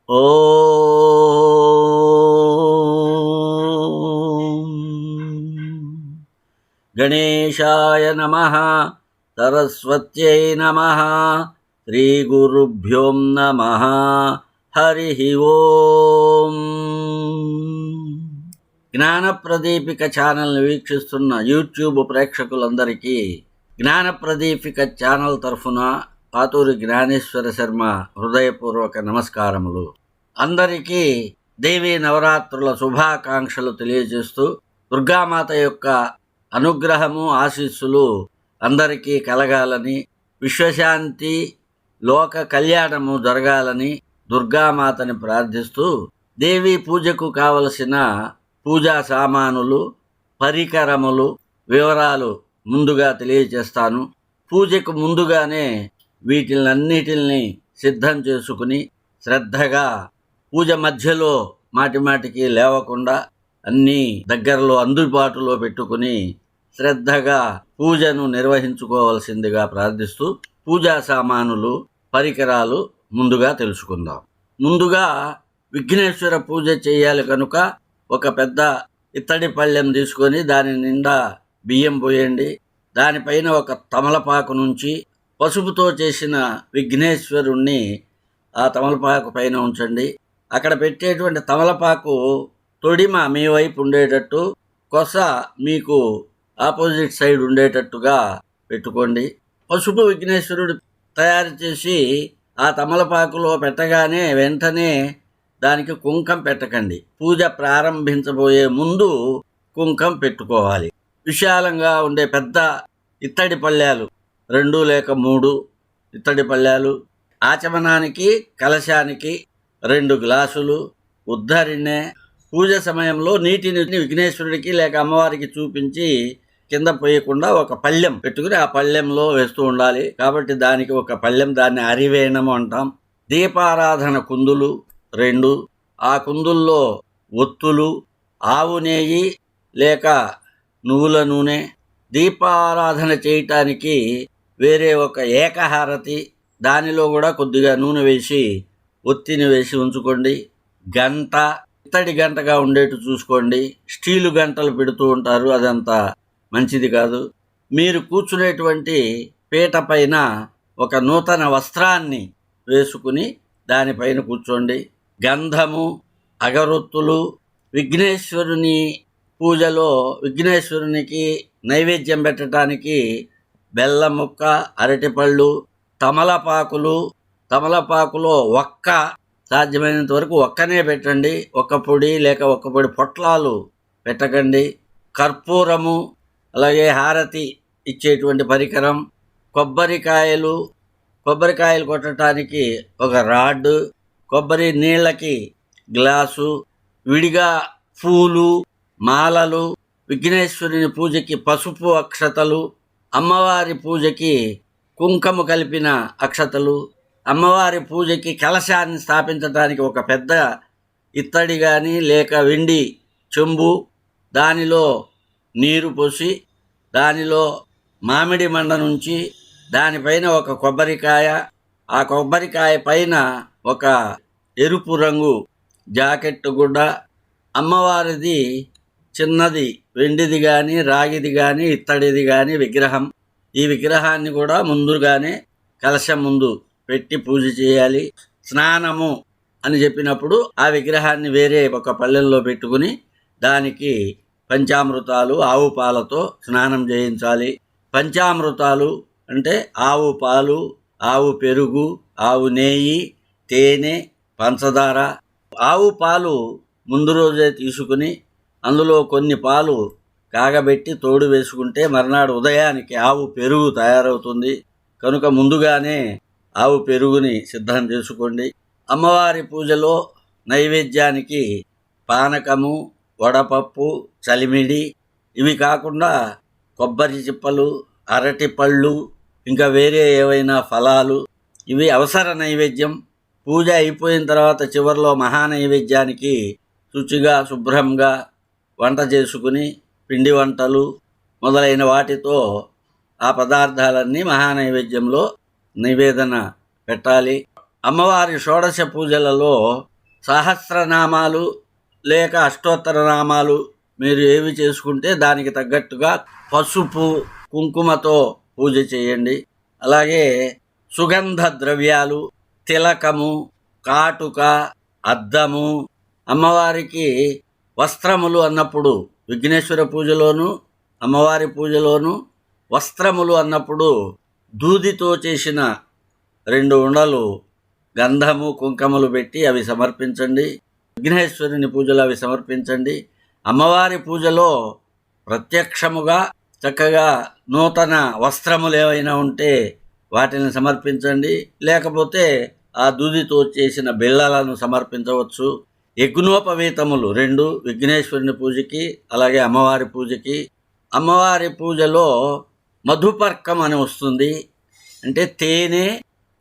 ఓం గణేశాయ నమః సరస్వత్యై నమః శ్రీగురుభ్యో నమః హరి ఓం. జ్ఞానప్రదీపిక ఛానల్ని వీక్షిస్తున్న యూట్యూబ్ ప్రేక్షకులందరికీ జ్ఞానప్రదీపిక ఛానల్ తరఫున పాతూరి జ్ఞానేశ్వర శర్మ హృదయపూర్వక నమస్కారములు. అందరికీ దేవీ నవరాత్రుల శుభాకాంక్షలు తెలియజేస్తూ దుర్గామాత యొక్క అనుగ్రహము ఆశీస్సులు అందరికీ కలగాలని, విశ్వశాంతి లోక కళ్యాణము జరగాలని దుర్గామాతని ప్రార్థిస్తూ దేవీ పూజకు కావలసిన పూజా సామానులు, పరికరములు వివరాలు ముందుగా తెలియజేస్తాను. పూజకు ముందుగానే వీటిలన్నిటిని సిద్ధం చేసుకుని శ్రద్ధగా పూజ మధ్యలో మాటిమాటికి లేవకుండా అన్నీ దగ్గరలో అందుబాటులో పెట్టుకుని శ్రద్ధగా పూజను నిర్వహించుకోవాల్సిందిగా ప్రార్థిస్తూ పూజా సామానులు, పరికరాలు ముందుగా తెలుసుకుందాం. ముందుగా విఘ్నేశ్వర పూజ చేయాలి కనుక ఒక పెద్ద ఇత్తడి పళ్ళెం తీసుకొని దాని నిండా బియ్యం పోయండి. దానిపైన ఒక తమలపాకు నుంచి పసుపుతో చేసిన విఘ్నేశ్వరుణ్ణి ఆ తమలపాకు పైన ఉంచండి. అక్కడ పెట్టేటువంటి తమలపాకు తొడిమ మీ వైపు ఉండేటట్టు, కొస మీకు ఆపోజిట్ సైడ్ ఉండేటట్టుగా పెట్టుకోండి. పసుపు విఘ్నేశ్వరుడు తయారు చేసి ఆ తమలపాకులో పెట్టగానే వెంటనే దానికి కుంకం పెట్టకండి. పూజ ప్రారంభించబోయే ముందు కుంకం పెట్టుకోవాలి. విశాలంగా ఉండే పెద్ద ఇత్తడి పళ్ళాలు 2 లేక 3 ఇత్తడి పళ్ళాలు, ఆచమనానికి కలశానికి 2 గ్లాసులు, ఉద్ధరిణె. పూజ సమయంలో నీటిని విఘ్నేశ్వరుడికి లేక అమ్మవారికి చూపించి కింద పోయకుండా ఒక పళ్ళెం పెట్టుకుని ఆ పళ్ళెంలో వేస్తూ ఉండాలి. కాబట్టి దానికి ఒక పళ్ళెం, దాన్ని అరివేణము అంటాం. దీపారాధన కుందులు 2, ఆ కుందుల్లో ఒత్తులు, ఆవు నెయ్యి లేక నువ్వుల నూనె. దీపారాధన చేయటానికి వేరే ఒక ఏకహారతి, దానిలో కూడా కొద్దిగా నూనె వేసి ఒత్తిని వేసి ఉంచుకోండి. గంట ఇత్తడి గంటగా ఉండేట్టు చూసుకోండి. స్టీలు గంటలు పెడుతూ ఉంటారు, అదంతా మంచిది కాదు. మీరు కూర్చునేటువంటి పీట పైన ఒక నూతన వస్త్రాన్ని వేసుకుని దానిపైన కూర్చోండి. గంధము, అగరొత్తులు. విఘ్నేశ్వరుని పూజలో విఘ్నేశ్వరునికి నైవేద్యం పెట్టడానికి బెల్లం ముక్క, అరటిపళ్ళు, తమలపాకులు. తమలపాకులో ఒక్క, సాధ్యమైనంత వరకు ఒక్కనే పెట్టండి. ఒక్క పొడి లేక ఒక్క పొడి పొట్లాలు పెట్టకండి. కర్పూరము, అలాగే హారతి ఇచ్చేటువంటి పరికరం, కొబ్బరికాయలు కొట్టడానికి ఒక రాడ్, కొబ్బరి నీళ్ళకి గ్లాసు, విడిగా పూలు, మాలలు, విఘ్నేశ్వరుని పూజకి పసుపు అక్షతలు, అమ్మవారి పూజకి కుంకుమ కలిపిన అక్షతలు, అమ్మవారి పూజకి కలశాన్ని స్థాపించడానికి ఒక పెద్ద ఇత్తడి కానీ లేక వెండి చెంబు, దానిలో నీరు పోసి దానిలో మామిడి మండ నుంచి దానిపైన ఒక కొబ్బరికాయ, ఆ కొబ్బరికాయ పైన ఒక ఎరుపు రంగు జాకెట్ గుడ్డ. అమ్మవారిది చిన్నది వెండిది కానీ రాగిది కానీ ఇత్తడిది కానీ విగ్రహం. ఈ విగ్రహాన్ని కూడా ముందుగానే కలశం ముందు పెట్టి పూజ చేయాలి. స్నానము అని చెప్పినప్పుడు ఆ విగ్రహాన్ని వేరే ఒక పళ్ళెంలో పెట్టుకుని దానికి పంచామృతాలు, ఆవు పాలతో స్నానం చేయించాలి. పంచామృతాలు అంటే ఆవు పాలు, ఆవు పెరుగు, ఆవు నెయ్యి, తేనె, పంచదార. ఆవు పాలు ముందు రోజే తీసుకుని అందులో కొన్ని పాలు కాగబెట్టి తోడు వేసుకుంటే మర్నాడు ఉదయానికి ఆవు పెరుగు తయారవుతుంది. కనుక ముందుగానే ఆవు పెరుగుని సిద్ధం చేసుకోండి. అమ్మవారి పూజలో నైవేద్యానికి పానకము, వడపప్పు, చలిమిడి, ఇవి కాకుండా కొబ్బరి చిప్పలు, అరటి పళ్ళు, ఇంకా వేరే ఏవైనా ఫలాలు, ఇవి అవసర నైవేద్యం. పూజ అయిపోయిన తర్వాత చివరిలో మహానైవేద్యానికి శుచిగా శుభ్రంగా వంట చేసుకుని పిండి వంటలు మొదలైన వాటితో ఆ పదార్థాలన్నీ మహానైవేద్యంలో నివేదన పెట్టాలి. అమ్మవారి షోడశ పూజలలో సహస్రనామాలు లేక అష్టోత్తర నామాలు మీరు ఏవి చేసుకుంటే దానికి తగ్గట్టుగా పసుపు కుంకుమతో పూజ చేయండి. అలాగే సుగంధ ద్రవ్యాలు, తిలకము, కాటుక, అద్దము, అమ్మవారికి వస్త్రములు అన్నప్పుడు విఘ్నేశ్వర పూజలోను అమ్మవారి పూజలోను వస్త్రములు అన్నప్పుడు దూదితో చేసిన 2 ఉండలు గంధము కుంకుమలు పెట్టి అవి సమర్పించండి. విఘ్నేశ్వరుని పూజలో అవి సమర్పించండి. అమ్మవారి పూజలో ప్రత్యక్షముగా చక్కగా నూతన వస్త్రములు ఏవైనా ఉంటే వాటిని సమర్పించండి. లేకపోతే ఆ దూదితో చేసిన బిళ్ళలను సమర్పించవచ్చు. యజ్ఞోపవీతములు 2 విఘ్నేశ్వరుని పూజకి అలాగే అమ్మవారి పూజకి. అమ్మవారి పూజలో మధుపర్కం అని వస్తుంది. అంటే తేనె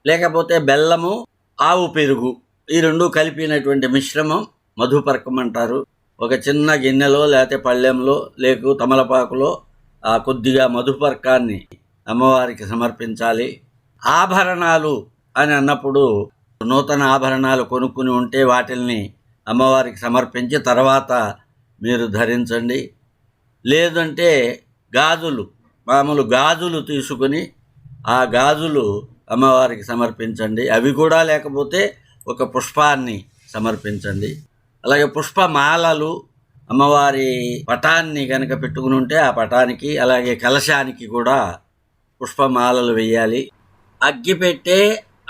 లేకపోతే బెల్లము, ఆవు పెరుగు ఈ 2 కలిపినటువంటి మిశ్రమం మధుపర్కం అంటారు. ఒక చిన్న గిన్నెలో లేకపోతే పళ్ళెంలో లేకు తమలపాకులో ఆ కొద్దిగా మధుపర్కాన్ని అమ్మవారికి సమర్పించాలి. ఆభరణాలు అని అన్నప్పుడు నూతన ఆభరణాలు కొనుక్కుని ఉంటే వాటిల్ని అమ్మవారికి సమర్పించి తర్వాత మీరు ధరించండి. లేదంటే గాజులు, మామూలు గాజులు తీసుకుని ఆ గాజులు అమ్మవారికి సమర్పించండి. అవి కూడా లేకపోతే ఒక పుష్పాన్ని సమర్పించండి. అలాగే పుష్పమాలలు అమ్మవారి పటాన్ని కనుక పెట్టుకుని ఉంటే ఆ పటానికి అలాగే కలశానికి కూడా పుష్పమాలలు వేయాలి. అగ్గిపెట్టే,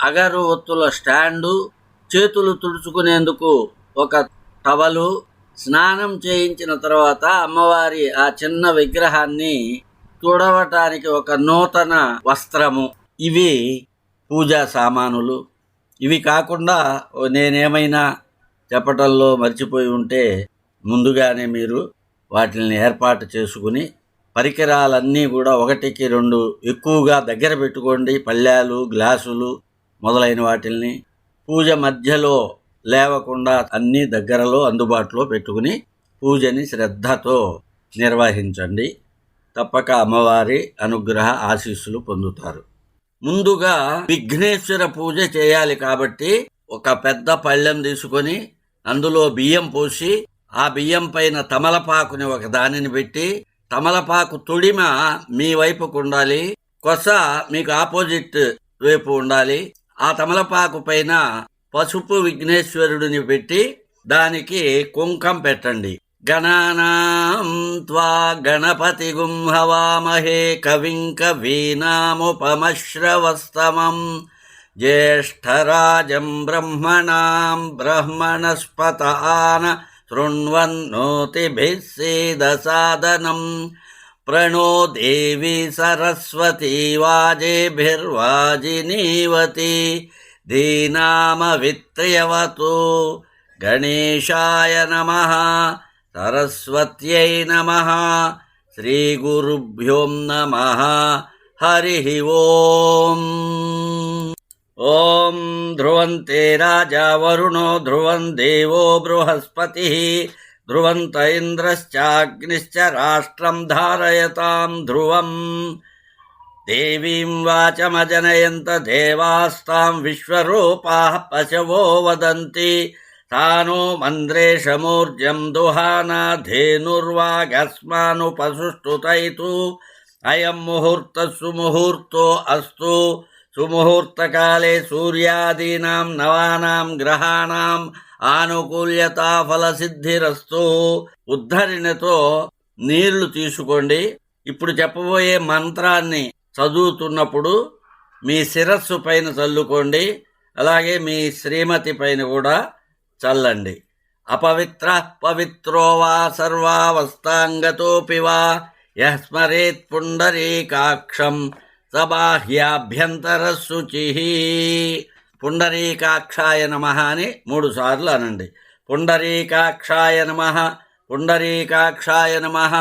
అగరు ఒత్తుల స్టాండు, చేతులు తుడుచుకునేందుకు ఒక టవలు, స్నానం చేయించిన తర్వాత అమ్మవారి ఆ చిన్న విగ్రహాన్ని తుడవటానికి ఒక నూతన వస్త్రము, ఇవి పూజా సామానులు. ఇవి కాకుండా నేనేమైనా చెప్పటంలో మర్చిపోయి ఉంటే ముందుగానే మీరు వాటిని ఏర్పాటు చేసుకుని పరికరాలన్నీ కూడా 1కి 2 ఎక్కువగా దగ్గర పెట్టుకోండి. పళ్ళాలు, గ్లాసులు మొదలైన వాటిల్ని పూజ మధ్యలో లేవకుండా అన్నీ దగ్గరలో అందుబాటులో పెట్టుకుని పూజని శ్రద్ధతో నిర్వహించండి. తప్పక అమ్మవారి అనుగ్రహ ఆశీస్సులు పొందుతారు. ముందుగా విఘ్నేశ్వర పూజ చేయాలి కాబట్టి ఒక పెద్ద పళ్ళెం తీసుకొని అందులో బియ్యం పోసి ఆ బియ్యం పైన తమలపాకుని ఒక దానిని పెట్టి తమలపాకు తొడిమ మీ వైపుకు ఉండాలి, కొస మీకు ఆపోజిట్ వైపు ఉండాలి. ఆ తమలపాకు పైన పసుపు విఘ్నేశ్వరుడిని పెట్టి దానికి కుంకం పెట్టండి. గణానాం త్వా గణపతిగుం హవామహే కవిం కవీనాముపమశ్రవస్తమం జ్యేష్ఠరాజం బ్రహ్మణాం బ్రహ్మణస్పత ఆన శృణ్వన్నోతిభిः సేదసాదనం ప్రణో దేవి సరస్వతీ వాజేభిర్వాజినీవతి ధీనామవిత్ర్యవతు. గణేశాయ నమః, సరస్వత్యై నమః, శ్రీగురుభ్యో నమః. హరి ఓం. ఓం ధ్రువంతే రాజా వరుణో ధ్రువం దేవో బృహస్పతిః ధ్రువంత ఇంద్రశ్చాగ్నిశ్చ రాష్ట్రం ధారయతాం ధ్రువం. దేవీం వాచమజనయంత దేవాస్తాం విశ్వరూపాః పశవో వదంతి తానో మంద్రేషమూర్జం దుహానా ధేనుర్వాగస్మానుపసుష్టుతైతు. అయం ముహూర్తః సుముహూర్తో అస్తు. సుముహూర్తకాలే సూర్యాదీనాం నవానాం గ్రహాణాం ఆనుకూల్యతా ఫలసిద్ధిరస్తు. ఉద్ధరిణితో నీళ్లు తీసుకోండి. ఇప్పుడు చెప్పబోయే మంత్రాన్ని చదువుతున్నప్పుడు మీ శిరస్సు పైన చల్లుకోండి. అలాగే మీ శ్రీమతి పైన కూడా చల్లండి. అపవిత్ర పవిత్రో వా సర్వావస్థాంగతోపి వా యః స్మరేత్ పుండరీకాక్షం సబాహ్యాభ్యంతర శుచిః. పుండరీకాక్షాయ నమః అని 3 సార్లు అనండి. పుండరీకాక్షాయ నమః, పుండరీకాక్షాయ నమః,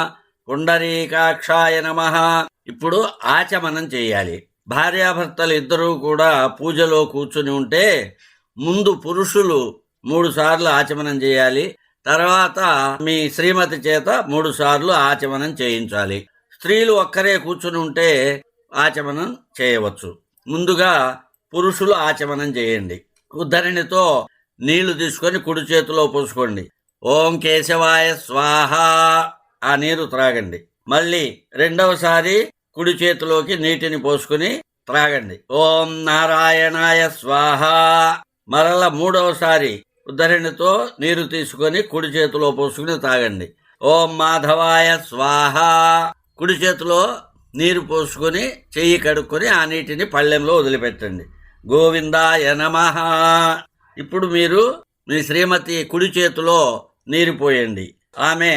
పుండరీకాక్షాయ నమః. ఇప్పుడు ఆచమనం చేయాలి. భార్యాభర్తలు ఇద్దరూ కూడా పూజలో కూర్చుని ఉంటే ముందు పురుషులు 3 సార్లు ఆచమనం చేయాలి. తర్వాత మీ శ్రీమతి చేత 3 సార్లు ఆచమనం చేయించాలి. స్త్రీలు ఒక్కరే కూర్చుని ఉంటే ఆచమనం చేయవచ్చు. ముందుగా పురుషులు ఆచమనం చేయండి. ఉద్ధరిణితో నీళ్లు తీసుకొని కుడి చేతిలో పోసుకోండి. ఓం కేశవాయ స్వాహ ఆ నీరు త్రాగండి. మళ్ళీ రెండవసారి కుడి చేతిలోకి నీటిని పోసుకుని త్రాగండి. ఓం నారాయణాయ స్వాహ. మరల మూడవసారి ఉద్ధరణితో నీరు తీసుకొని కుడి చేతిలో పోసుకుని తాగండి. ఓం మాధవాయ స్వాహ. కుడి చేతిలో నీరు పోసుకొని చెయ్యి కడుక్కొని ఆ నీటిని పళ్ళెంలో వదిలిపెట్టండి. గోవిందాయ నమః. ఇప్పుడు మీరు మీ శ్రీమతి కుడి చేతిలో నీరు పోయండి. ఆమె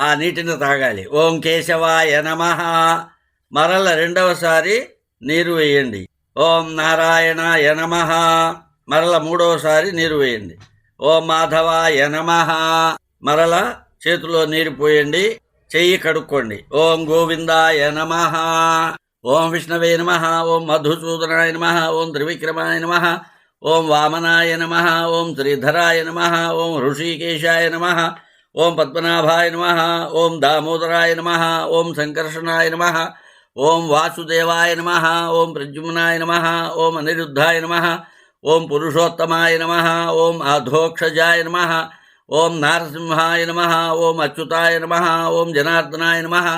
ఆ నీటిని తాగాలి. ఓం కేశవాయ నమః. మరల రెండవసారి నీరు వేయండి. ఓం నారాయణాయ నమః. మరల మూడవసారి నీరు వేయండి. ఓం మాధవాయ నమః. మరల చేతిలో నీరు పోయండి, చెయ్యి కడుక్కోండి. ఓం గోవిందాయ నమః. ఓం విష్ణవే నమః. ఓం మధుసూదనాయ నమః. ఓం త్రివిక్రమాయ నమః. ఓం వామనాయ నమః. ఓం శ్రీధరాయ నమః. ఓం హృషీకేశాయ నమః. ఓం పద్మనాభాయ నమః. ఓం దామోదరాయ నమః. ఓం సంకర్షణాయ నమః. ఓం వాసుదేవాయ నమః. ఓం ప్రద్యుమ్నాయ నమః. ఓం అనిరుద్ధాయ నమః. ఓం పురుషోత్తమాయ నమః. ఓం అధోక్షజాయ నమః. ఓం నారసింహాయ నమః. ఓం అచ్యుతాయ నమః. ఓం జనార్దనాయ నమః.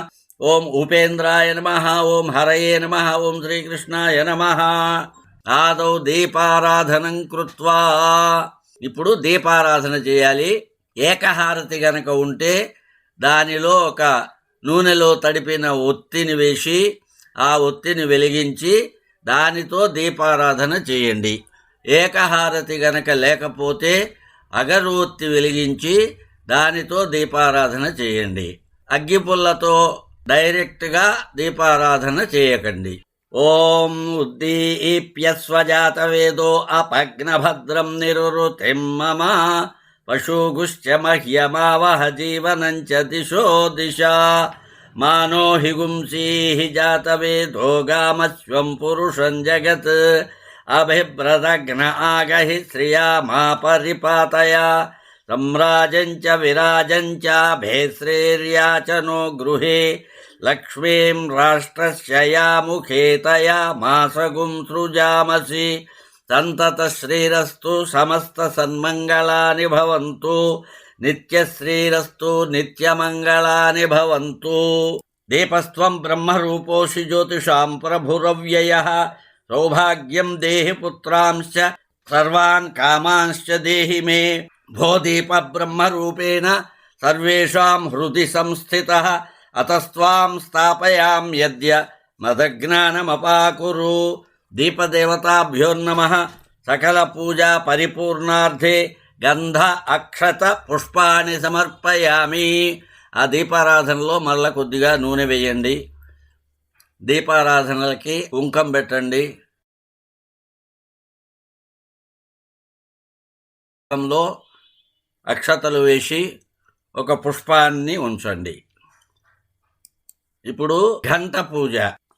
ఓం ఉపేంద్రాయ నమః. ఓం హరయే నమః. ఓం శ్రీకృష్ణాయ నమః. ఆదౌ దీపారాధనం కృత్వా. ఇప్పుడు దీపారాధన చేయాలి. ఏకహారతి గనక ఉంటే దానిలో ఒక నూనెలో తడిపిన ఒత్తిని వేసి ఆ ఒత్తిని వెలిగించి దానితో దీపారాధన చేయండి. ఏకహారతి గనక లేకపోతే అగరొత్తి వెలిగించి దానితో దీపారాధన చేయండి. అగ్గిపుల్లతో డైరెక్ట్గా దీపారాధన చేయకండి. ఓం ఉద్దీప్యస్వజాత వేదో అపగ్నభద్రం నిరురుతిం మమ పశుగుశ్చ మహ్యమావహ జీవనంచ దిశో దిశా మానో హిగుంసీః జాతవేదో గామస్వం పురుషం జగత్ అభిభ్రదగ్న ఆగహి శ్రియా మా పరిపాతయ సమ్రాజంచ విరాజంచ భేశ్రేర్యాచనో గృహే లక్ష్మీం రాష్ట్రస్య యా ముఖే తయా మాసగుం సృజామసి సంతత శ్రీరస్తు సమస్త సన్మంగళాని భవంతు నిత్యశ్రీరస్తు నిత్యమంగళాని భవంతు. దీపస్త్వం బ్రహ్మరూపోషి జ్యోతిషాం ప్రభురవ్యయః సౌభాగ్యం దేహి పుత్రాంశ్చ సర్వాన్ కామాంశ్చ దేహి మే. భో దీప బ్రహ్మరూపేణ సర్వేషాం హృది సంస్థితః అతస్త్వాం స్థాపయామ్యద్య మదజ్ఞానమపాకురు. దీపదేవతాభ్యో నమః. సకల పూజా పరిపూర్ణార్థే గంధ అక్షత పుష్పాన్ని సమర్పయామి. ఆ దీపారాధనలో మళ్ళా కొద్దిగా నూనె వేయండి. దీపారాధనలకి కుంకం పెట్టండి. లో అక్షతలు వేసి ఒక పుష్పాన్ని ఉంచండి. ఇప్పుడు ఘంట పూజ.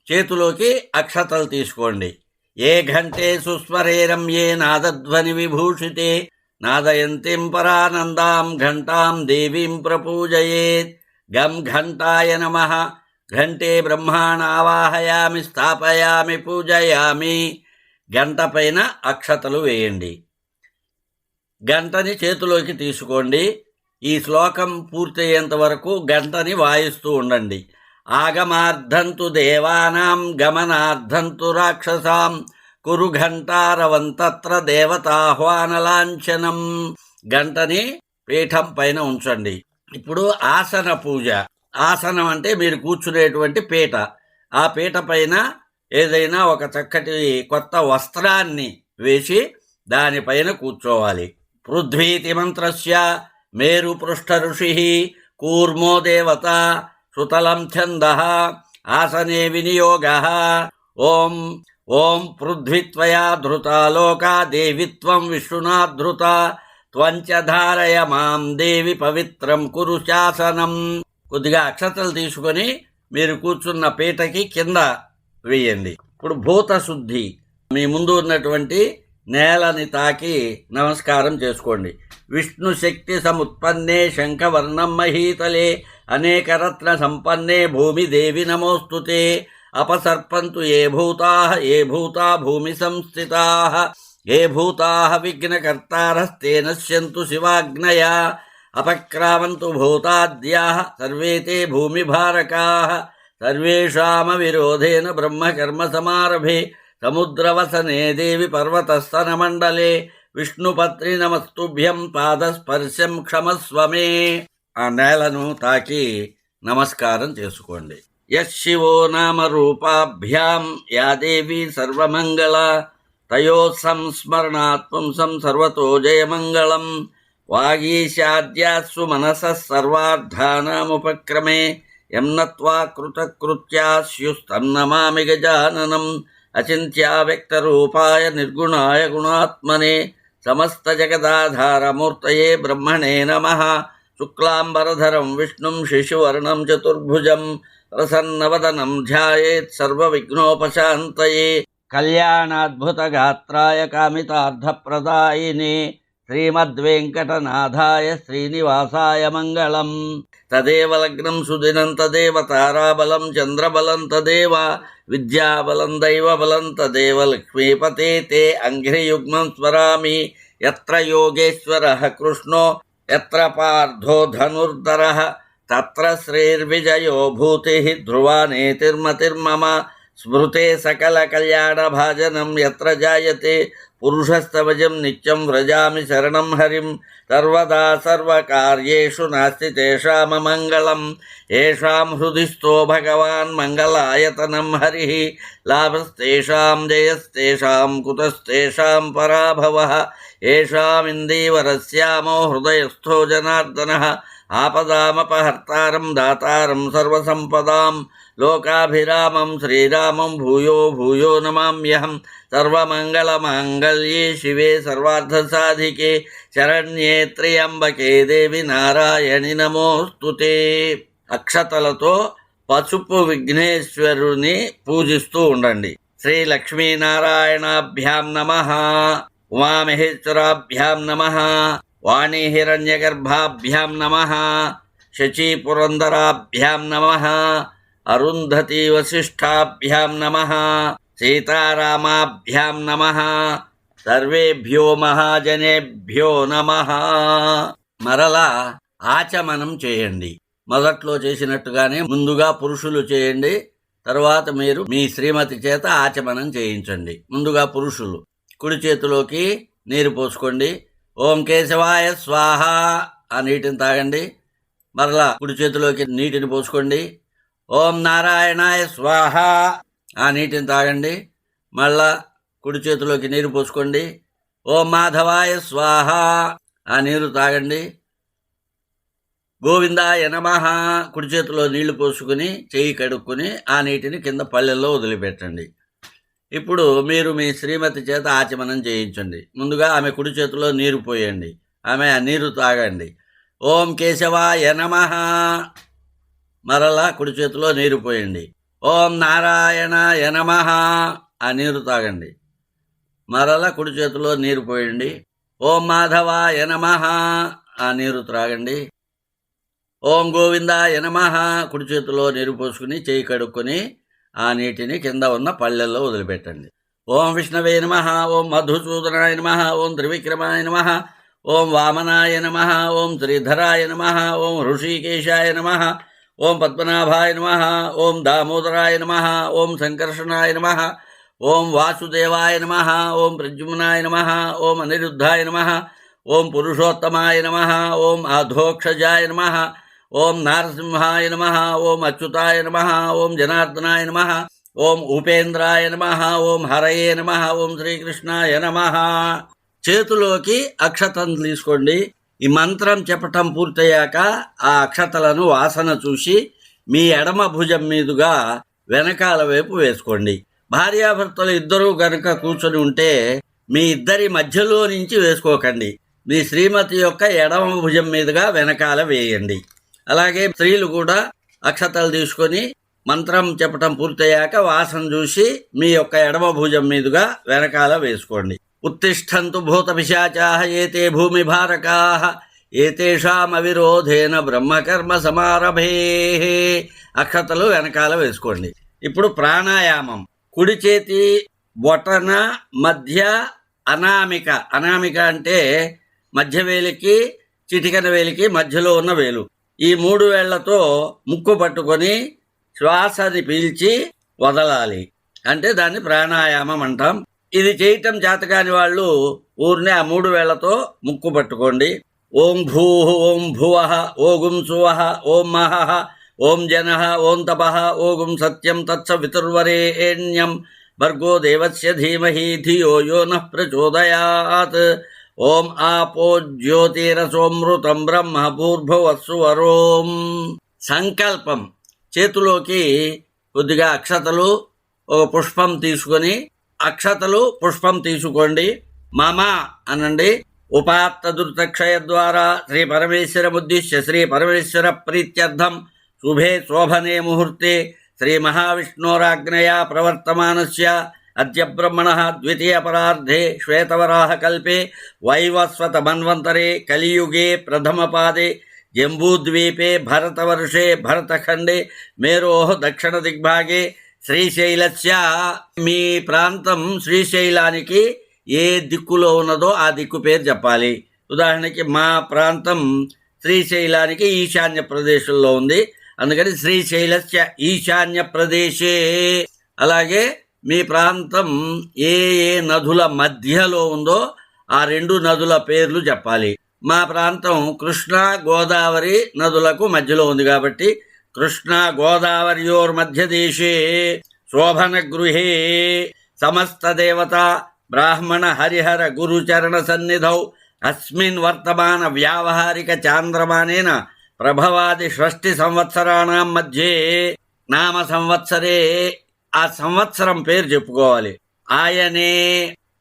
చేతిలోకి అక్షతలు తీసుకోండి. ఏ ఘంటే సుస్వరేరం ఏ నాదధ్వని విభూషితే నాదయంతిం పరానందాం ఘంటాం దేవీం ప్రపూజయేత్. గం ఘంటాయ నమః. ఘంటే బ్రహ్మాణావాహయామి స్థాపయామి పూజయామి. గంట పైన అక్షతలు వేయండి. గంటని చేతిలోకి తీసుకోండి. ఈ శ్లోకం పూర్తయ్యేంత వరకు గంటని వాయిస్తూ ఉండండి. ఆగమార్థంతు దేవానాం గమనార్థంతు రాక్షసాం కురు ఘంటారవంతత్ర దేవతాహ్వానలాంఛనం. గంటని పీఠం పైన ఉంచండి. ఇప్పుడు ఆసన పూజ. ఆసనం అంటే మీరు కూర్చునేటువంటి పీట. ఆ పీట పైన ఏదైనా ఒక చక్కటి కొత్త వస్త్రాన్ని వేసి దానిపైన కూర్చోవాలి. పృథ్వీతి మంత్రస్య మేరు పృష్ఠ ఋషి కూర్మో దేవత సుతలం ఛందః ఆసనే వినియోగః. ఓం ఓం పృథ్వీత్వయా ధృతా లోకా దేవిత్వం విష్ణునాధృతా త్వంచ ధారయ మాం దేవి పవిత్రం కురు శాసనం. కొద్దిగా అక్షతలు తీసుకొని మీరు కూర్చున్న పీటకి కింద వేయండి. ఇప్పుడు భూత శుద్ధి. మీ ముందు ఉన్నటువంటి నేలని తాకి నమస్కారం చేసుకోండి. విష్ణు శక్తి సముత్పన్నే శంఖవర్ణం మహీతలే అనేక రత్న సంపన్నే భూమి దేవి నమోస్తుతే. అపసర్పంతు ఏ భూతా భూమి సంస్థితాః ఏ భూతాః విఘ్నకర్తారస్తే నశ్యంతు శివాగ్నయా అపక్రామంతు భూతాద్యాః సర్వే తే భూమిభారకాః సర్వేషామవిరోధేన బ్రహ్మకర్మ సమారభే సముద్రవసనే దేవి పర్వతస్తనమండలే విష్ణుపత్రి నమస్తుభ్యం పాదస్పర్శం క్షమస్వమే. ఆ నేలను తాకి నమస్కారం చేసుకోండి. యశివో నామ రూపాభ్యాం యా దేవి సర్వమంగళ తయో సంస్మరణాత్ పుంసం సర్వతో జయమంగళం. వాగీశాద్యాస్సు మనసః సర్వార్థానాముపక్రమే యం నత్వా కృతకృత్యా స్యుస్తం నమామి గజాననం. అచింత్యా వ్యక్తరూపాయ నిర్గుణాయ గుణాత్మనే సమస్త జగదాధారమూర్తయే బ్రహ్మణే నమః. శుక్లాంబరధరం విష్ణుం శశివర్ణం చతుర్భుజం ప్రసన్నవదనం ధ్యాయేత్ సర్వవిఘ్నోపశాంతయే. కళ్యాణాద్భుతగాత్రాయ కామితార్థప్రదాయినే శ్రీమద్వేంకటనాథాయ శ్రీనివాసాయ మంగళం. తదేవ లగ్నం సుదినం తదేవ తారాబలం చంద్రబలం తదేవ విద్యాబలం దైవబలం తదేవ లక్ష్మీపతే తే అంఘ్రియుగ్మం స్మరామి. యత్ర యోగేశ్వరః కృష్ణో యత్ర పార్థో ధనుర్ధరః తత్ర శ్రీర్విజయో భూతిః ధ్రువా నేతిర్మతిర్మమ. స్మృతే సకల కళ్యాణ భాజనం యత్ర జాయతే పురుషస్తవజం నిత్యం వ్రజామి శరణం హరిం. సర్వదా సర్వకార్యేషు నాస్తి తేషామమంగళం. ఏషాం హృదిస్థో భగవాన్ మంగళాయతనం హరిః. లాభస్తేషాం జయస్తేషాం కుతస్తేషాం పరాభవః. ఏషామిందీవరస్యామో హృదయస్థో జనార్దనః. ఆపదామపహర్తారం దాతారం సర్వసంపదాం. లోకాభిరామం శ్రీరామం భూయో భూయో నమామ్యహం. సర్వమంగళమాంగళ్యే శివే సర్వార్థసాధికే శరణ్యే త్ర్యంబకే దేవి నారాయణి నమోస్తుతే. అక్షతలతో పసుపు విఘ్నేశ్వరుని పూజిస్తూ ఉండండి. శ్రీ లక్ష్మీనారాయణాభ్యాం నమః. ఉమామహేశ్వరాభ్యాం నమః. వాణీ హిరణ్యగర్భాభ్యాం నమః. శచీపురందరాభ్యాం నమః. అరుంధతీ వసిష్ఠాభ్యాం నమః. సీతారామాభ్యాం నమః. సర్వేభ్యో మహాజనేభ్యో నమః. మరలా ఆచమనం చేయండి. మొదట్లో చేసినట్టుగానే ముందుగా పురుషులు చేయండి, తర్వాత మీరు మీ శ్రీమతి చేత ఆచమనం చేయించండి. ముందుగా పురుషులు కుడి చేతిలోకి నీరు పోసుకోండి. ఓం కేశవాయ స్వాహ ఆ నీటిని తాగండి. మరలా కుడి చేతిలోకి నీటిని పోసుకోండి. ఓం నారాయణాయ స్వాహ ఆ నీటిని తాగండి. మళ్ళా కుడి చేతిలోకి నీరు పోసుకోండి. ఓం మాధవాయ స్వాహ ఆ నీరు తాగండి. గోవిందాయ నమః కుడి చేతిలో నీళ్లు పోసుకుని చెయ్యి కడుక్కుని ఆ నీటిని కింద పళ్ళెల్లో వదిలిపెట్టండి. ఇప్పుడు మీరు మీ శ్రీమతి చేత ఆచమనం చేయించండి. ముందుగా ఆమె కుడి చేతిలో నీరు పోయండి. ఆమె ఆ నీరు తాగండి. ఓం కేశవాయ నమః మరలా కుడి చేతిలో నీరు పోయండి. ఓం నారాయణాయ నమః ఆ నీరు తాగండి. మరలా కుడి చేతిలో నీరు పోయండి. ఓం మాధవాయ నమః ఆ నీరు త్రాగండి. ఓం గోవిందాయ నమః కుడి చేతిలో నీరు పోసుకుని చేయి కడుక్కొని ఆ నీటిని కింద ఉన్న పళ్ళెల్లో వదిలిపెట్టండి. ఓం విష్ణవే నమః. ఓం మధుసూదనాయ నమః. ఓం త్రివిక్రమాయ నమః. ఓం వామనాయ నమః. ఓం శ్రీధరాయ నమః. ఓం హృషీకేశాయ నమః. ఓం పద్మనాభాయ నమః. ఓం దామోదరాయ నమః. ఓం సంకర్షణాయ నమః. ఓం వాసుదేవాయ నమః. ఓం ప్రద్యుమ్నాయ నమః. ఓం అనిరుద్ధాయ నమః. ఓం పురుషోత్తమాయ నమః. ఓం అధోక్షజాయ నమః. ఓం నారసింహాయ నమః. ఓం అచ్యుతాయ నమః. ఓం జనార్దనాయ నమః. ఓం ఉపేంద్రాయ నమః. ఓం హరయే నమః. ఓం శ్రీకృష్ణాయ నమః. చేతిలోకి అక్షతలు తీసుకోండి. ఈ మంత్రం చెప్పటం పూర్తయ్యాక ఆ అక్షతలను వాసన చూసి మీ ఎడమ భుజం మీదుగా వెనకాల వైపు వేసుకోండి. భార్యాభర్తలు ఇద్దరూ గనుక కూర్చొని ఉంటే మీ ఇద్దరి మధ్యలో నుంచి వేసుకోకండి. మీ శ్రీమతి యొక్క ఎడమ భుజం మీదుగా వెనకాల వేయండి. అలాగే స్త్రీలు కూడా అక్షతలు తీసుకొని మంత్రం చెప్పటం పూర్తయ్యాక వాసన చూసి మీ యొక్క ఎడమ భుజం మీదుగా వెనకాల వేసుకోండి. ఉత్తిష్టంతు భూత పిశాచాః ఏతే భూమి భారకాః ఏతేషాం అవిరోధేన బ్రహ్మకర్మ సమారభే. అక్షతలు వెనకాల వేసుకోండి. ఇప్పుడు ప్రాణాయామం. కుడి చేతి బొటన మధ్య అనామిక. అనామిక అంటే మధ్యవేలికి చిటికెన వేలికి మధ్యలో ఉన్న వేలు. ఈ 3 వేళ్లతో ముక్కు పట్టుకొని శ్వాసని పీల్చి వదలాలి. అంటే దాన్ని ప్రాణాయామం అంటాం. ఇది చేయటం చేతకాని వాళ్ళు ఊరినే ఆ 3 వేళ్లతో ముక్కు పట్టుకోండి. ఓం భూ ఓం భువః ఓం సువః ఓం మహః ఓం జనః ఓం తపః ఓం సత్యం తత్సవితుర్వరేణ్యం భర్గో దేవస్య ధీమహి ధియో యో నః ప్రచోదయాత్. ఓం ఆపో జ్యోతిరసోమృతం బ్రహ్మ భూర్భువస్సువరోం. సంకల్పం. చేతిలోకి కొద్దిగా అక్షతలు ఒక పుష్పం తీసుకొని అక్షతలు పుష్పం తీసుకోండి. మమ అనండి. ఉపాత్త దుర్తక్షయ ద్వారా శ్రీ పరమేశ్వరముద్దిశ్య శ్రీ పరమేశ్వర ప్రీత్యర్థం శుభే శోభనే ముహూర్తే శ్రీ మహావిష్ణోరాజ్ఞయా ప్రవర్తమానస్య అద్య బ్రహ్మణః ద్వితీయ పరార్ధే శ్వేతవరాహ కల్పే వైవస్వత మన్వంతరే కలియుగే ప్రథమ పాదే జంబూద్వీపే భరతవర్షే భరతఖండే మేరోః దక్షిణ దిగ్భాగే శ్రీశైలస్య. మీ ప్రాంతం శ్రీశైలానికి ఏ దిక్కులో ఉన్నదో ఆ దిక్కు పేరు చెప్పాలి. ఉదాహరణకి మా ప్రాంతం శ్రీశైలానికి ఈశాన్య ప్రదేశంలో ఉంది, అందుకని శ్రీశైలస్య ఈశాన్య ప్రదేశే. అలాగే మీ ప్రాంతం ఏ ఏ నదుల మధ్యలో ఉందో ఆ 2 నదుల పేర్లు చెప్పాలి. మా ప్రాంతం కృష్ణా గోదావరి నదులకు మధ్యలో ఉంది కాబట్టి కృష్ణా గోదావరియోర్ మధ్యదేశే శోభన గృహే సమస్త దేవత బ్రాహ్మణ హరిహర గురుచరణ సన్నిధౌ అస్మిన్ వర్తమాన వ్యావహారిక చాంద్రమానేన ప్రభవాది షష్ఠి సంవత్సరాణం మధ్యే నామ సంవత్సరే. ఆ సంవత్సరం పేరు చెప్పుకోవాలి. ఆయనే.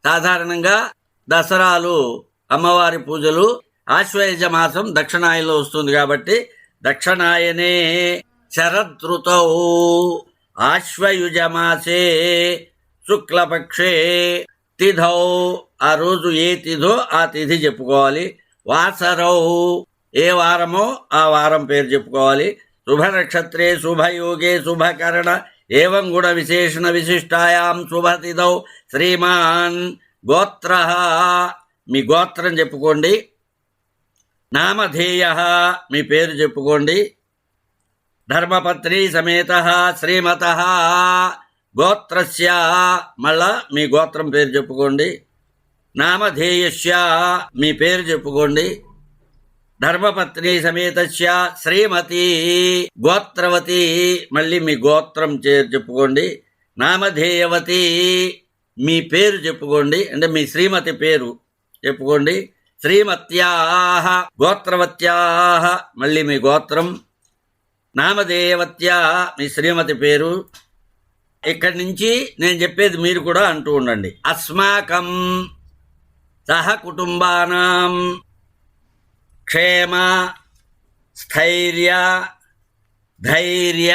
సాధారణంగా దసరాలు అమ్మవారి పూజలు ఆశ్వయుజ మాసం దక్షిణాయనలో వస్తుంది కాబట్టి దక్షిణాయనే. శరదృతౌ ఆశ్వయుజ మాసే శుక్లపక్షే తిథౌ. ఆ రోజు ఏ తిథో ఆ తిథి చెప్పుకోవాలి. వాసరౌ ఏ వారమో ఆ వారం పేరు చెప్పుకోవాలి. శుభ నక్షత్రే శుభయోగే శుభకరణ ఏవం గుణ విశేషణ విశిష్టాయాం శుభతిథౌ శ్రీమాన్ గోత్ర. మీ గోత్రం చెప్పుకోండి. నామధేయ మీ పేరు చెప్పుకోండి. ధర్మపత్ని సమేత శ్రీమత గోత్రస్య మళ్ళా మీ గోత్రం పేరు చెప్పుకోండి. నామధేయస్య మీ పేరు చెప్పుకోండి. ధర్మపత్ని సమేతస్య శ్రీమతి గోత్రవతి మళ్ళీ మీ గోత్రం చెప్పుకోండి. నామధేయవతి మీ పేరు చెప్పుకోండి, అంటే మీ శ్రీమతి పేరు చెప్పుకోండి. శ్రీమత్యాః గోత్రవత్యాః మళ్ళీ మీ గోత్రం. నామధేయవత్యా మీ శ్రీమతి పేరు. ఇక్కడి నుంచి నేను చెప్పేది మీరు కూడా అంటూ ఉండండి. అస్మాకం సహ కుటుంబానాం క్షేమ స్థైర్య ధైర్య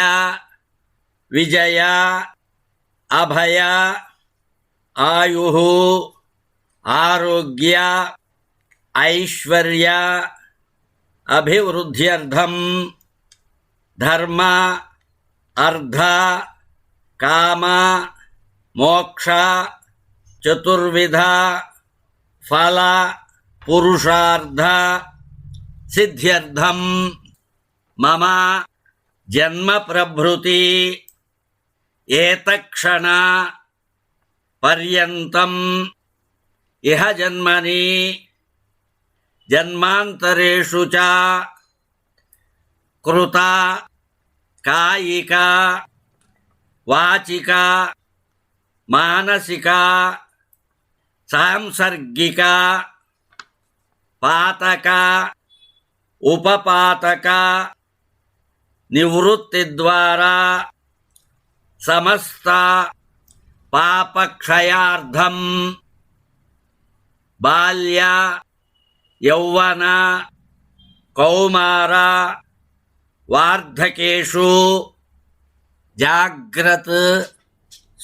విజయ అభయ ఆయు ఆరోగ్య ఐశ్వర్య అభివృద్ధ్యర్థం ధర్మ అర్థ కామ మోక్ష చతుర్విధ ఫల పురుషార్థ సిద్ధ్యర్థం మమ జన్మ ప్రభృతి ఏతక్షణ పర్యంతం ఇహ జన్మని జన్మాంతరేషు చ కృత కాయిక వాచిక మానసిక సాంసర్గిక పాతక ఉపపాతక నివృత్తి ద్వారా సమస్త పాపక్షయార్థం బాల్య యౌవన కౌమార వార్ధకేషు జాగ్రత్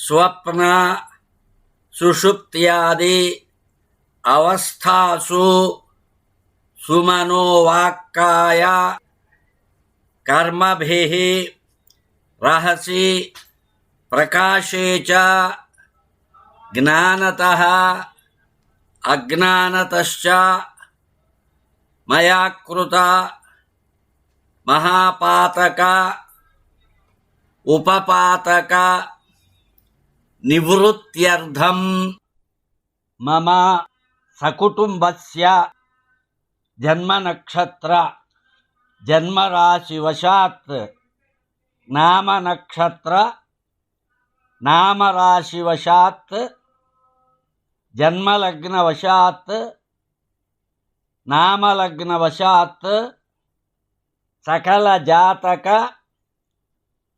స్వప్న సుషుప్త్యాది అవస్థాసు సుమనోవాక్కాయ కర్మభిః రహసి ప్రకాశే చ జ్ఞానతః అజ్ఞానతశ్చ మయా కృత మహాపాతక ఉపపాతక నివృత్త్యర్థం మమ సకుటుంబస్య జన్మనక్షత్ర జన్మరాశివశాత్ నామరాశివశాత్ జన్మలగ్నవశాత్ నామలగ్నవశాత్ సకల జాతక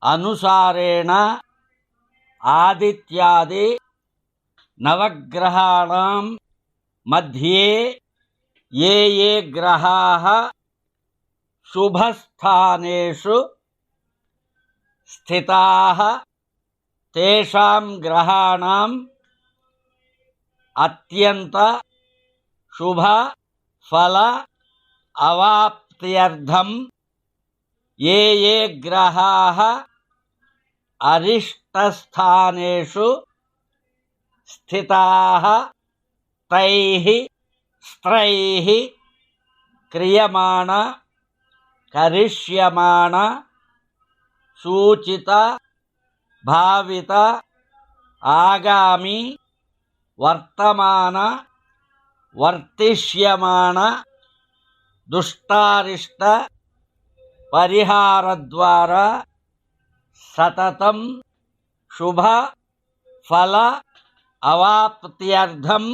అనుసారేణ ఆదిత్యాది నవగ్రహాణం మధ్యే ఏ ఏ గ్రహాः శుభస్థానేషు స్థితాः తేషాం గ్రహాణం అత్యంత శుభ ఫల అవాప్త్యర్థం ఏ ఏ గ్రహాः అరిష్టస్థానేషు స్థితాः తైః స్త్రైః క్రియమాణ కరిష్యమాణ సూచిత భావిత ఆగామి వర్తమాన వర్తిష్యమాణ దుష్టారిష్ట పరిహార ద్వారా సతతం శుభ ఫల అవాప్త్యర్థం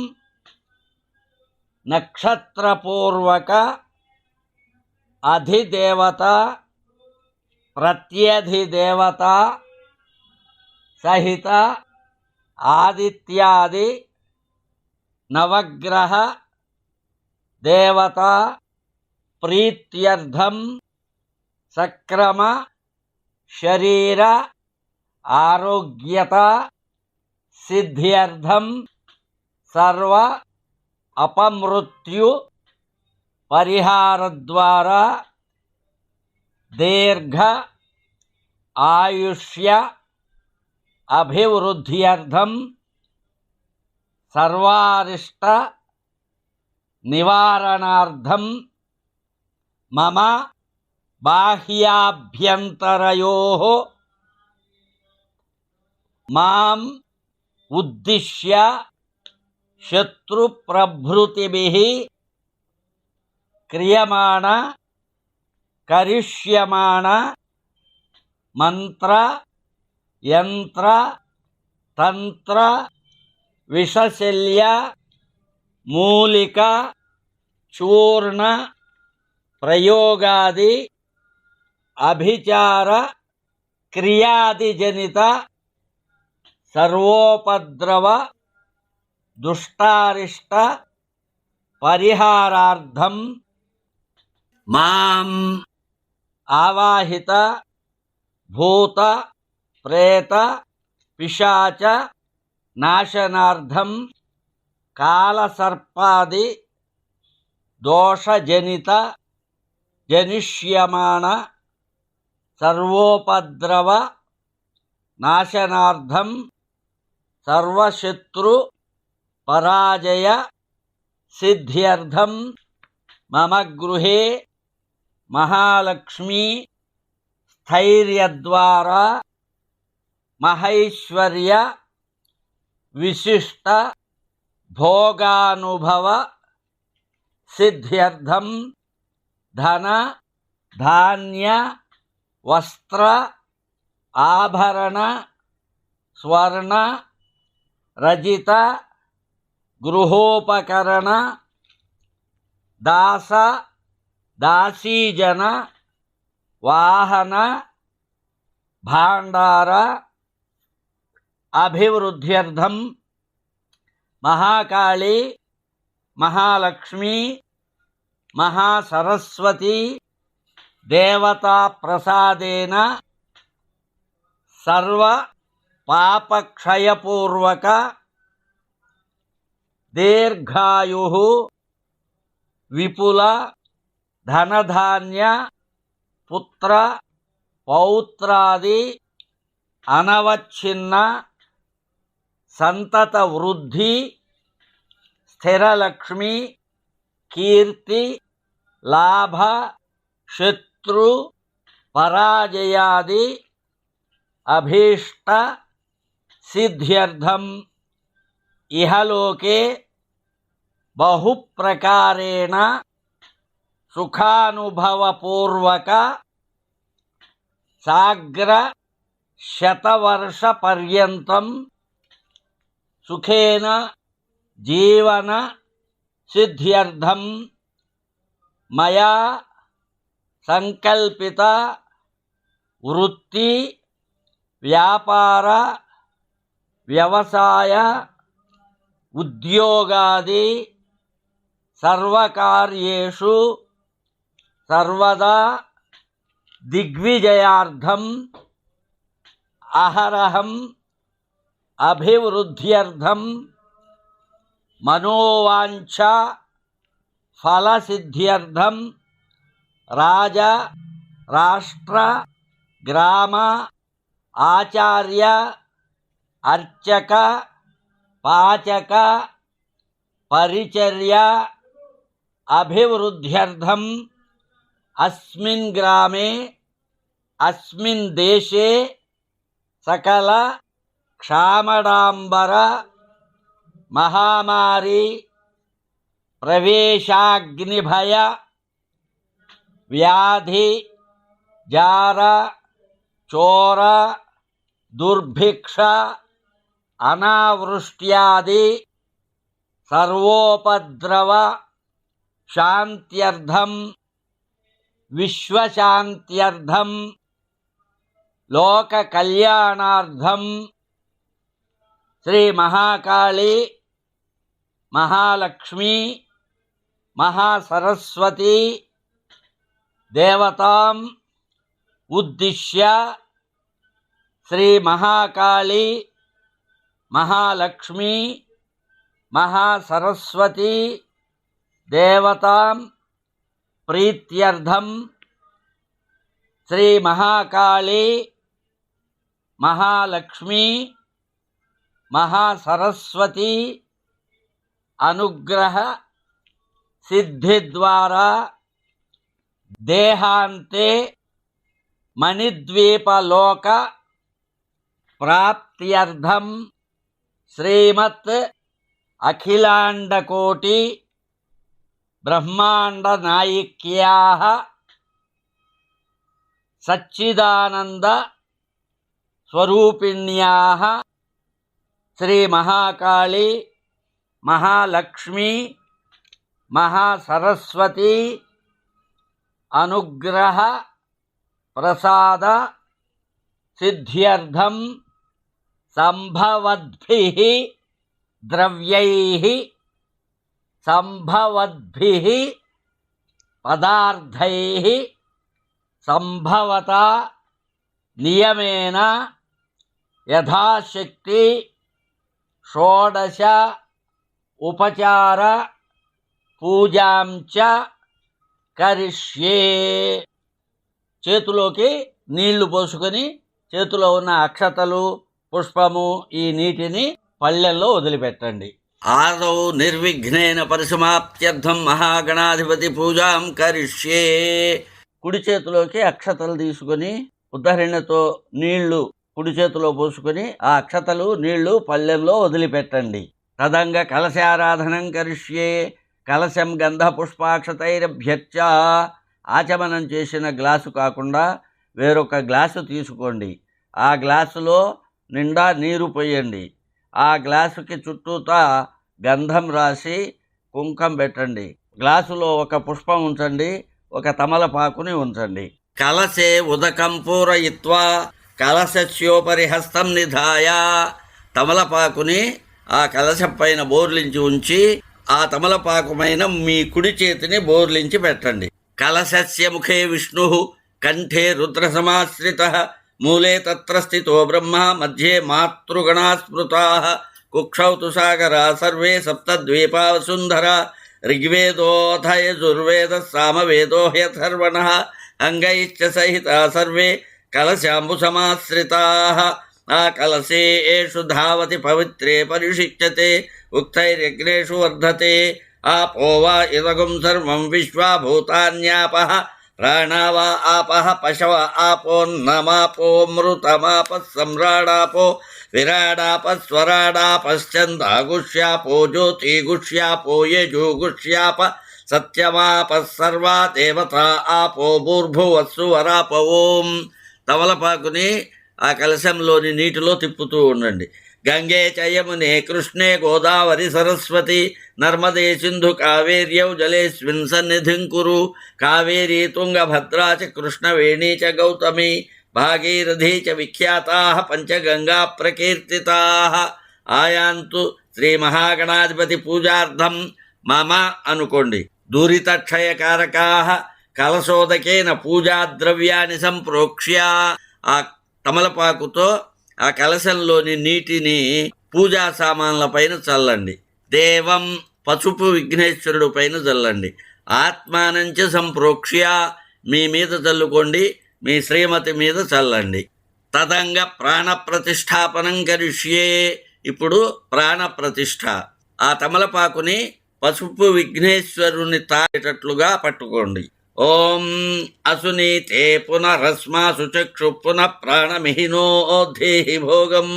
నక్షత్రపూర్వక అధిదేవత ప్రత్యధిదేవత సహిత ఆదిత్యాది నవగ్రహ దేవత ప్రీత్యర్థం సక్రమ శరీర ఆరోగ్యత సిద్ధ్యర్థం సర్వ అపమృత్యు పరిహార ద్వారా దీర్ఘ ఆయుష్య అభివృద్ధ్యర్థం సర్వారిష్ట నివారణార్థం మమ బాహ్యాభ్యంతరయోః మాం ఉద్దిశ్య శత్రుప్రభృతిభిః క్రియమాణ కరిష్యమాణ మంత్ర యంత్ర తంత్ర విషశల్య మూలిక చూర్ణ ప్రయోగాది అభిచార క్రియాదిజనిత సర్వోపద్రవ దుష్టారిష్ట పరిహారార్థం మాం ఆవాహిత భూత ప్రేత పిశాచ నాశనార్థం కాలసర్పాది దోషజనిత జనిష్యమాణ సర్వోపద్రవ నాశనార్థం సర్వశత్రు పరాజయ సిద్ధ్యర్థం మమ గృహే మహాలక్ష్మీ స్థైర్యద్వారా మహైశ్వర్య విశిష్ట భోగానుభవ సిద్ధ్యర్థం ధన ధాన్య వస్త్ర ఆభరణ స్వర్ణ రజిత గృహోపకరణ దాస దాసీజన వాహన భాండార అభివృద్ధ్యర్థం మహాకాళీ మహాలక్ష్మీ మహాసరస్వతి దేవతా ప్రసాదేన సర్వ పాపక్షయపూర్వక దీర్ఘాయు విపుల ధనధాన్య పుత్ర పౌత్రాది అనవచ్ఛిన్న సంతత వృద్ధి స్థిరలక్ష్మి, కీర్తి, లాభ, శత్రు, పరాజయాది అభీష్ట సిద్ధ్యర్థం ఇహలోకే బహుప్రకారేణ సుఖానుభవపూర్వక సాగ్ర శతవర్ష పర్యంతం సుఖేన జీవన సిద్ధ్యర్థం మయా సంకల్పిత వృత్తి వ్యాపార వ్యవసాయ ఉద్యోగాది సర్వకార్యేషు సర్వదా దిగ్విజయార్థం అహరహం అభివృద్ధ్యర్థం మనోవాంఛ ఫలసిద్ధ్యర్థం రాజ రాష్ట్ర గ్రామ ఆచార్య అర్చక పాచక పరిచర్య అభివృద్ధ్యర్థం అస్మిన్ గ్రామే అస్మిన్ దేశే సకల క్షామడాంబర మహామారి ప్రవేశాగ్నిభయ వ్యాధి జార చోర దుర్భిక్ష అనావృష్ట్యాది సర్వోపద్రవ శాంత్యర్థం విశ్వశాంత్యర్థం లోక కళ్యాణార్థం శ్రీ మహాకాళి మహాలక్ష్మి మహాసరస్వతి దేవతాం ఉద్దిశ్య శ్రీ మహాకాళి మహాలక్ష్మి మహాసరస్వతి దేవతాం ప్రీత్యర్థం శ్రీ మహాకాళి మహాలక్ష్మి మహాసరస్వతి అనుగ్రహ సిద్ధి ద్వారా దేహాంతే మణిద్వీపలోక ప్రాప్త్యర్థం శ్రీమత్ అఖిలాండకోటి బ్రహ్మాండ నాయిక్యాః సచ్చిదానంద స్వరూపిణ్యాః శ్రీ మహాకాళి మహాలక్ష్మి మహాసరస్వతి అనుగ్రహ ప్రసాద సిద్ధ్యర్థం సంభవద్భిః ద్రవ్యైః సంభవద్భిః పదార్థైః సంభవత నియమేన యథాశక్తి షోడశ ఉపచార పూజాంచ కరిష్యే. చేతిలోకి నీళ్లు పోసుకొని చేతిలో ఉన్న అక్షతలు పుష్పము ఈ నీటిని పళ్ళెల్లో వదిలిపెట్టండి. ఆదౌ నిర్విఘ్నేన పరిసమాప్త్యర్థం మహాగణాధిపతి పూజాం కరిష్యే. కుడి చేతిలోకి అక్షతలు తీసుకొని ఉద్ధరణతో నీళ్లు కుడి చేతిలో పోసుకొని ఆ అక్షతలు నీళ్లు పళ్ళెంలో వదిలిపెట్టండి. తదంగ కలశారాధనం కరిష్యే. కలశం గంధ పుష్పాక్షతైరభ్యర్చ. ఆచమనం చేసిన గ్లాసు కాకుండా వేరొక గ్లాసు తీసుకోండి. ఆ గ్లాసులో నిండా నీరు పోయండి. ఆ గ్లాసుకి చుట్టూతా గంధం రాసి కుంకం పెట్టండి. గ్లాసులో ఒక పుష్పం ఉంచండి, ఒక తమలపాకుని ఉంచండి. కలశే ఉదకం పూరయిత్వా కలశస్యోపరి హస్తం నిధాయ. తమలపాకుని ఆ కలశం పైన బోర్లించి ఉంచి ఆ తమలపాకు పైన మీ కుడి చేతిని బోర్లించి పెట్టండి. కలశస్య ముఖే విష్ణు కంఠే రుద్ర సమాశ్రితః మూలే తత్ర స్థితో బ్రహ్మ మధ్యే మాతృగణా స్మృతాః కుక్షౌ తు సాగరా సర్వే సప్తద్వీపా వసుంధరా ఋగ్వేదోऽథ యజుర్వేదः సామవేదో హ్యథర్వణः అంగైశ్చ సహితా సర్వే కలశాంబు సమాశ్రితాః ఆ కలశేషు ధావతి పవిత్రే పరిషిచ్యతే ఉక్తైర్యజ్ఞేషు వర్ధతే आपो वा इदगुं सर्वं विश्वा भूतान्यापः प्राणा वा आपः पशव आपोन्नमापोऽमृतमापः सम्राडापो विराडापः स्वराडापश्चन्दागुष्यापो ज्योतिगुष्यापो यजुगुष्याप सत्यमापः सर्वा देवता आपो भूर्भुवस्सु वराप ఓం. తమలపాకుని ఆ కలశంలోని నీటిలో తిప్పుతూ ఉండండి. గంగే చ యమునే కృష్ణే గోదావరి సరస్వతి నర్మదే సింధు కావేర్యౌ జలేస్మిన్ సన్నిధిం కురు కావేరీ తుంగభద్రా చ కృష్ణవేణీ చ గౌతమి భాగీరథీ చ విఖ్యాతాః పంచగంగా ప్రకీర్తితాః. ఆయాంతు శ్రీ మహాగణాధిపతి పూజార్థం మమ అనుకోండి. దూరితక్షయకారకాః కలశోదకేన పూజాద్రవ్యాన్ని సంప్రోక్ష్య ఆ తమలపాకుతో ఆ కలశంలోని నీటిని పూజా సామాన్ల పైన చల్లండి. దేవం పసుపు విఘ్నేశ్వరుడు పైన చల్లండి. ఆత్మానంచ సంప్రోక్ష్య మీ మీద చల్లుకోండి, మీ శ్రీమతి మీద చల్లండి. తదంగ ప్రాణ ప్రతిష్టాపనం కరిష్యే. ఇప్పుడు ప్రాణ ప్రతిష్ఠ. ఆ తమలపాకుని పసుపు విఘ్నేశ్వరుని తాగేటట్లుగా పట్టుకోండి. ఓం అసునీతే పునరస్మాసు చక్షు పునః ప్రాణమిహినోద్ధేహి భోగం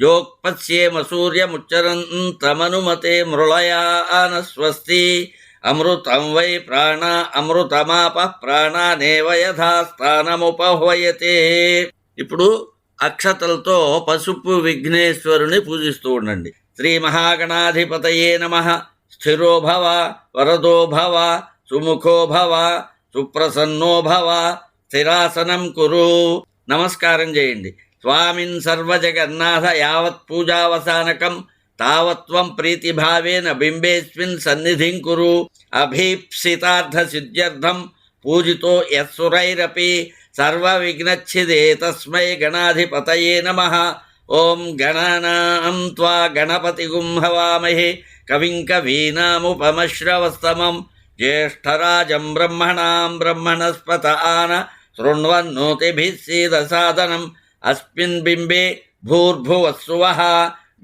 జోక్పశ్యేమ సూర్యముచ్చరంతమనుమతే మృళయాన స్వస్తి అమృతం వై ప్రాణ అమృతమాప ప్రాణానేవ యథాస్థానముపహ్వయతే. ఇప్పుడు అక్షతలతో పసుపు విఘ్నేశ్వరుని పూజిస్తూ ఉండండి. శ్రీ మహాగణాధిపతయే నమః. స్థిరో భవ వరదో భవ సుముఖో భవ సుప్రసన్నో భవ స్థిరాసనం కురు. నమస్కారం చేయండి. స్వామిన్ సర్వజగన్నాథ యావత్ పూజావసానకం తావత్వం ప్రీతిభావేన బింబేస్మిన్ సన్నిధిం కురు. అభీప్సితార్థ సిద్ధ్యర్థం పూజితో యస్సురైరపి సర్వ విఘ్నచ్ఛిదే తస్మై గణాధిపతయే నమః. ఓం గణానాం త్వా గణపతిగుం హవామహే కవిం కవీనాముపమశ్రవస్తమం జ్యేష్ఠరాజం బ్రహ్మణాం బ్రహ్మణస్పత ఆన శృణ్వన్నోతిభిः సీదసాదనం. అస్మిన్ బింబే భూర్భువస్సువః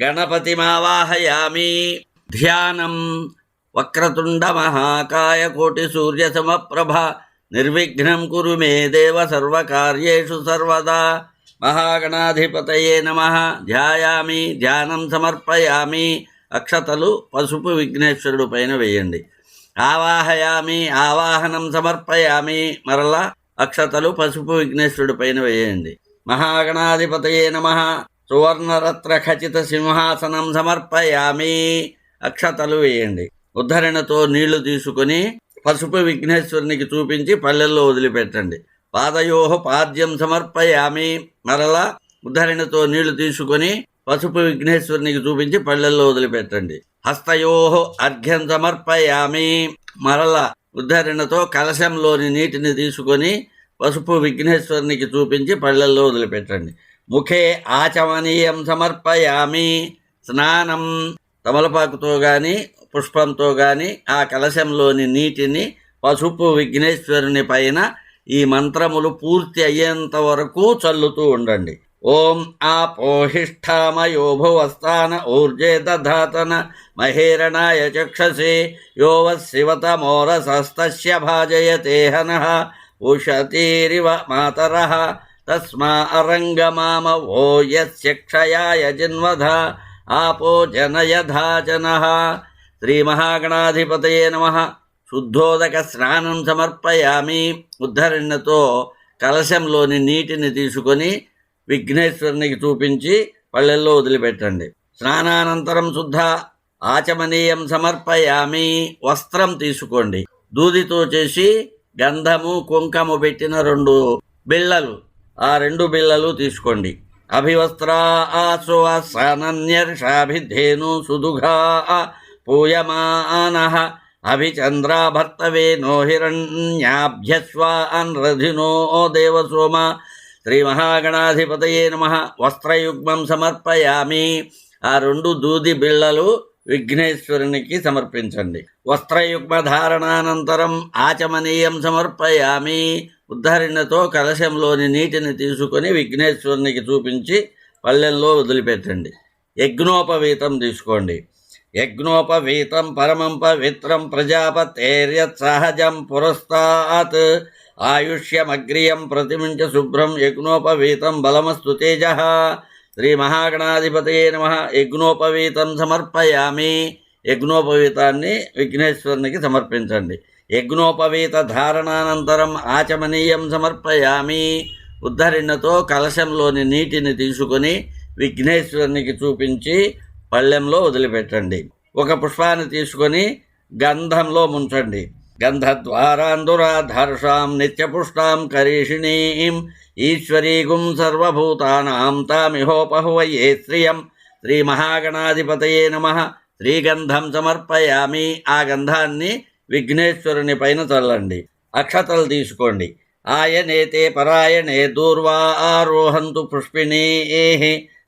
గణపతిమావాహయామి. ధ్యానం. వక్రతుండ మహాకాయ కోటి సూర్య సమప్రభ నిర్విఘ్నం కురు మే దేవ సర్వకార్యేషు సర్వదా. మహాగణాధిపతయే నమః. ధ్యాయామి, ధ్యానం సమర్పయామి. అక్షతలు పసుపు విఘ్నేశ్వరుడు పైన వేయండి. ఆవాహయామి, ఆవాహనం సమర్పయామి. మరలా అక్షతలు పసుపు విఘ్నేశ్వరుడు పైన వేయండి. మహాగణాధిపతయే నమః. సువర్ణరత్న ఖచిత సింహాసనం సమర్పయామి. అక్షతలు వేయండి. ఉద్ధరణతో నీళ్లు తీసుకుని పసుపు విఘ్నేశ్వరునికి చూపించి పల్లెల్లో వదిలిపెట్టండి. పాదయోహ పాద్యం సమర్పయామి. మరలా ఉద్ధరణతో నీళ్లు తీసుకొని పసుపు విఘ్నేశ్వరునికి చూపించి పళ్ళెల్లో వదిలిపెట్టండి. హస్తయోహో అర్ఘ్యం సమర్పయామి. మరల ఉద్ధరణతో కలశంలోని నీటిని తీసుకొని పసుపు విఘ్నేశ్వరునికి చూపించి పళ్ళెల్లో వదిలిపెట్టండి. ముఖే ఆచమనీయం సమర్పయామి. స్నానం. తమలపాకుతో గాని పుష్పంతో గాని ఆ కలశంలోని నీటిని పసుపు విఘ్నేశ్వరుని పైన ఈ మంత్రములు పూర్తి అయ్యేంత వరకు చల్లుతూ ఉండండి. ఓం ఆపోహిష్ఠామయో భువస్థాన ఊర్జే దధాతన మహేరణాయ చక్షసే యో వశివతమోరసస్తస్య భాజయతే హనః ఉషతీరివ మాతరః తస్మా అరంగమామ ఓ యస్య క్షయాయ జిన్వధ ఆపో జనయధా జనః. శ్రీ మహాగణాధిపతయే నమః. శుద్ధోదక స్నానం సమర్పయామి. ఉద్ధరణతో కలశంలోని నీటిని తీసుకొని విఘ్నేశ్వరునికి చూపించి పళ్ళెల్లో వదిలిపెట్టండి. స్నానానంతరం శుద్ధ ఆచమనీయం సమర్పయామి. వస్త్రం తీసుకోండి. దూదితో చేసి గంధము కుంకము పెట్టిన 2 బిళ్ళలు, ఆ 2 బిళ్ళలు తీసుకోండి. అభివస్త్రా ఆశ్వాసనన్యర్షాభిధేను సుదుఘా పూయమానః అభిచంద్రా భర్తవే నో హిరణ్యాభ్యస్వాన్ రధినో దేవసోమ. శ్రీ మహాగణాధిపతయే నమః. వస్త్రయుగ్మం సమర్పయామి. ఆ 2 దూది బిళ్ళలు విఘ్నేశ్వరునికి సమర్పించండి. వస్త్రయుగ్మ ధారణానంతరం ఆచమనీయం సమర్పయామి. ఉద్ధరణతో కలశంలోని నీటిని తీసుకొని విఘ్నేశ్వరునికి చూపించి పళ్ళెంలో వదిలిపెట్టండి. యజ్ఞోపవీతం తీసుకోండి. యజ్ఞోపవీతం పరమం పవిత్రం ప్రజాపతేర్యత్ సహజం పురస్తాత్ ఆయుష్యమగ్రియం ప్రతిమించ శుభ్రం యజ్ఞోపవీతం బలమస్తు తేజ. శ్రీ మహాగణాధిపతయే నమః. యజ్ఞోపవీతం సమర్పయామి. యజ్ఞోపవీతాన్ని విఘ్నేశ్వరునికి సమర్పించండి. యజ్ఞోపవీత ధారణానంతరం ఆచమనీయం సమర్పయామి. ఉద్ధరిణతో కలశంలోని నీటిని తీసుకుని విఘ్నేశ్వరునికి చూపించి పళ్ళెంలో వదిలిపెట్టండి. ఒక పుష్పాన్ని తీసుకొని గంధంలో ముంచండి. గంధద్వారాంధురాధర్షాం నిత్యపుష్టాం కరీషిణీం ఈశ్వరీగుం సర్వభూతానాం తామిహోపహువయే శ్రియం. శ్రీ మహాగణాధిపతయే నమః. శ్రీగంధం సమర్పయామి. ఆ గంధాన్ని విఘ్నేశ్వరుని పైన చల్లండి. అక్షతలు తీసుకోండి. ఆయనేతే పరాయణే దూర్వా ఆరోహంతు పుష్పిణీః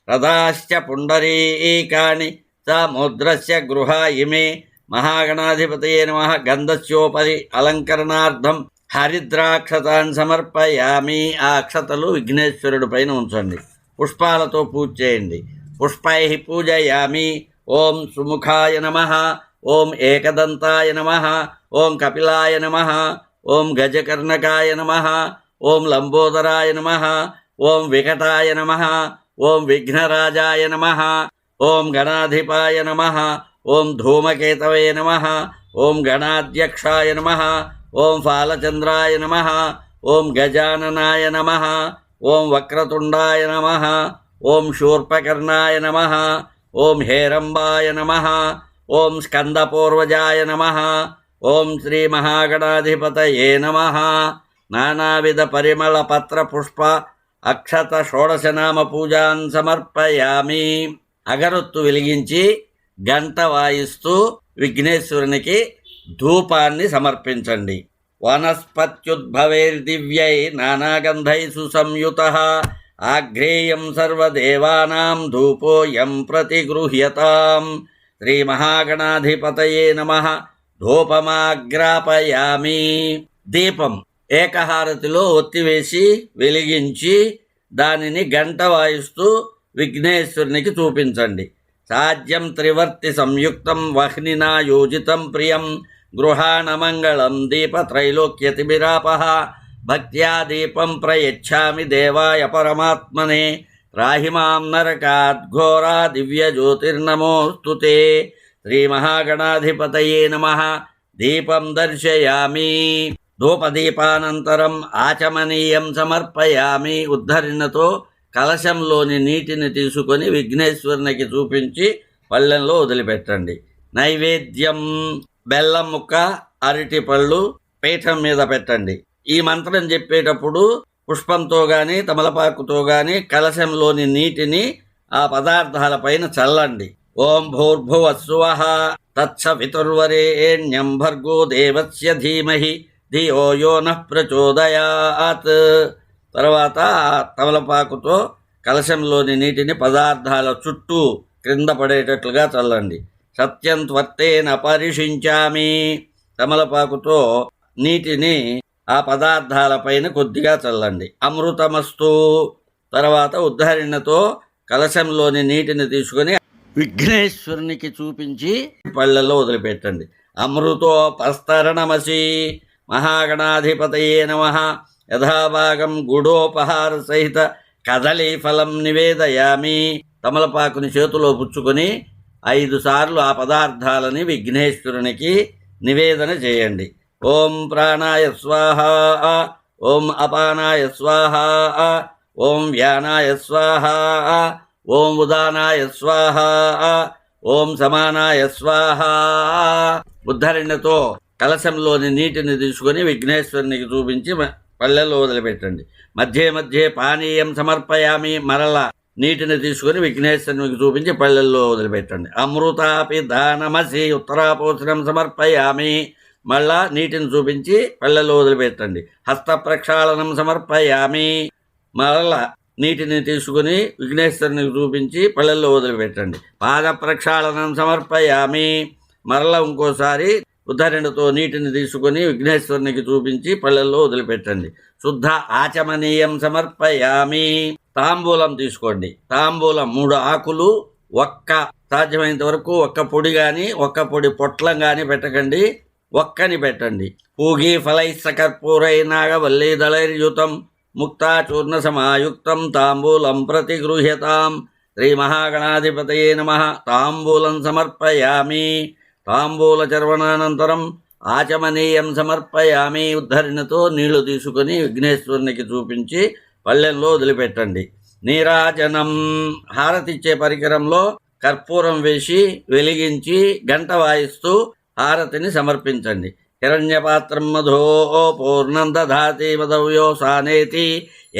రథాశ్చ పుండరీకాని సముద్రస్య గృహా ఇమే. మహాగణాధిపతయే నమః. గంధస్యోపరి అలంకరణార్థం హరిద్రాక్షతాన్ని సమర్పయామి. ఆ అక్షతలు విఘ్నేశ్వరుడి పైన ఉంచండి. పుష్పాలతో పూజ చేయండి. పుష్పై పూజయామి. ఓం సుముఖాయ నమః. ఓం ఏకదంతాయ నమః. ఓం కపిలాయ నమః. ఓం గజకర్ణకాయ నమః. ఓం లంబోదరాయ నమః. ఓం వికటాయ నమః. ఓం విఘ్నరాజాయ నమః. ఓం గణాధిపాయ నమః. ఓం ధూమకేతవే నమః. ఓం గణాధ్యక్షాయ నమః. ఓం ఫాలచంద్రాయ నమః. ఓం గజాననాయ నమః. ఓం వక్రతుండాయ నమః. ఓం శూర్పకర్ణాయ నమః. ఓం హేరంబాయ నమః. ఓం స్కందపూర్వజాయ నమః. ఓం శ్రీ మహాగణాధిపతయే నమః. నానావిధ పరిమళ పత్ర పుష్ప అక్షత షోడశనామ పూజాన్ సమర్పయామి. అగరొత్తు వెలిగించి గంట వాయిస్తూ విఘ్నేశ్వరునికి ధూపాన్ని సమర్పించండి. వనస్పత్యుద్భవైర్దివ్యై నానాగంధై సుసంయుతః ఆగ్రేయం సర్వదేవానాం ధూపోయం ప్రతిగృహ్యతాం. శ్రీ మహాగణాధిపతయే నమః. ధూపమాగ్రాపయామి. దీపం ఏకహారతిలో ఒత్తివేసి వెలిగించి దానిని గంట వాయిస్తూ విఘ్నేశ్వరునికి చూపించండి. సాధ్యం త్రివర్తి సంయుక్తం వహ్నినా యోజితం ప్రియం గృహాణమంగళం దీపత్రైలోక్యతిమిరాపః. భక్త్యా దీపం ప్రయచ్ఛామి దేవాయ పరమాత్మనే. త్రాహి మాం నరకాద్ ఘోరా దివ్యజ్యోతిర్నమోస్తుతే. శ్రీ మహాగణాధిపతయే నమః. దీపం దర్శయామి. ధూపదీపానంతరం ఆచమనీయం సమర్పయామి. ఉద్ధరిణతో కలశంలోని నీటిని తీసుకొని విఘ్నేశ్వరునికి చూపించి పళ్ళెంలో వదిలిపెట్టండి. నైవేద్యం బెల్లం ముక్క, అరటి పళ్ళు పీఠం మీద పెట్టండి. ఈ మంత్రం చెప్పేటప్పుడు పుష్పంతో గాని తమలపాకుతో గాని కలశంలోని నీటిని ఆ పదార్థాలపైన చల్లండి. ఓం భూర్భువస్సువః తత్సవితుర్వరేణ్యం భర్గో దేవస్య ధీమహి ధియో యో నః ప్రచోదయాత్. తర్వాత తమలపాకుతో కలశంలోని నీటిని పదార్థాల చుట్టూ క్రింద పడేటట్లుగా చల్లండి. సత్యం త్వర్తేన పరిషించామి. తమలపాకుతో నీటిని ఆ పదార్థాలపైన కొద్దిగా చల్లండి. అమృతమస్తు. తర్వాత ఉద్ధరిణతో కలశంలోని నీటిని తీసుకొని విఘ్నేశ్వరునికి చూపించి పళ్ళల్లో వదిలిపెట్టండి. అమృతోపస్తరణమసి. మహాగణాధిపతయే నమః. యథాభాగం గుడోపహార సహిత కదలీఫలం నివేదయామి. తమలపాకుని చేతిలో పుచ్చుకొని 5 సార్లు ఆ పదార్థాలని విఘ్నేశ్వరునికి నివేదన చేయండి. ఓం ప్రాణాయ స్వాహ. ఓం అపానాయ స్వాహ. ఓం వ్యానాయ స్వాహ. ఓం ఉదానాయ స్వాహ. ఓం సమానాయ స్వాహ. ఉద్ధరిణతో కలశంలోని నీటిని తీసుకొని విఘ్నేశ్వరునికి చూపించి పళ్ళెల్లో వదిలిపెట్టండి. మధ్య మధ్య పానీయం సమర్పయామి. మరల నీటిని తీసుకొని విఘ్నేశ్వరునికి చూపించి పళ్ళెల్లో వదిలిపెట్టండి. అమృతాపి దానమసి. ఉత్తరాపోషణం సమర్పయామి. మళ్ళా నీటిని చూపించి పళ్ళెల్లో వదిలిపెట్టండి. హస్త ప్రక్షాళనం సమర్పయామి. మరలా నీటిని తీసుకుని విఘ్నేశ్వరునికి చూపించి పళ్ళెల్లో వదిలిపెట్టండి. పాద ప్రక్షాళనం సమర్పయామి. మరలా ఇంకోసారి ఉద్ధరణతో నీటిని తీసుకొని విఘ్నేశ్వరునికి చూపించి పళ్ళెల్లో వదిలిపెట్టండి. శుద్ధ ఆచమనీయం సమర్పయామి. తాంబూలం తీసుకోండి. తాంబూలం 3 ఆకులు, సాధ్యమైనంత వరకు ఒక్క పొడి కానీ ఒక్క పొడి పొట్లం కానీ పెట్టకండి, ఒక్కని పెట్టండి. పూగీ ఫలైస్స కర్పూరై నాగవల్లీదళైర్యుతం ముక్తాచూర్ణ సమాయుక్తం తాంబూలం ప్రతిగృహ్యతాం. శ్రీ మహాగణాధిపతయే నమః. తాంబూలం సమర్పయామి. తాంబూల చర్వణానంతరం ఆచమనీయం సమర్పయామి. ఉద్ధరణతో నీళ్లు తీసుకుని విఘ్నేశ్వరునికి చూపించి పళ్ళెంలో వదిలిపెట్టండి. నీరాజనం. హారతిచ్చే పరికరంలో కర్పూరం వేసి వెలిగించి గంట వాయిస్తూ హారతిని సమర్పించండి. హిరణ్యపాత్రం మధో పూర్ణం దధాతి మదవ్యో సానేతి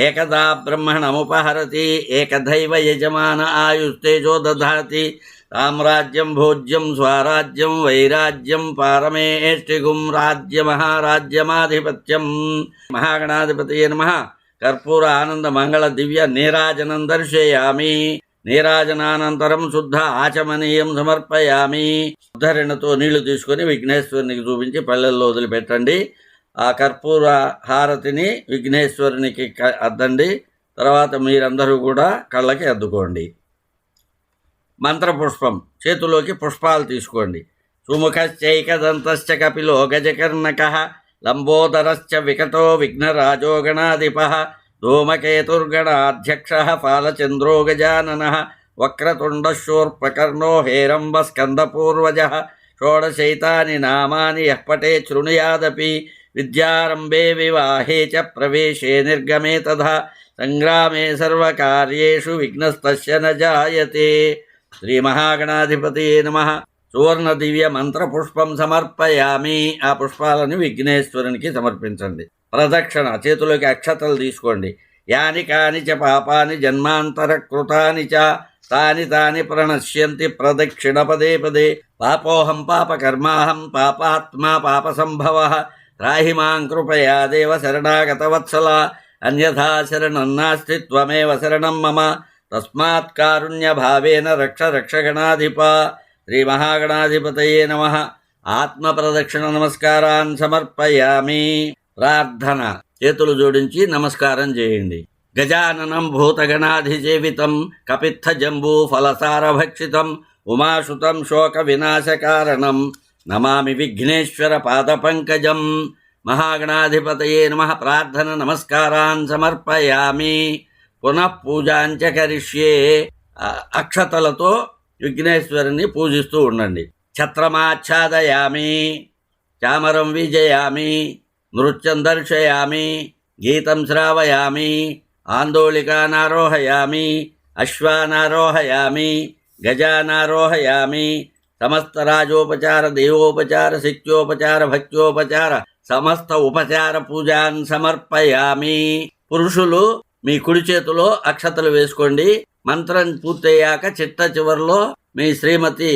ఏకదా బ్రహ్మణముపహరతి ఏకదైవ యజమాన ఆయుస్తేజో దధాతి. రామ్రాజ్యం భోజ్యం స్వరాజ్యం వైరాజ్యం పారమేష్టిగుం రాజ్య మహారాజ్యమాధిపత్యం. మహాగణాధిపతయే నమః. కర్పూర ఆనంద మంగళ దివ్య నీరాజనం దర్శయామి. నీరాజనానంతరం శుద్ధ ఆచమనీయం సమర్పయామి. ఉద్ధరణతో నీళ్లు తీసుకొని విఘ్నేశ్వరునికి చూపించి పళ్ళెల్లో వదిలిపెట్టండి. ఆ కర్పూర హారతిని విఘ్నేశ్వరునికి అద్దండి. తర్వాత మీరందరూ కూడా కళ్ళకి అద్దుకోండి. మంత్రపుష్పం. చేతిలోకి పుష్పాలు తీసుకోండి. సుముఖశ్చైకదంతశ్చ కపిలో గజకర్ణకః లంబోదరశ్చ వికటో విఘ్నరాజో గణాధిపః ధూమకేతుర్గణాధ్యక్షః ఫాలచంద్రో గజాననః వక్రతుండశూర్పకర్ణో హేరంబస్కందపూర్వజः షోడశైతాని నామాని యః పఠేత్ శృణుయాదపి విద్యారంభే వివాహే చ ప్రవేశే నిర్గమే తథా సంగ్రామే సర్వకార్యేషు విఘ్నస్తస్య న జాయతే. శ్రీ మహాగణాధిపతయే నమః. సువర్ణ దివ్య మంత్ర పుష్పం సమర్పయామి. ఆ పుష్పాలను విఘ్నేశ్వరునికి సమర్పించండి. ప్రదక్షిణ. చేతిలోకి అక్షతలు తీసుకోండి. యాని కాని చ పాపాని జన్మాంతర కృతాని చ తాని తాని ప్రణశ్యంతి ప్రదక్షిణ పదే పదే. పాపోహం పాపకర్మాహం పాపాత్మా పాపసంభవః రాహి మాం కృపయా దేవ శరణాగత వత్సల అన్యథా శరణం నాస్తి త్వమేవ శరణం మమ తస్మాత్ కారుణ్య భావేన రక్ష రక్షగణాధిప. శ్రీ మహాగణాధిపతయే నమః. ఆత్మ ప్రదక్షిణ నమస్కారాన్ సమర్పయామి. ప్రార్థన. చేతులు జోడించి నమస్కారం చేయండి. గజాననం భూతగణాధిసేవితం కపిత్థ జంబూ ఫలసారభక్షితం ఉమాసుతం శోక వినాశకారణం నమామి విఘ్నేశ్వర పాదపంకజం. మహాగణాధిపతయే నమః. ప్రార్థన నమస్కారాన్ సమర్పయామి. పునః పూజాంచ కరిష్యే. అక్షతలతో విఘ్నేశ్వరుని పూజిస్తూ ఉండండి. ఛత్రమాచ్ఛాదయామి. చామరం విజయామి. నృత్యం దర్శయామి. గీతం శ్రావయామి. ఆందోళికానారోహయామి. అశ్వానారోహయామి. గజానారోహయామి. సమస్త రాజోపచార దేవోపచార శక్త్యోపచార భక్త్యోపచార సమస్త ఉపచార పూజాన్ సమర్పయామి. పురుషులు మీ కుడి చేతిలో అక్షతలు వేసుకోండి. మంత్రం పూర్తయ్యాక చిట్ట చివరిలో మీ శ్రీమతి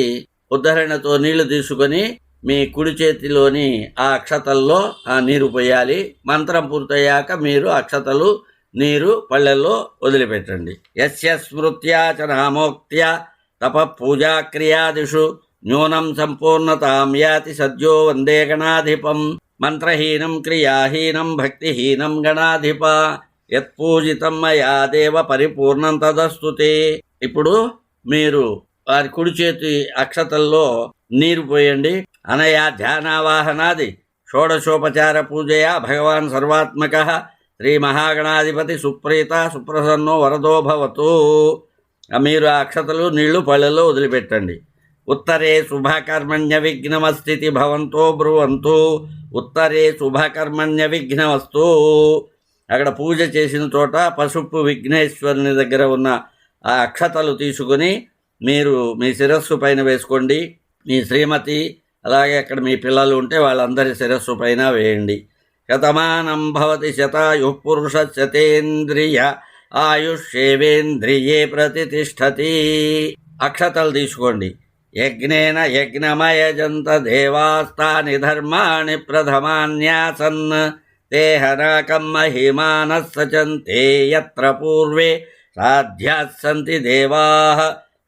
ఉద్ధరణతో నీళ్లు తీసుకొని మీ కుడి చేతిలోని ఆ అక్షతల్లో ఆ నీరు పోయాలి. మంత్రం పూర్తయ్యాక మీరు అక్షతలు నీరు పళ్ళెల్లో వదిలిపెట్టండి. యస్య స్మృత్యా చ నామోక్త్యా తప పూజా క్రియాదిషు న్యూనం సంపూర్ణతాం యాతి సద్యో వందే గణాధిపం. మంత్రహీనం క్రియాహీనం భక్తిహీనం గణాధిప యత్పూజితం మయా దేవ పరిపూర్ణం తదస్తుతే. ఇప్పుడు మీరు వారి కుడి చేతి అక్షతల్లో నీరు పోయండి. అనయా ధ్యానావాహనాది షోడశోపచార పూజయా భగవాన్ సర్వాత్మకః శ్రీ మహాగణాధిపతి సుప్రీత సుప్రసన్నో వరదో భవతు. మీరు ఆ అక్షతలు నీళ్లు పళ్ళెల్లో వదిలిపెట్టండి. ఉత్తరే శుభకర్మణ్య విఘ్నమస్థితి భవంతో బ్రువంతు. ఉత్తరే శుభకర్మణ్య విఘ్నమస్తు. అక్కడ పూజ చేసిన చోట పసుపు విఘ్నేశ్వరుని దగ్గర ఉన్న ఆ అక్షతలు తీసుకుని మీరు మీ శిరస్సు పైన వేసుకోండి. మీ శ్రీమతి అలాగే అక్కడ మీ పిల్లలు ఉంటే వాళ్ళందరి శిరస్సు పైన వేయండి. శతమానం భవతి శతాయు పురుష శతేంద్రియ ఆయుష్యేవేంద్రియే ప్రతిష్టతి. అక్షతలు తీసుకోండి. యజ్ఞేన యజ్ఞమయజంత దేవాస్తాని ధర్మాణి ప్రథమాన్యాసన్ తేహనాకం మహిమానః సచంతే యత్ర పూర్వే సాధ్యాస్సంతి దేవాః.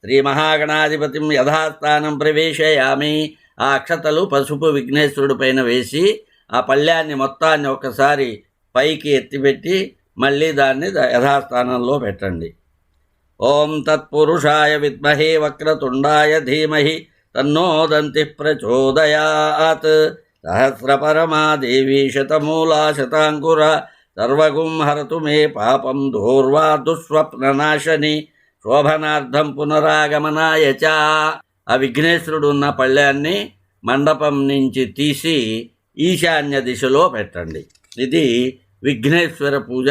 శ్రీ మహాగణాధిపతిం యథాస్థానం ప్రవేశయామి. ఆ అక్షతలు పసుపు విఘ్నేశ్వరుడి పైన వేసి ఆ పళ్ళాన్ని మొత్తాన్ని ఒకసారి పైకి ఎత్తిపెట్టి మళ్ళీ దాన్ని యథాస్థానంలో పెట్టండి. ఓం తత్పురుషాయ విద్మహే వక్రతుండాయ ధీమహి తన్నో దంతి ప్రచోదయాత్. సహస్రపరమా దేవీ శతమూలా శతాంకుర సర్వగుం హరతు మే పాపం దూర్వా దుస్వప్ననాశని శోభనార్థం పునరాగమనాయ చ. ఆ విఘ్నేశ్వరుడు ఉన్న పళ్ళాన్ని మండపం నుంచి తీసి ఈశాన్య దిశలో పెట్టండి. ఇది విఘ్నేశ్వర పూజ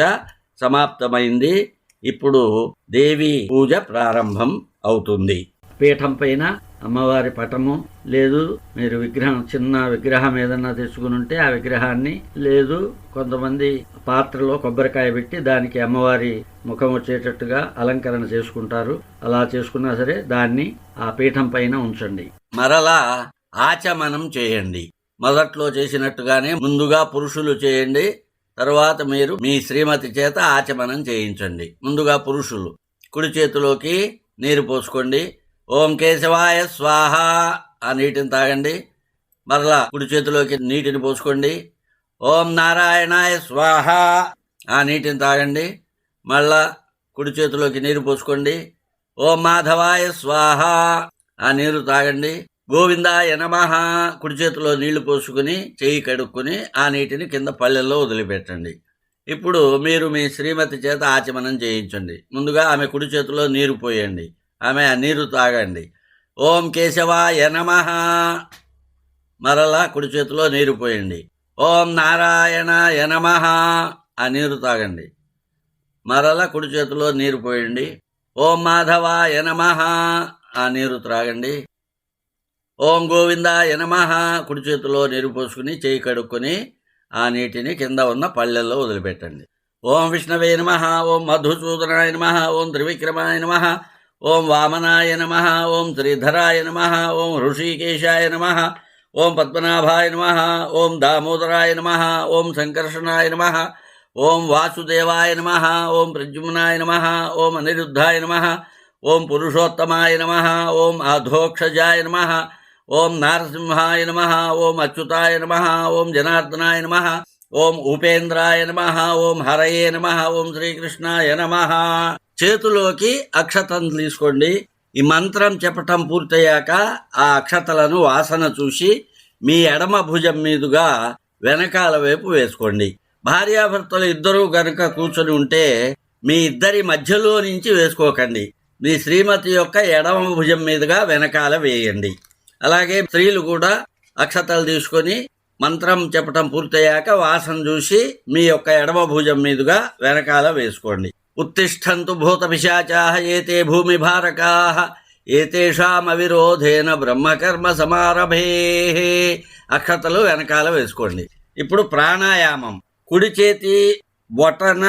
సమాప్తమైంది. ఇప్పుడు దేవి పూజ ప్రారంభం అవుతుంది. పీఠం పైన అమ్మవారి పటము లేదు, మీరు విగ్రహం చిన్న విగ్రహం ఏదన్నా తెచ్చుకుని ఉంటే ఆ విగ్రహాన్ని, లేదు కొంతమంది పాత్రలో కొబ్బరికాయ పెట్టి దానికి అమ్మవారి ముఖం వచ్చేటట్టుగా అలంకరణ చేసుకుంటారు. అలా చేసుకున్నా సరే దాన్ని ఆ పీఠం పైన ఉంచండి. మరలా ఆచమనం చేయండి. మొదట్లో చేసినట్టుగానే ముందుగా పురుషులు చేయండి, తరువాత మీరు మీ శ్రీమతి చేత ఆచమనం చేయించండి. ముందుగా పురుషులు కుడి చేతిలోకి నీరు పోసుకోండి. ఓం కేశవాయ స్వాహ ఆ నీటిని తాగండి. మరలా కుడి చేతిలోకి నీటిని పోసుకోండి. ఓం నారాయణాయ స్వాహ ఆ నీటిని తాగండి. మళ్ళా కుడి చేతిలోకి నీరు పోసుకోండి. ఓం మాధవాయ స్వాహ ఆ నీరు తాగండి. గోవిందాయ నమః కుడి చేతిలో నీళ్లు పోసుకుని చేయి కడుక్కుని ఆ నీటిని కింద పల్లెల్లో వదిలిపెట్టండి. ఇప్పుడు మీరు మీ శ్రీమతి చేత ఆచమనం చేయించండి. ముందుగా ఆమె కుడి చేతిలో నీరు పోయండి, ఆమె ఆ నీరు తాగండి. ఓం కేశవాయ నమః మరలా కుడి చేతిలో నీరు పోయండి. ఓం నారాయణాయ నమః ఆ నీరు తాగండి. మరలా కుడి చేతిలో నీరు పోయండి. ఓం మాధవాయ నమః ఆ నీరు త్రాగండి. ఓం గోవిందాయ నమః కుడి చేతిలో నీరు పోసుకుని చేయి కడుక్కొని ఆ నీటిని కింద ఉన్న పళ్ళెల్లో వదిలిపెట్టండి. ఓం విష్ణవే నమః ఓం మధుసూదనాయ నమః ఓం త్రివిక్రమాయ నమః ఓం వామనాయ నమః ఓం శ్రీధరాయ నమః ఓం హృషీకేశాయ నమః ఓం పద్మనాభాయ నమః ఓం దామోదరాయ నమః ఓం సంకర్షణాయ నమః ఓం వాసుదేవాయ నమః ఓం ప్రద్యుమ్నాయ నమః ఓం అనిరుద్ధాయ నమః ఓం పురుషోత్తమాయ నమః ఓం అధోక్షజాయ నమః ఓం నారసింహాయ నమః ఓం అచ్యుతాయ నమః ఓం జనార్దనాయ నమః ఓం ఉపేంద్రాయ నమః ఓం హరయే నమః ఓం శ్రీకృష్ణాయ నమః. చేతిలోకి అక్షతలు తీసుకోండి. ఈ మంత్రం చెప్పటం పూర్తయ్యాక ఆ అక్షతలను వాసన చూసి మీ ఎడమ భుజం మీదుగా వెనకాల వైపు వేసుకోండి. భార్యాభర్తలు ఇద్దరూ గనుక కూర్చొని ఉంటే మీ ఇద్దరి మధ్యలో నుంచి వేసుకోకండి. మీ శ్రీమతి యొక్క ఎడమ భుజం మీదుగా వెనకాల వేయండి. అలాగే స్త్రీలు కూడా అక్షతలు తీసుకొని మంత్రం చెప్పటం పూర్తయ్యాక వాసన చూసి మీ యొక్క ఎడమ భుజం మీదుగా వెనకాల వేసుకోండి. ఉత్తిష్టంతు భూత పిశాచాః ఏతే భూమి భారకాః ఏతేషామవిరోధేన బ్రహ్మకర్మ సమారభే. అక్షతలు వెనకాల వేసుకోండి. ఇప్పుడు ప్రాణాయామం. కుడి చేతి బొటన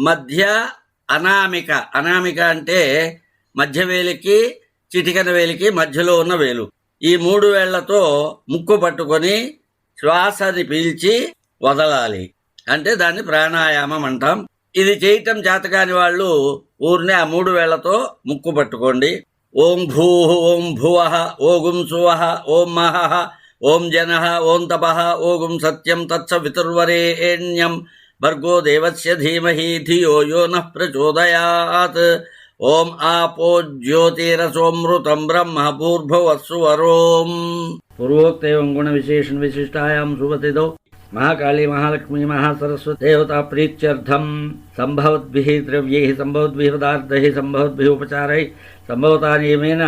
మధ్య అనామిక. అనామిక అంటే మధ్య వేలికి చిటికన వేలికి మధ్యలో ఉన్న వేలు. ఈ 3 వేళ్లతో ముక్కు పట్టుకొని శ్వాసని పీల్చి వదలాలి. అంటే దాన్ని ప్రాణాయామం అంటాం. ఇది చేయటం చేతకాని వాళ్ళు ఊరినే ఆ 3 వేళ్లతో ముక్కు పట్టుకోండి. ఓం భూః ఓం భువః ఓం సువః ఓం మహః ఓం జనః ఓం తపః ఓం సత్యం తత్సవితుర్వరేణ్యం భర్గో దేవస్య ధీమహి ధియో యో నః ప్రచోదయాత్. ఓం ఆపో జ్యోతిరసోమృతం బ్రహ్మ భూర్భువస్సువరోం. పూర్వోక్తేవం గుణ విశేషణ విశిష్టాయాం సువతిదో महाकाली महालक्ष्मी महासरस्वती देवता प्रीत्यर्थम संभवद्भिः द्रव्यैः संभवद्भिः पदार्थैः संभवद्भिः उपचारैः संभवता नियमेन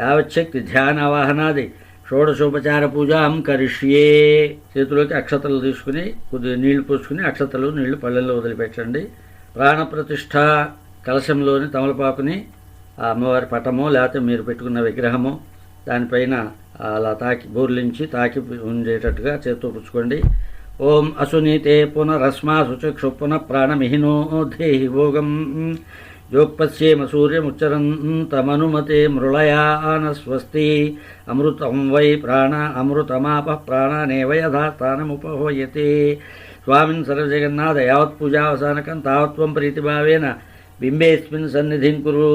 यावच्छक्ति ध्यान आवाहनादि షోడశోపచార పూజాం కరిష్యే. చేతిలోకి అక్షతలు తీసుకుని కొద్దిగా నీళ్లు పోసుకుని అక్షతలు నీళ్లు పళ్ళెల్లో వదిలిపెట్టండి. ప్రాణప్రతిష్ఠ కలశంలోని తమలపాకుని ఆ అమ్మవారి పటమో లేకపోతే మీరు పెట్టుకున్న విగ్రహమో దానిపైన అలా తాకి బోర్లించి తాకి ఉండేటట్టుగా చేతితో పుచ్చుకోండి. ఓం అసునీతే పునరస్మా సుచక్షు పునః ప్రాణమిహినో దేహి భోగం యోగపశ్యేమ సూర్యముచ్చరంతమనుమతే మృళయాన స్వస్తి అమృతం వై ప్రాణ అమృతమాప ప్రాణానేవ యథాస్థానముపహోయతే. స్వామిన్ సర్వజగన్నాథ యావత్ పూజావసానకం తావత్వం ప్రీతిభావేన బింబేస్మిన్ సన్నిధిం కురు.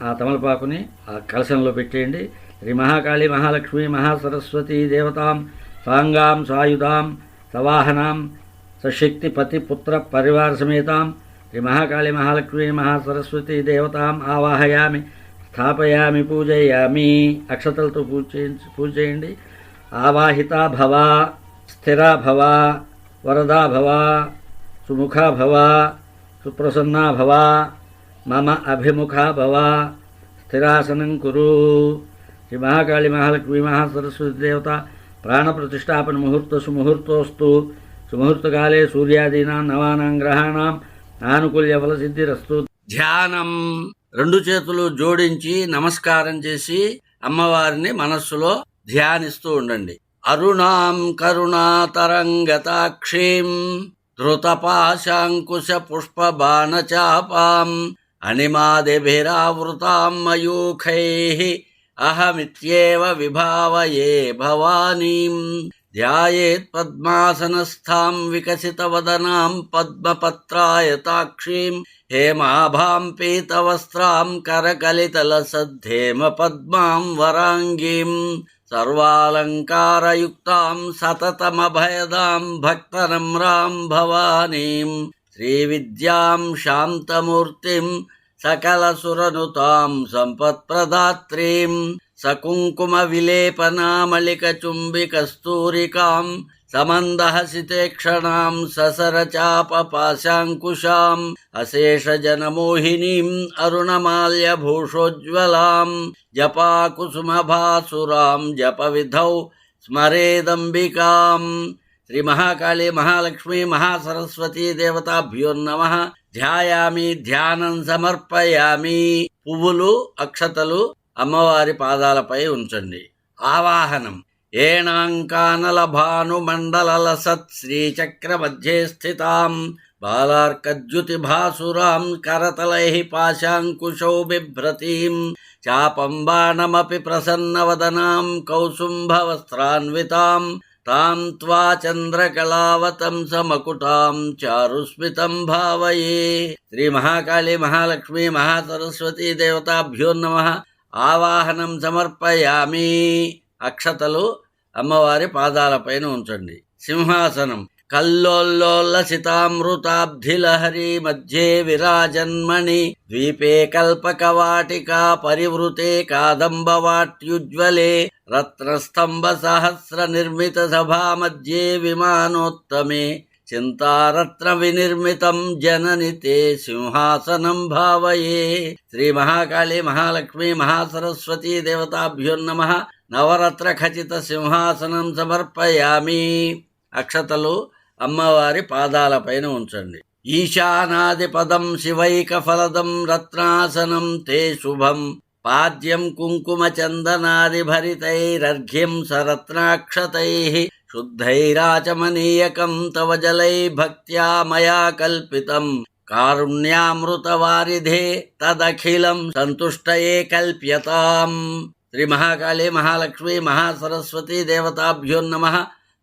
ఆ తమలపాకుని ఆ కలశంలో పెట్టేయండి. శ్రీ మహాకాళీ మహాలక్ష్మీ మహాసరస్వతీ దేవతాం సాంగాం సాయుధాం సవాహనాం సశక్తిపతి పుత్ర పరివార సమేతాం శ్రీ మహాకాళీ మహాలక్ష్మీ మహాసరస్వతీ దేవతాం ఆవాహయామి స్థాపయామి పూజయామి. అక్షతలతో పూజ చేయండి. ఆవాహితా భవ, స్థిరా భవ, వరదా భవ, సుముఖా భవ, సుప్రసన్నా భవ, మమ అభిముఖా భవ, స్థిరాసనం కురు. శ్రీ మహాకాళీ మహాలక్ష్మీ మహాసరస్వతి దేవత ప్రాణప్రతిష్టాపన ముహూర్త సుముహూర్తోస్తు. సుముహూర్తకాలే సూర్యాదీనాం నవానాం గ్రహాణాం ఆనుకూల్య ఫలసిద్ధిరస్తు. ధ్యానం. 2 చేతులు జోడించి నమస్కారం చేసి అమ్మవారిని మనస్సులో ధ్యానిస్తూ ఉండండి. అరుణాం కరుణాతరంగతాక్షీం ధృతపాశాంకుశ పుష్పబాణచాపాం అనిమాదిభిరావృతాం మయూఖైః అహమిత్యేవ విభావయే భవానీం. ధ్యాయేత్ పద్మాసనస్థాం వికసితవదనాం పద్మపత్రాయతాక్షీం హేమాభాం పీతవస్త్రాం కరకలితలసద్ధేమ పద్మాం వరాంగీం సర్వాలంకారయుక్తాం సతతమభయదాం భక్తనమ్రాం భవానీం శ్రీవిద్యాం శాంతమూర్తిం సకలసురనుతాం సంపత్ప్రదాత్రీం సకుంకుమ విలేపనామళికచుంబికస్తూరికాం సమందహసితేక్షణాం ససరచాపపాశాంకుశాం అశేషజనమోహినీం అరుణమాల్యభూషోజ్వలాం జపాకుసుమభాసురాం జపవిధౌ స్మరేదంబికాం. శ్రీ మహాకాళీ మహాలక్ష్మీ మహాసరస్వతీ దేవతాభ్యో నమః. ధ్యాయామి, ధ్యానం సమర్పయామి. పువ్వులు, అక్షతలు అమ్మవారి పాదాలపై ఉంచండి. ఆవాహనం. ఏణాంకానల భానుమండలసత్ శ్రీచక్ర మధ్యే స్థితాం బాలార్కద్యుతి భాసురాం కరతలైః పాశాంకుశౌ బిభ్రతీం చాపం బాణమపి ప్రసన్నవదనాం కౌసుంభవస్త్రాన్వితాం తాం త్వా చంద్రకళావతంసమకుటాం చారుస్మితం భావయే. శ్రీ మహాకాళీ మహాలక్ష్మీ మహాసరస్వతీ దేవతాభ్యో నమః. ఆవాహనం సమర్పయామి. అక్షతలు అమ్మవారి పాదాలపైన ఉంచండి. సింహాసనం. కల్లోల్లోలసితామృతాబ్ధిలహరి మధ్యే విరాజన్మణి ద్వీపే కల్పకవాటికా పరివృతే కాదంబవాట్యుజ్వలే రత్నస్తంభ సహస్ర నిర్మిత సభా మధ్యే విమానోత్తమే చింతారత్న వినిర్మితం జనని తే సింహాసనం భావయే. శ్రీ మహాకాళీ మహాలక్ష్మీ మహాసరస్వతీ దేవతాభ్యో నమః. నవరత్న ఖచిత సింహాసనం సమర్పయామి. అక్షతలు అమ్మవారి పాదాలపైన ఉంచండి. ఈశానాది పదం శివైక ఫలదం రత్నాసనం తే శుభం పాద్యం కుంకుమ చందనాది భరితైరర్ఘ్యం సరత్నాక్షతైః శుద్ధైరాచమనీయకం తవ జలై భక్త్యా మయా కల్పితం కారుణ్యామృతవారిధే తదఖిలం సంతుష్టయే కల్ప్యతాం. శ్రీ మహాకాళీ మహాలక్ష్మీ మహాసరస్వతీ దేవతాభ్యో నమః.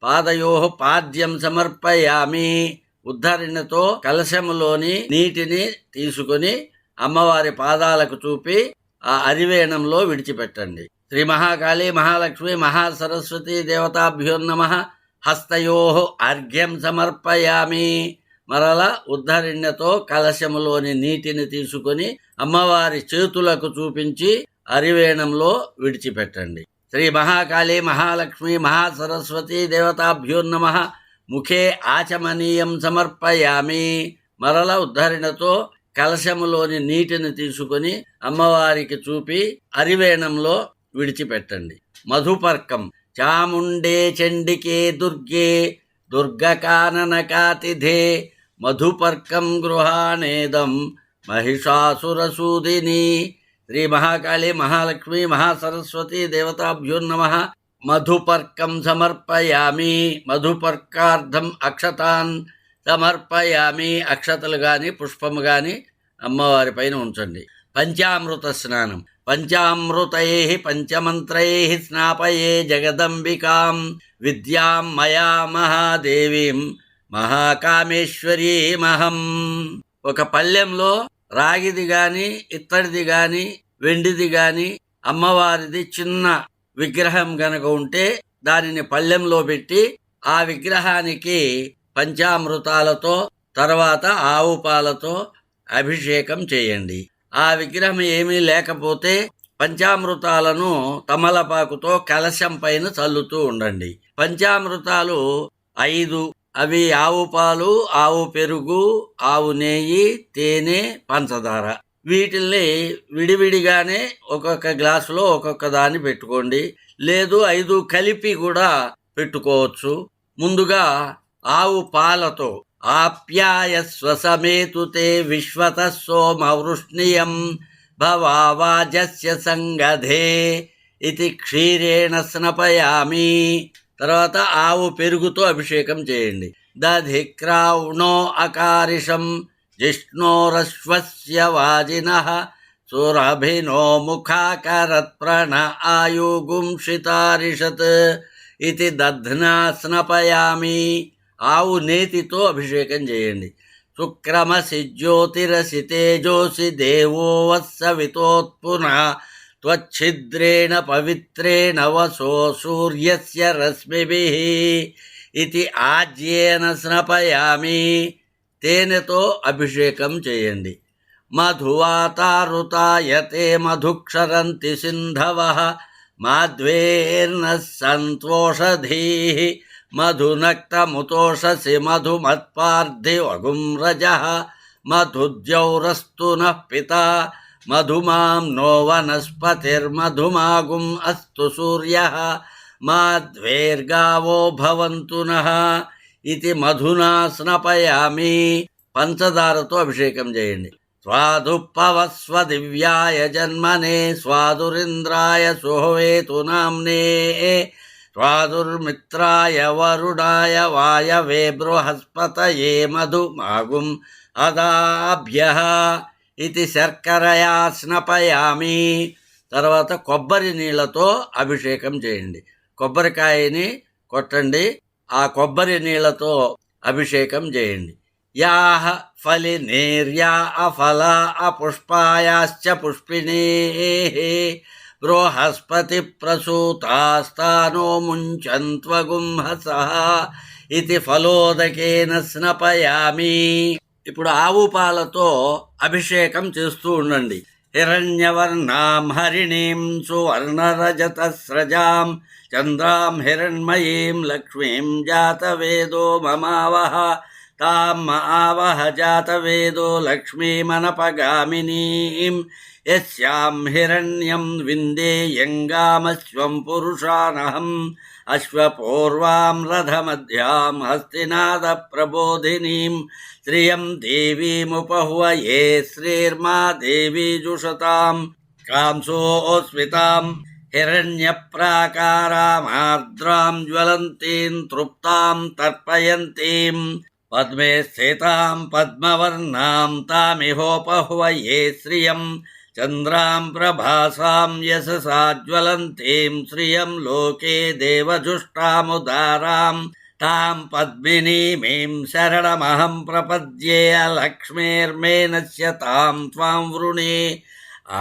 పాదయోః పాద్యం సమర్పయామి. ఉద్ధరణతో కలశములోని నీటిని తీసుకుని అమ్మవారి పాదాలకు చూపి ఆ అరివేణంలో విడిచిపెట్టండి. శ్రీ మహాకాళీ మహాలక్ష్మీ మహాసరస్వతీ దేవతాభ్యో నమః. హస్తయోః అర్ఘ్యం సమర్పయామి. మరల ఉద్ధరణ్యతో కలశములోని నీటిని తీసుకుని అమ్మవారి చేతులకు చూపించి అరివేణంలో విడిచిపెట్టండి. శ్రీ మహాకాళీ మహాలక్ష్మీ మహాసరస్వతీ దేవతాభ్యో నమః. ముఖే ఆచమనీయం సమర్పయామి. మరల ఉద్ధరణతో కలశములోని నీటిని తీసుకుని అమ్మవారికి చూపి అరివేణంలో విడిచిపెట్టండి. మధుపర్కం. చాముండే చండికే దుర్గే దుర్గకాననకాతిథే మధుపర్కం గృహాణేదం మహిషాసురసూదిని. శ్రీ మహాకాళీ మహాలక్ష్మీ మహాసరస్వతీ దేవతాభ్యో నమః. మధుపర్కం సమర్పయామి. మధుపర్కార్థం అక్షతాన్ సమర్పయామి. అక్షతలు గాని పుష్పము గాని అమ్మవారి పైన ఉంచండి. పంచామృత స్నానం. పంచామృతైః పంచమంత్రైః స్నాపయే జగదంబికాం విద్యాం మయా మహాదేవీం మహాకామేశ్వరీమహం. ఒక పళ్ళెంలో రాగిది గాని ఇత్తడిది గాని వెండిది గాని అమ్మవారిది చిన్న విగ్రహం గనక ఉంటే దానిని పళ్ళెంలో పెట్టి ఆ విగ్రహానికి పంచామృతాలతో తర్వాత ఆవు పాలతో అభిషేకం చేయండి. ఆ విగ్రహం ఏమీ లేకపోతే పంచామృతాలను తమలపాకుతో కలశం పైన చల్లుతూ ఉండండి. పంచామృతాలు 5. అవి ఆవు పాలు, ఆవు పెరుగు, ఆవు నెయ్యి, తేనె, పంచదార. వీటిల్ని విడివిడిగానే ఒక్కొక్క గ్లాసులో ఒక్కొక్క దాన్ని పెట్టుకోండి. లేదు 5 కలిపి కూడా పెట్టుకోవచ్చు. ముందుగా ఆవు పాలతో ఆప్యాయస్వ సమేతుతే విశ్వత సోమవృష్ణియం భవావాజస్య సంగధే ఇది క్షీరేణ స్నపయామి. తర్వాత ఆవు పెరుగుతో అభిషేకం చేయండి. దధిక్రావణో అకారిషం జిష్ణోరశ్వస్య వాజినః సురభినో ముఖాకరత్ ప్రణః ఆయుగుంషితారిషత్ ఇది దధ్నా స్నపయామి. ఆవు నేతితో అభిషేకం చేయండి. శుక్రమసి జ్యోతిరసి తేజోసి దేవో వత్సవితోత్పునః త్వచ్ఛిద్రేణ పవిత్రేణ వసో సూర్యస్య రశ్మిభిః ఇది ఆజ్యేన స్నపయామి. తేనెతో అభిషేకం చేయండి. మధువాతారుతాయతే మధుక్షరంతి సింధవః మాధ్వేర్నః సంతోషధీః మధునక్తముతోషసి మధుమత్పార్థివగుం రజః మధుద్యౌరస్తు నః పితా మధుమాం నో వనస్పతిర్మధుమాగుం అస్తు సూర్యః మాధ్వేర్గావో భవంతు నః ఇది మధునా స్నపయామి. పంచదారతో అభిషేకం చేయండి. స్వాదుపవస్వ దివ్యాయ జన్మనే స్వాదురింద్రాయ సుహవేతు నామ్నే స్వాదుర్మిత్రాయ వరుడాయ వాయవే బృహస్పతయే మధుమాగుం అదాభ్యః ఇది శర్కరయా స్నపయామి. తర్వాత కొబ్బరి నీళ్లతో అభిషేకం చేయండి. కొబ్బరికాయని కొట్టండి. ఆ కొబ్బరి నీళ్లతో అభిషేకం చేయండి. యాః ఫలినేర్యా అఫలా అపుష్పాయాశ్చ పుష్పిణేః బృహస్పతి ప్రసూతాస్తానో ముంచంత్వగుంహసః ఇది ఫలోదకేన స్నపయామి. ఇప్పుడు ఆవు పాలతో అభిషేకం చేస్తూ ఉండండి. హిరణ్యవర్ణాం హరిణీం సువర్ణరజతస్రజాం చంద్రాం హిరణ్మయీం లక్ష్మీం జాతవేదో మమావహ తాం ఆవహ జాతవేదో లక్ష్మీమనపగామినీం యస్యాం హిరణ్యం విందేయంగామశ్వం పురుషానహం అశ్వపూర్వాం రథమధ్యాం హస్తినాద ప్రబోధినీం శ్రియం దేవీముపహ్వయే శ్రీర్మా దేవీ జుషతాం కాంసోస్మితాం హిరణ్యప్రాకారామార్ద్రాం జ్వలంతీం తృప్తాం తర్పయంతీం పద్మే స్థితాం పద్మవర్ణాం తామిహోపహ్వయే శ్రియం చంద్రాం ప్రభాసాం యశసా జ్వలంతీం శ్రియం లోకే దేవజుష్టాముదారాం తాం పద్మినీమీం శరణమహం ప్రపద్యే లక్ష్మీర్మే నశ్యతాం త్వాం వృణే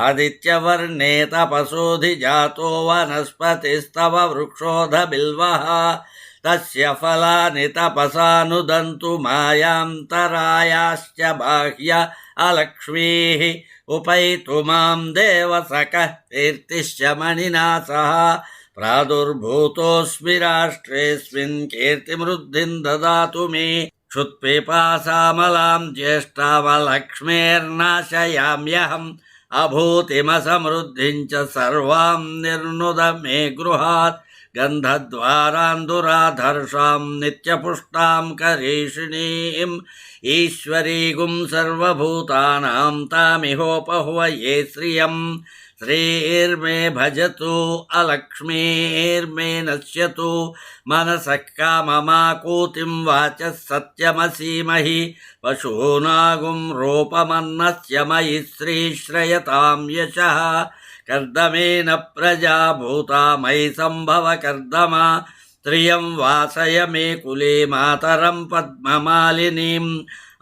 ఆదిత్యవర్ణే తపసోధిజాతో వనస్పతిస్తవ వృక్షోధ బిల్వః తస్య ఫలాని తపసానుదంతు మాయాంతరాయాశ్చ బాహ్య అలక్ష్మీః ఉపైతు మాం దేవసకః కీర్తిశ్చ మణినా సహ ప్రాదుర్భూతోऽస్మి రాష్ట్రేऽస్మిన్ కీర్తిమృద్ధిం దదాతు మే క్షుత్పిపాసామలాం జ్యేష్ఠామలక్ష్మీర్నాశయామ్యహం అభూతిమసమృద్ధిం చ సర్వాం నిర్నుద మే గృహాత్ గంధద్వారాంధురాధర్షాం నిత్యపుష్టాం కరీషిణీం ఈశ్వరీగుం సర్వభూతానాం తామిహోపహ్వయే శ్రియం శ్రీర్మే భజతు అలక్ష్మీర్మే నశ్యతు మనసః కామమాకూతిం వాచः సత్యమసీమహి పశూనాగుం రూపమన్నస్య మయి శ్రీశ్రయతాం యశః కర్దమేన ప్రజా భూతా మయి సంభవ కర్దమా త్రియం వాసయ మే కులే మాతరం పద్మమాలినీం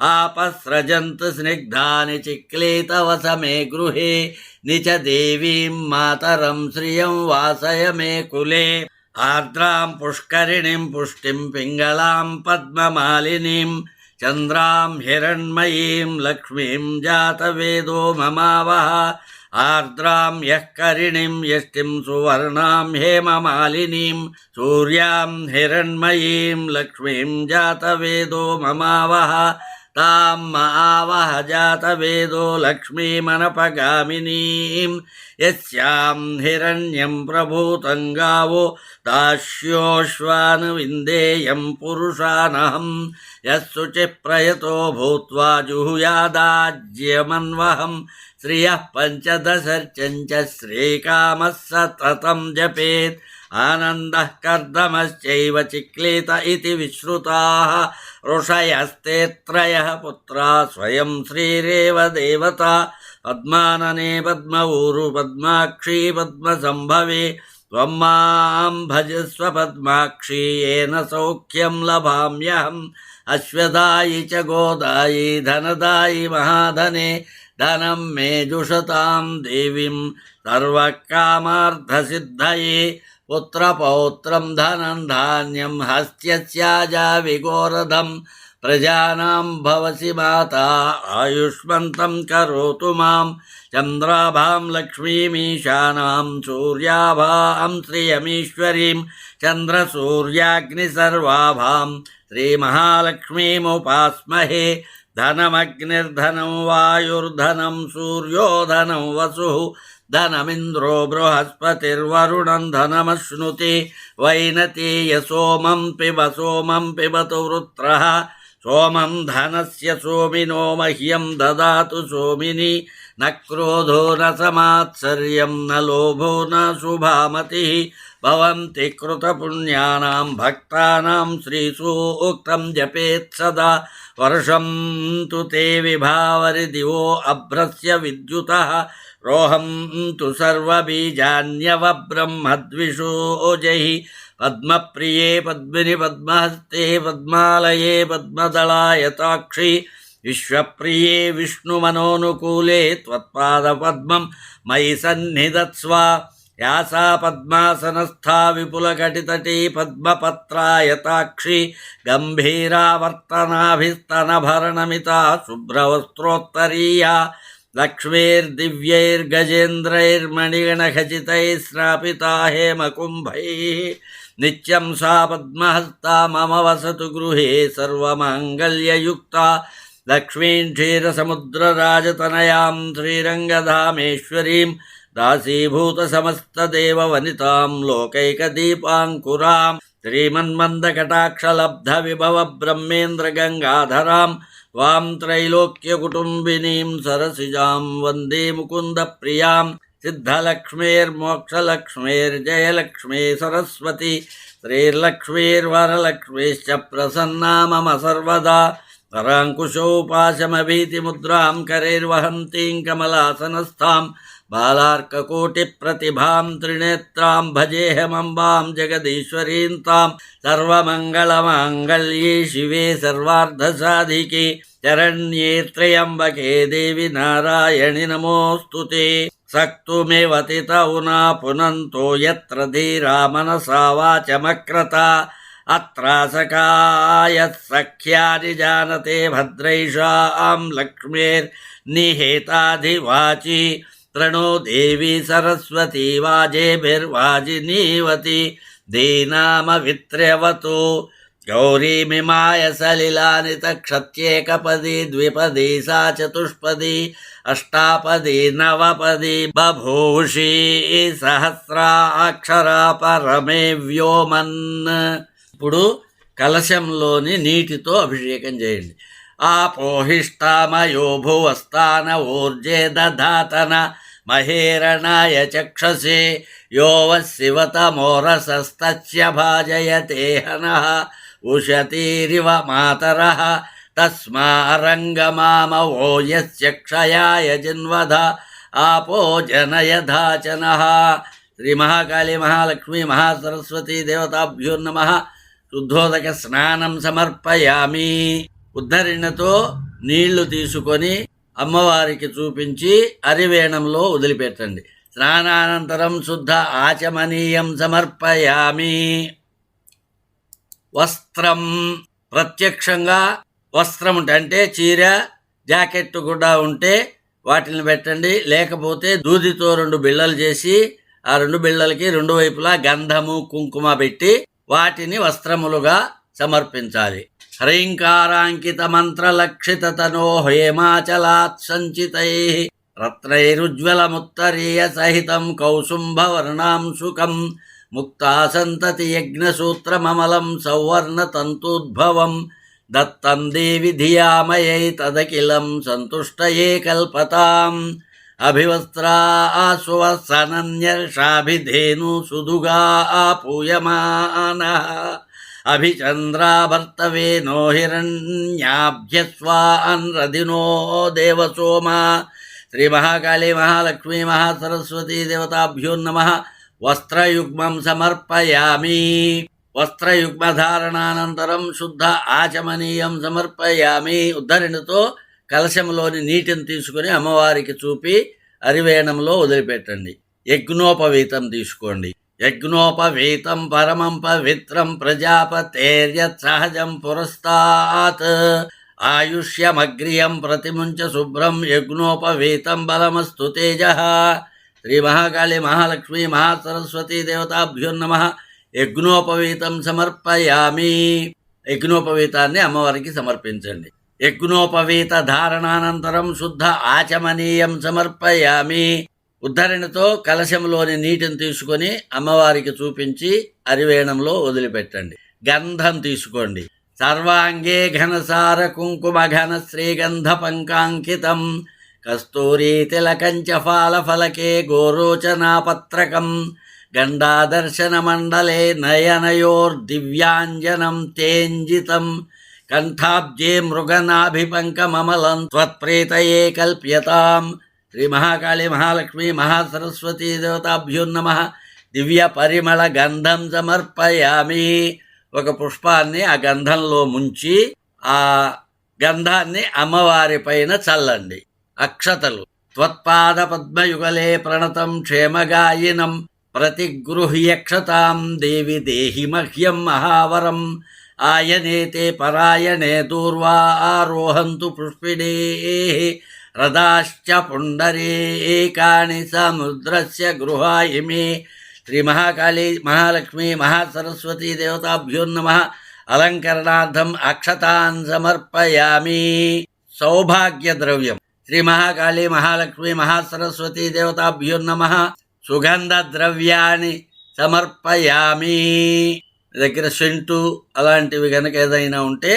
आपस्रजन्तु स्निग्धानि चिक्लीतवसमे गृहे निच देवीं मातरं श्रियं वासय मे कुले आर्द्रां पुष्करिणीं पुष्टिं पिङ्गलां पद्ममालिनीं चन्द्रां हिरण्मयीं लक्ष्मीं जातवेदो ममावः आर्द्रां यः करिणीं यष्टिं सुवर्णां हेममालिनीं सूर्यां हिरण्मयीं लक्ष्मीं जातवेदो ममावः तां महावः जातवेदो लक्ष्मीमनपगामिनीं यस्यां हिरण्यं प्रभूतं गावो दास्योश्वानुविन्देयं पुरुषानहं यस्सुचिप्रयतो भूत्वा जुहुयादाज्यमन्वहं श्रियः पञ्चदशर्चञ्च श्रीकामः सततं जपेत् आनन्दः कर्दमश्चैव चिक्लीत इति विश्रुताः ऋषयस्ते त्रयः पुत्रा स्वयं श्रीरेव देवता पद्मानने पद्मऊरु पद्माक्षी पद्मसम्भवे त्वं मां भजस्व पद्माक्षी येन सौख्यं लभाम्यहम् अश्वदायि च गोदायि धनदायि महाधने धनं मे जुषतां देवीं सर्वकामार्थसिद्धये पुत्रपौत्रं धनं धान्यं हस्त्यस्याजा विगोरधं प्रजानां भवसि माता आयुष्मन्तं करोतु मां चन्द्राभां लक्ष्मीमीशानां सूर्याभां श्रियमीश्वरीं चन्द्रसूर्याग्निसर्वाभां श्रीमहालक्ष्मीमुपास्महे धनमग्निर्धनं वायुर्धनं सूर्यो धनं वसुः धनमिन्द्रो बृहस्पतिर्वरुणं धनमश्नुते वैनतेय सोमं पिबतु वृत्रः सोमं धनस्य सोमिनो मह्यं ददातु सोमिनि न क्रोधो न समात्सर्यं न लोभो न शुभामतिः भवन्ति कृतपुण्यानां भक्तानां श्रीसूक्तं जपेत् सदा वर्षं तु ते विभावरि दिवो अभ्रस्य विद्युतः रोहं तु सर्वबीजान्यवब्रह्मद्विषोजैः पद्मप्रिये पद्मिनि पद्महस्ते पद्मालये पद्मदलायताक्षि विश्वप्रिये विष्णुमनोनुकूले त्वत्पादपद्मं मयि सन्निधत्स्व या सा पद्मासनस्था विपुलकटितटी पद्मपत्रायताक्षि गम्भीरावर्तनाभिस्तनभरणमिता शुभ्रवस्त्रोत्तरीया लक्ष्मीर्दिव्यैर्गजेन्द्रैर्मणिगणखचितैः स्नापिता हेमकुम्भैः नित्यं सा पद्महस्ता मम वसतु गृहे सर्वमाङ्गल्ययुक्ता लक्ष्मीं क्षीरसमुद्रराजतनयां श्रीरङ्गधामेश्वरीं दासीभूतसमस्तदेववनितां लोकैकदीपाङ्कुरां श्रीमन्मन्दकटाक्षलब्धविभवब्रह्मेन्द्रगङ्गाधरां वां त्रैलोक्यकुटुम्बिनीं सरसिजां वन्दे मुकुन्दप्रियां सिद्धलक्ष्मीर्मोक्षलक्ष्मीर्जयलक्ष्मी सरस्वती श्रीर्लक्ष्मीर्वरलक्ष्मीश्च प्रसन्ना मम सर्वदा वराङ्कुशोपाशमभीतिमुद्रां करैर्वहन्तीं कमलासनस्थां बालार्ककोटिप्रतिभां त्रिनेत्रां भजेऽहमम्बां जगदीश्वरीं तां सर्वमङ्गलमाङ्गल्ये शिवे सर्वार्धसाधिके शरण्ये त्र्यम्बके देवि नारायणि नमोऽस्तु ते सक्तुमेव तितौना पुनन्तो यत्र धीरा मनसा वाचमक्रता अत्रासकायः सख्यानि जानते भद्रैषां लक्ष्मीर्निहेताधिवाची प्रणो देवी सरस्वती वाजेभिर्वाजिनीवती दीनामवित्र्यवतु गौरीमिमाय सलिलानि तक्षत्येकपदी द्विपदी सा चतुष्पदी अष्टापदी नवपदी बभूषी सहस्राक्षरा परमे व्योमन्. ఇప్పుడు కలశంలోని నీటితో అభిషేకం చేయండి. ఆపోహిష్టామయో భువస్థాన ఊర్జే దధాతన మహేరణాయ చక్షసే యో వశివతమోరసస్తస్య భాజయతే హనః ఉషతీరివ మాతరః తస్మారంగమామవో యస్య క్షయాయ జిన్వధ आपो जनयधाचनः. श्री महाकाली महालक्ष्मी महासरस्वती देवताभ्यो नमः. शुद्धोदक स्नानं समर्पयामि. ఉద్ధరణతో నీళ్లు తీసుకొని అమ్మవారికి చూపించి అరివేణంలో వదిలిపెట్టండి. స్నానానంతరం శుద్ధ ఆచమనీయం సమర్పయామి. వస్త్రం, ప్రత్యక్షంగా వస్త్రం అంటే చీర, జాకెట్ కూడా ఉంటే వాటిని పెట్టండి. లేకపోతే దూదితో 2 బిళ్ళలు చేసి ఆ 2 బిళ్ళలకి 2 వైపులా గంధము కుంకుమ పెట్టి వాటిని వస్త్రములుగా సమర్పించాలి. హ్రైంకారాంకిత మంత్రలక్షిత తనో హేమాచలాత్ సంచితై రత్నైరుజ్వలముత్తరీయ సహితం కౌసుంభవర్ణాంశుకం ముక్తా సంతతి యజ్ఞసూత్రమమలం సౌవర్ణ తంతూద్భవం దత్తం దేవి ధియామయై తదఖిలం సంతుష్టయే కల్పతాం. అభివస్త్రా సువసనన్యర్షాభిధేను సుదుగా పూయమానః అభిచంద్రాభర్తవేనో హిరణ్యాభ్యస్వాన్ రదినో దేవసోమా. శ్రీ మహాకాళీ మహాలక్ష్మీ మహాసరస్వతీ దేవతాభ్యో నమః. వస్త్రయుగ్మం సమర్పయామి. వస్త్రయుగ్మధారణానంతరం శుద్ధ ఆచమనీయం సమర్పయామి. ఉద్ధరణితో కలశంలోని నీటిని తీసుకుని అమ్మవారికి చూపి అరివేణంలో వదిలిపెట్టండి. యజ్ఞోపవీతం తీసుకోండి. యజ్ఞోపవీతం పరమం పవిత్రం ప్రజాపతేర్యత్ సహజం పురస్తాత్ ఆయుష్యమగ్రియం ప్రతిముంచ శుభ్రం యజ్ఞోపవీతం బలమస్తు తేజః. శ్రీ మహాకాళీ మహాలక్ష్మీ మహాసరస్వతీ దేవతాభ్యో నమః. యజ్ఞోపవీతం సమర్పయామి. యజ్ఞోపవీతాన్ని అమ్మవారికి సమర్పించండి. యజ్ఞోపవీత ధారణానంతరం శుద్ధ ఆచమనీయం సమర్పయామి. ఉద్ధరణితో కలశంలోని నీటిని తీసుకొని అమ్మవారికి చూపించి అరివేణంలో వదిలిపెట్టండి. గంధం తీసుకోండి. సర్వాంగే ఘనసార కుంకుమ ఘన శ్రీగంధ పంకాంకితం కస్తూరీ తిలకంచ ఫాలఫలకే గోరోచనాపత్రకం గండాదర్శన మండలే నయనయోర్దివ్యాంజనం తేంజితం కంఠాబ్జే మృగనాభిపంకమమలం త్వత్ప్రీతయే కల్ప్యతాం. శ్రీ మహాకాళీ మహాలక్ష్మీ మహాసరస్వతీ దేవతాభ్యో నమః. దివ్య పరిమళ గంధం సమర్పయామి. ఒక పుష్పాన్ని ఆ గంధంలో ముంచి ఆ గంధాన్ని అమ్మవారి పైన చల్లండి. అక్షతలు. త్వత్పాద పద్మయుగలే ప్రణతం క్షేమగాయినం ప్రతిగృహ్యక్షతాం దేవి దేహి మహ్యం మహావరం ఆయనేతే పరాయణే దూర్వా ఆరోహంతు పుష్పిణే రథాశ్చ పుండరీకాని సముద్రస్య గృహాయిమే. శ్రీ మహాకాళీ మహాలక్ష్మీ మహాసరస్వతీ దేవతాభ్యో నమః. అలంకరణార్థం అక్షతాన్ సమర్పయామి. సౌభాగ్య ద్రవ్యం. శ్రీ మహాకాళీ మహాలక్ష్మీ మహాసరస్వతీ దేవతాభ్యో నమః. సుగంధ ద్రవ్యాన్ని సమర్పయామి. దగ్గర సెంటు అలాంటివి కనుక ఏదైనా ఉంటే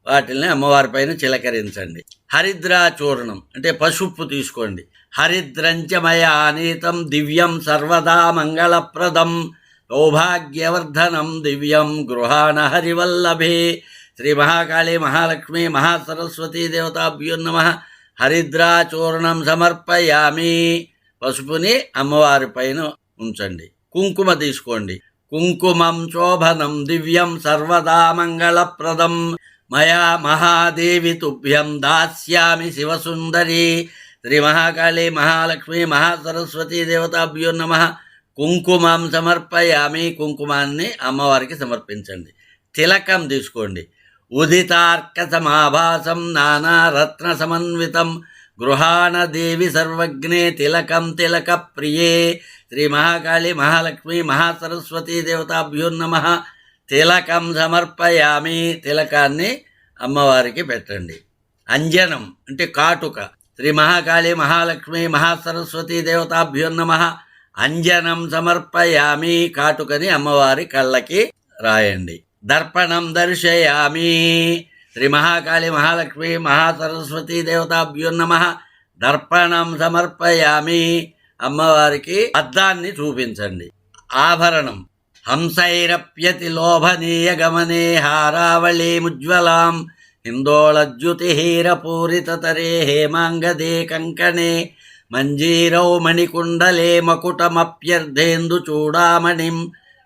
వాటిని అమ్మవారి పైన చిలకరించండి. హరిద్రా చూర్ణం అంటే పసుపు తీసుకోండి. హరిద్రంచమయానీతం దివ్యం సర్వదా మంగళప్రదం సౌభాగ్యవర్ధనం దివ్యం గృహాణ హరివల్లభే. శ్రీ మహాకాళీ మహాలక్ష్మీ మహాసరస్వతీ దేవతాభ్యో నమః. హరిద్రా చూర్ణం సమర్పయామి. పసుపుని అమ్మవారి పైన ఉంచండి. కుంకుమ తీసుకోండి. కుంకుమం శోభనం దివ్యం సర్వదా మంగళప్రదం మయా మహాదేవి తుభ్యం దాస్యామి శివసుందరి. శ్రీ మహాకాళీ మహాలక్ష్మీ మహాసరస్వతీ దేవతాభ్యో నమః. కుంకుమం సమర్పయామి. కుంకుమాన్ని అమ్మవారికి సమర్పించండి. తిలకం తీసుకోండి. ఉదితార్క సమాభాసం నానారత్న సమన్వితం గృహాణ దేవి సర్వజ్ఞే తిలకం తిలక ప్రియే. శ్రీ మహాకాళీ మహాలక్ష్మీ మహాసరస్వతీ దేవతాభ్యో నమః. తిలకం సమర్పయామి. తిలకాన్ని అమ్మవారికి పెట్టండి. అంజనం అంటే కాటుక. శ్రీ మహాకాళీ మహాలక్ష్మీ మహాసరస్వతీ దేవతాభ్యో నమః. అంజనం సమర్పయామి. కాటుకని అమ్మవారి కళ్ళకి రాయండి. దర్పణం దర్శయామి. శ్రీ మహాకాళీ మహాలక్ష్మీ మహాసరస్వతీ దేవతాభ్యో నమః. దర్పణం సమర్పయామి. అమ్మవారికి అద్దాన్ని చూపించండి. ఆభరణం. హంసైరప్యతి లోభనీయ గమనే హారావళీముజ్వలాం హిందోళద్యుతిహీరపూరితతరే హేమాంగదే కంకణే మంజీరౌ మణికుండలే మకుటమప్యర్ధేందు చూడామణిం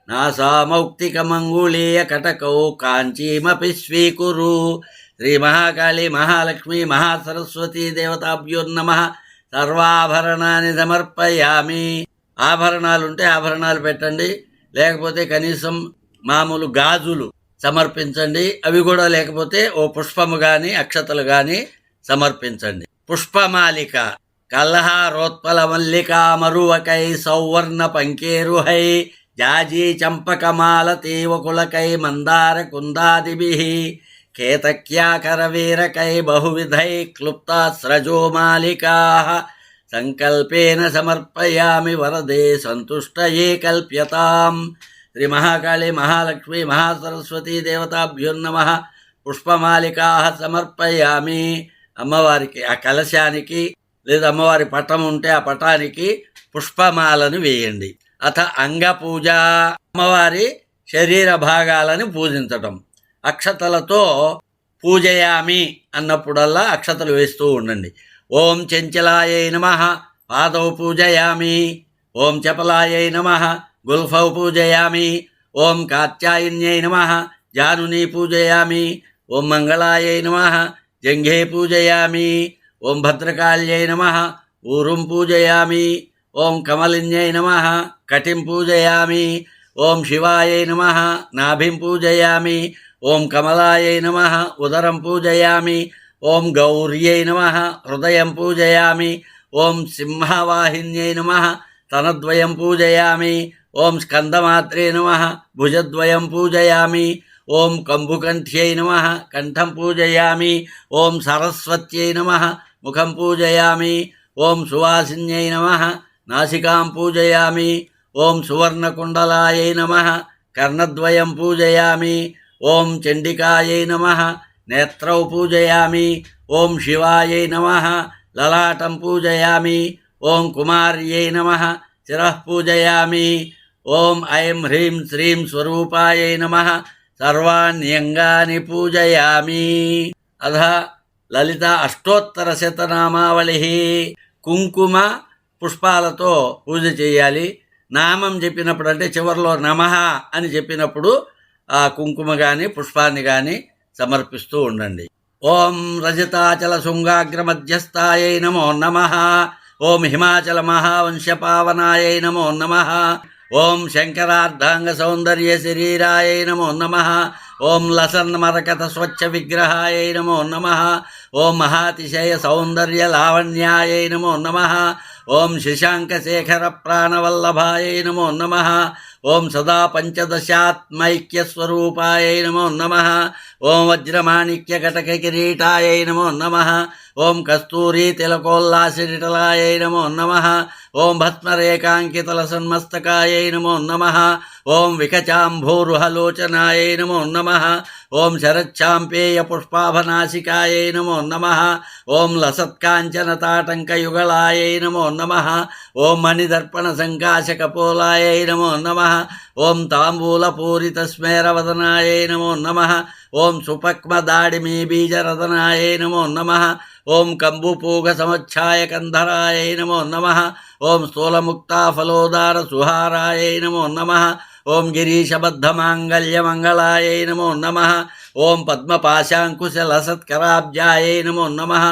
నాసామౌక్తికమంగుళీయ కటకౌ కాంచీమపి స్వీకురు. శ్రీ మహాకాళీ మహాలక్ష్మీ మహాసరస్వతీ దేవతాభ్యో నమః. సర్వాభరణాన్ని సమర్పయామి. ఆభరణాలుంటే ఆభరణాలు పెట్టండి, లేకపోతే కనీసం మామూలు గాజులు సమర్పించండి. అవి కూడా లేకపోతే ఓ పుష్పము గాని అక్షతలు గాని సమర్పించండి. పుష్పమాలిక కల్హారోత్పల మల్లికా మరువకై సౌవర్ణ పంకేరుహై జాజీ చంపకమాలతీ వకులకై మందార కుందాదిభిః కేతక్యాకరవీరకై బహువిధై క్లుప్తాస్రజో మాలికాః సంకల్పేన సమర్పయామి వరదే సంతుష్టయే కల్ప్యతాం. శ్రీ మహాకాళీ మహాలక్ష్మీ మహాసరస్వతీ దేవతాభ్యో నమః. పుష్పమాలికాః సమర్పయామి. అమ్మవారికి ఆ కలశానికి లేదా అమ్మవారి పటం ఉంటే ఆ పటానికి పుష్పమాలను వేయండి. అథ అంగపూజ, అమ్మవారి శరీర భాగాలను పూజించటం. అక్షతలతో పూజయామి అన్నప్పుడల్లా అక్షతలు వేస్తూ ఉండండి. ఓం చెంచలాయై నమః పాదౌ పూజయామి. ఓం చపలాయై నమః గుల్ఫౌ పూజయామి. ఓం కాత్యాయన్యై నమః జానుని పూజయామి. ఓం మంగళాయై నమః జంఘే పూజయామి. ఓం భద్రకాళ్యై నమః ఊరుం పూజయామి. ఓం కమలిన్యై నమః కటిం పూజయామి. ఓం శివాయై నమః నాభిం పూజయామి. ఓం కమలాయై నమః ఉదరం పూజయామి. ఓం గౌర్యై నమః హృదయం పూజయామి. ఓం సింహవాహిన్యై నమః తనద్వయం పూజయామి. ఓం స్కందమాత్రే నమః భుజద్వయం పూజయామి. ఓం కంబుకంఠ్యై నమః కంఠం పూజయామి. ఓం సరస్వత్యై నమః ముఖం పూజయామి. ఓం సువాసిన్యై నమః నాసికాం పూజయామి. ఓం సువర్ణకుండలాయై నమః కర్ణద్వయం పూజయామి. ఓం చండికాయై నమః నేత్రౌ పూజయామి. ఓం శివాయై నమః లలాటం పూజయామి. ఓం కుమార్యై నమః శిరః పూజయామి. ఓం ఐం హ్రీం శ్రీం స్వరూపాయై నమః సర్వాణ్యంగాని పూజయామి. అధ లలిత అష్టోత్తర శతనామావళి. కుంకుమ పుష్పాలతో పూజ చేయాలి. నామం చెప్పినప్పుడు అంటే చివరిలో నమః అని చెప్పినప్పుడు ఆ కుంకుమ కానీ పుష్పాన్ని కానీ సమర్పిస్తూ ఉండండి. ఓం రజతాచల శృంగాగ్ర మధ్యస్థాయై నమో నమః. ఓం హిమాచల మహావంశపావనాయై నమో నమః. ఓం శంకరార్ధాంగ సౌందర్య శరీరాయై నమో నమః. ఓం లసన్ మరకత స్వచ్ఛ విగ్రహాయై నమో నమః. ఓం మహాతిశయ సౌందర్య లావణ్యాయై నమో నమః. ఓం శశాంకశేఖర ప్రాణవల్లభాయై నమో నమః. ఓం సదా పంచదశాత్మైక్యస్వరూపాయై నమో నమః. ఓం వజ్రమాణిక్య కటక కిరీటాయై నమో నమః. ఓం కస్తూరీ తిలకోల్లాసిరిటలాయై నమో నమః. ఓం భస్మరేకాంకితలసన్మస్తకాయై నమో నమః. ఓం వికచాంభోరుహలోచనాయై నమో నమః. ఓం శరచ్ఛాంపేయ పుష్పాభనాసికాయై నమో నమః. ఓం లసత్కాంచనతాటంకయుగళాయై నమో నమః. ఓం మణిదర్పణ సంకాశకపోలాయై నమో నమః. ఓం తాంబూలపూరిత స్మేరవదనాయై నమో నమః. ఓం సుపక్మదాడిమీ బీజరదనాయై నమో నమః. ఓం కంబుపూగ సముచ్ఛాయ కంధరాయై నమో నమః. ఓం స్థూలముక్తాఫలోదార సుహారాయై నమో నమః. ఓం గిరీశబద్ధమాంగళ్యమంగళాయై నమో నమః. ఓం పద్మపాశాంకుశలసత్కరాబ్జాయై నమో నమః.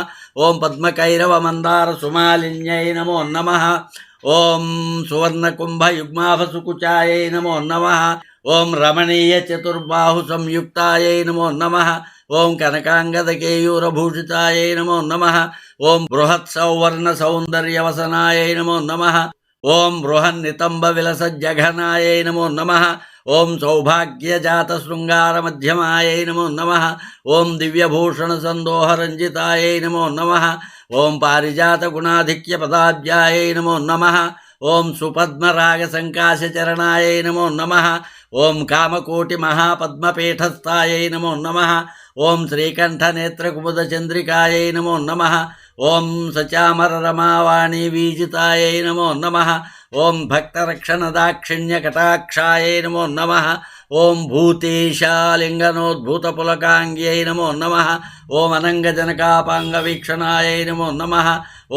ఓం పద్మకైరవ మందార సుమాలిన్యై నమో నమః. ఓం సువర్ణకుంభయుగ్మాభసుకుచాయై నమో నమః. ఓం రమణీయ చతుర్బాహు సంయుక్తాయై నమో నమః. ఓం కనకాంగదకేయూరభూషితాయై నమో నమః. ఓం బృహత్ సౌవర్ణ సౌందర్యవసనాయై నమో నమః. ఓం బృహన్నితంబ విలసజ్జఘనాయై నమో నమః. ఓం సౌభాగ్యజాత శృంగార మధ్యమాయై నమో నమః. ఓం దివ్యభూషణ సందోహరంజితాయై నమో నమః. ఓం పారిజాత గుణాధిక్య పదాబ్జాయై నమో నమః. ఓం సుపద్మరాగ సంకాశచరణాయై నమో నమః. ఓం కామకోటి మహాపద్మపీఠస్థాయై నమో నమః. ఓం శ్రీకంఠనేత్రకుముద చంద్రికాయై నమో నమః. ఓం సచామర రమావాణి వీజితాయై నమో నమః. ఓం భక్తరక్షణ దాక్షిణ్య కటాక్షాయై నమో నమః. ఓం భూతేశాలింగనోద్భూత పులకాంగ్యై నమో నమః. ఓం అనంగజనకాపాంగ వీక్షణాయై నమో నమః.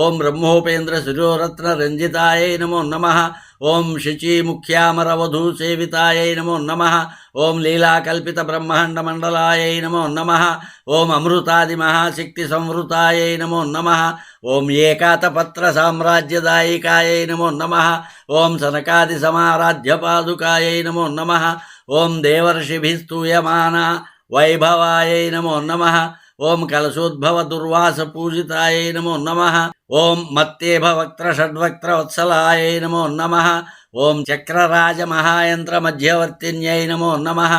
ఓం బ్రహ్మోపేంద్ర శిరోరత్న రంజితాయై నమో నమః. ఓం శచీముఖ్యామరవధూసేవితాయై నమో నమః. ఓం లీలాకల్పితబ్రహ్మాండమండలాయై నమో నమః. ఓం అమృతాదిమహాశక్తి సంవృతాయై నమో నమః. ఓం ఏకాతపత్రసామ్రాజ్యదాయికాయై నమో నమః. ఓం సనకాదిసమారాధ్యపాదుకాయై నమో నమః. ఓం దేవర్షిభిస్తూయమానా వైభవాయై నమో నమః. ఓం కలశోద్భవ దుర్వాస పూజితాయై నమో నమః. ఓం మత్తేభవక్త్ర షడ్వక్త్ర వత్సలాయై నమో నమః. ఓం చక్రరాజ మహాయంత్ర మధ్యవర్తిన్యై నమో నమః.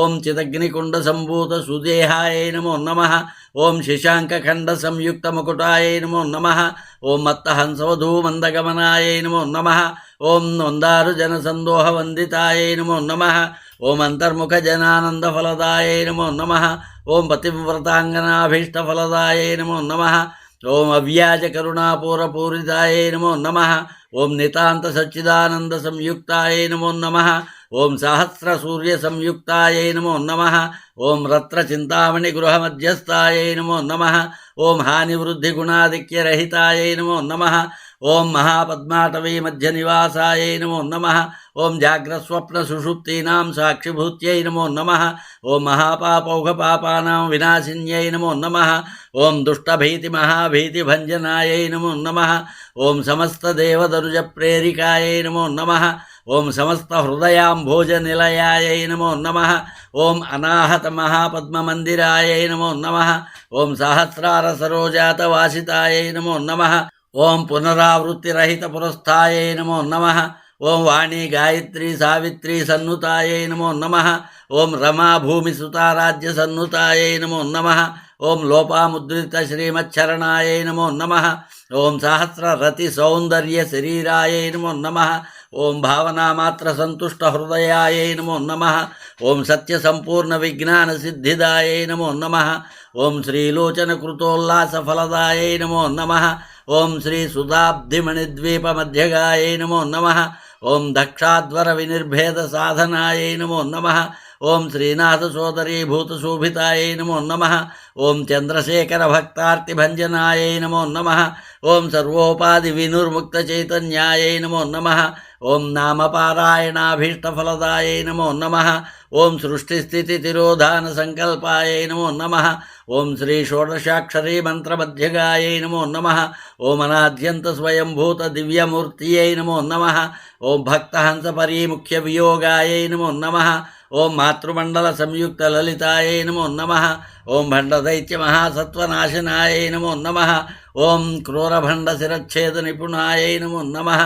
ఓం చిదగ్నికుండ సంభూత సుదేహాయై నమో నమః. ఓం శశాంకఖండ సంయుక్త ముకుటాయై నమో నమః. ఓం మత్తహంసవధూ మందగమనాయై నమో నమః. ఓం నొందారు జనసందోహ వందితాయై నమో నమః. ఓం అంతర్ముఖ జనానంద ఫలదాయై నమో నమః. ఓం పతివ్రతాంగనాభీష్టఫలదాయై నమో నమః. ఓం అవ్యాజ కరుణాపూరపూరితాయై నమో నమః. ఓం నితాంత సచ్చిదానంద సంయుక్తాయై నమో నమః. ఓం సహస్ర సూర్య సంయుక్తాయై నమో నమః. ఓం రత్ర చింతామణి గృహమధ్యస్థాయై నమో నమః. ఓం హానివృద్ధి గుణాధిక్యరహితాయై నమో నమః. ఓం మహాపద్మాటవీ మధ్య నివాసాయై నమో నమః. ఓం జాగ్రస్వప్న సుషుప్తీనాం సాక్షిభూత్యై నమో నమః. ఓం మహాపాపౌఘపాపానాం వినాశిన్యై నమో నమః. ఓం దుష్టభీతి మహాభీతి భంజనాయై నమో నమః. ఓం సమస్త దేవదరుజ ప్రేరికాయై నమో నమః. ఓం సమస్త హృదయాంభోజ నిలయాయై నమో నమః. ఓం అనాహత మహాపద్మమందిరాయై నమో నమః. ఓం సహస్రార సరోజాత వాసితాయై నమో నమః. ఓం పునరావృత్తిరహిత పురస్థాయై నమో నమః. ఓం వాణీ గాయత్రీ సావిత్రీ సన్నుతాయై నమో నమః. ఓం రమా భూమి సుతారాజ్య సన్నుతాయై నమో నమః. ఓం లోపాముద్రిత శ్రీమచ్చరణాయై నమో నమః. ఓం సహస్రరతి సౌందర్య శరీరాయై నమో నమః. ఓం భావనామాత్ర సంతుష్ట హృదయాయై నమో నమః. ఓం సత్య సంపూర్ణ విజ్ఞాన సిద్ధిదాయై నమో నమః. ఓం శ్రీలోచన కృతోల్లాస ఫలదాయై నమో నమః. ఓం శ్రీ సుధాబ్ధిమణిద్వీప మధ్యగాయై నమో నమః. ఓం దక్షాధ్వర వినిర్భేద సాధనాయై నమో నమః. ఓం శ్రీనాథ సోదరీ భూతశోభితాయై నమో నమః. ఓం చంద్రశేఖర భక్తార్తి భంజనాయై నమో నమః. ఓం సర్వోపాధి వినుర్ముక్త చైతన్యాయై నమో నమః. ఓం నామపారాయణాభీష్టఫలదాయై నమో నమః. ఓం సృష్టిస్థితి తిరోధాన సంకల్పాయై నమో నమః. ఓం శ్రీ షోడశాక్షరీ మంత్రమధ్యగాయై నమో నమః. ఓం అనాద్యంత స్వయంభూత దివ్యమూర్తియై నమో నమః. ఓం భక్తహంస పరీముఖ్య వియోగాయై నమో నమః. ఓం మాతృమండల సంయుక్త లలితాయై నమో నమః. ఓం భండదైత్య మహాసత్వనాశనాయై నమో నమః. ఓం క్రూరభండ శిరచ్ఛేద నిపుణాయై నమో నమః.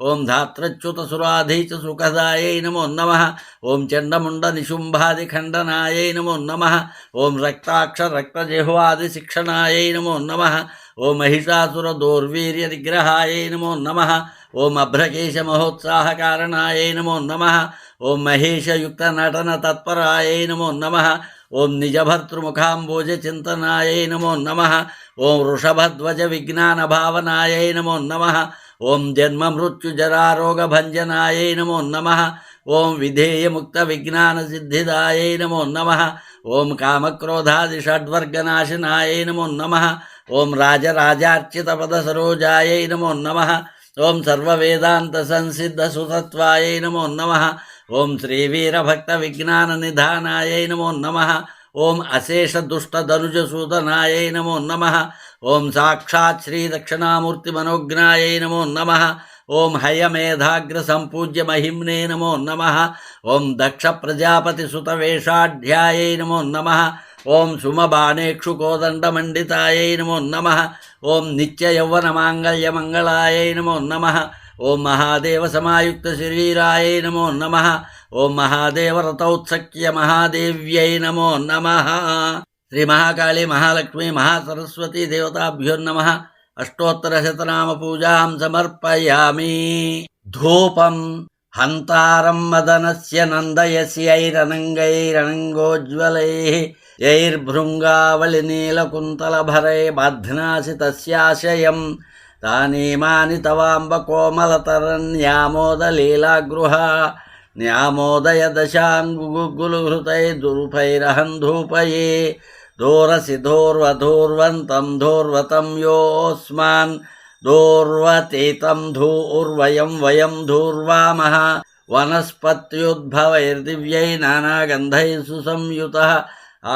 ఓం ధాత్రచ్యుత సురాధీచ సుఖదాయై నమో నమః. ఓం చండముండ నిశుంభాది ఖండనాయై నమో నమః. ఓం రక్తాక్ష రక్తజిహ్వాది శిక్షణాయై నమో నమః. ఓం మహిషాసుర దౌర్వీర్య నిగ్రహాయై నమో నమః. ఓం అభ్రకేశ మహోత్సాహకారణాయై నమో నమః. ఓం మహేషయుక్త నటన తత్పరాయై నమో నమః. ఓం నిజభర్తృముఖాంబోజ చింతనాయై నమో నమః. ఓం వృషభధ్వజ విజ్ఞాన భావనాయై నమో నమః. ఓం జన్మ మృత్యు జరారోగ భంజనాయై నమో నమః. ఓం విధేయముక్త విజ్ఞాన సిద్ధిదాయై నమో నమః. ఓం కామక్రోధాది షడ్వర్గనాశనాయై నమో నమః. ఓం రాజరాజార్చిత పద సరోజాయై నమో నమః. ఓం సర్వవేదాంత సంసిద్ధ సుతత్వాయై నమో నమః. ఓం శ్రీవీరభక్త విజ్ఞాన నిధానాయై నమో నమః. ఓం అశేష దుష్ట ధనుజసూదనాయై నమో నమః. ఓం సాక్షాత్ శ్రీ దక్షిణామూర్తి మనోజ్ఞాయై నమో నమః. ఓం హయమేధాగ్ర సంపూజ్య మహిమ్నే నమో నమః. ఓం దక్ష ప్రజాపతి సుత వేషాఢ్యాయై నమో నమః. ఓం సుమబాణేక్షు కోదండమండితాయై నమో నమః. ఓం నిత్య యౌవన మాంగళ్య మంగళాయై నమో నమః. ఓం మహాదేవ సమాయుక్త శరీరాయై నమో నమః. ఓం మహాదేవ రథౌత్సక్య మహాదేవ్యై నమో నమః. శ్రీ మహాకాళీ మహాలక్ష్మీ మహాసరస్వతీ దేవతాభ్యో నమః. అష్టోత్తరశతనామ పూజాం సమర్పయామి. ధూపం హంతారం మదనస్య నందయస్యైరనంగైరనంగోజ్వలైః యైర్భృంగావళినీలకుంతలభరై బధ్నాసి తస్యాశయం తానీమాని తవాంబ కోమలతరన్యామోదలీలాగృహ న్యామోదయ దశాంగుగులుహృతై దుర్భైరహం ధూపయే దోరసి ధోర్వధోర్వంతం ధోర్వతం యోస్మాన్ దూర్వతీతం ధూర్వయం వయం ధూర్వామః వనస్పత్యుద్భవైర్దివ్యై నానాగంధైః సుసంయుతః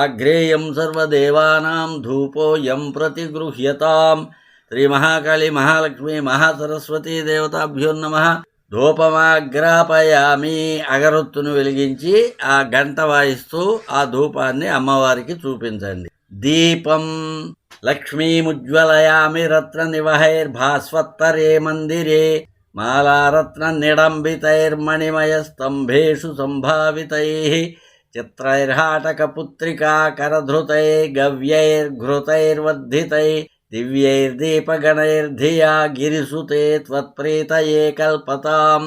ఆగ్రేయం సర్వదేవానాం ధూపోయం ప్రతిగృహ్యతాం. శ్రీ మహాకాళి మహాలక్ష్మి మహాసరస్వతీ దేవతాభ్యో నమః. ధూపమాగ్రాపయామి. అగరొత్తును వెలిగించి ఆ గంట వాయిస్తూ ఆ ధూపాన్ని అమ్మవారికి చూపించండి. దీపం లక్ష్మీముజ్వలయామి రత్న నివహైర్భాస్వత్తరే మందిరే మాలారత్న నిడంబితైర్మణిమయ స్తంభేషు సంభావితైః చిత్రైర్హాటకపుత్రికా కరధృతై గవ్యైర్ఘృతైర్వర్ధితై దివ్యైర్దీపగణైర్ధియా గిరిసుతే త్వత్ప్రీతయే కల్పతాం.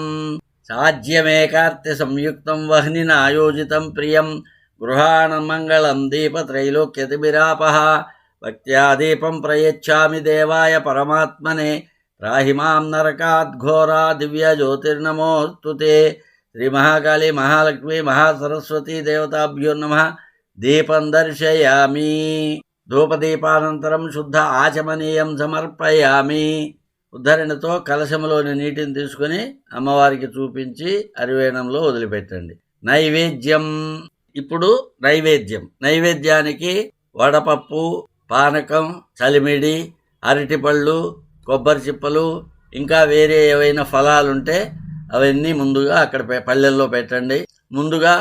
సాజ్యమేకార్తి సంయుక్తం వహ్నినాయోజితం ప్రియం గృహాణమంగళం దీపత్రైలోక్యతిభిరాపః. భక్త్యా దీపం ప్రయచ్ఛామి దేవాయ పరమాత్మనే త్రాహి మాం నరకాద్ఘోరా దివ్యజ్యోతిర్నమోస్తుతే. శ్రీ మహాకాళి మహాలక్ష్మి మహాసరస్వతీ దేవతాభ్యో నమః. దీపం దర్శయామి. ధూపదీపానంతరం శుద్ధ ఆచమనీయం సమర్పయామి. ఉద్ధరణతో కలశములోని నీటిని తీసుకుని అమ్మవారికి చూపించి అరివేణంలో వదిలిపెట్టండి. నైవేద్యం. ఇప్పుడు నైవేద్యానికి వడపప్పు, పానకం, చలిమిడి, అరటిపళ్ళు, కొబ్బరి చిప్పలు, ఇంకా వేరే ఏవైనా ఫలాలుంటే అవన్నీ ముందుగా అక్కడ పళ్ళెల్లో పెట్టండి. ముందుగా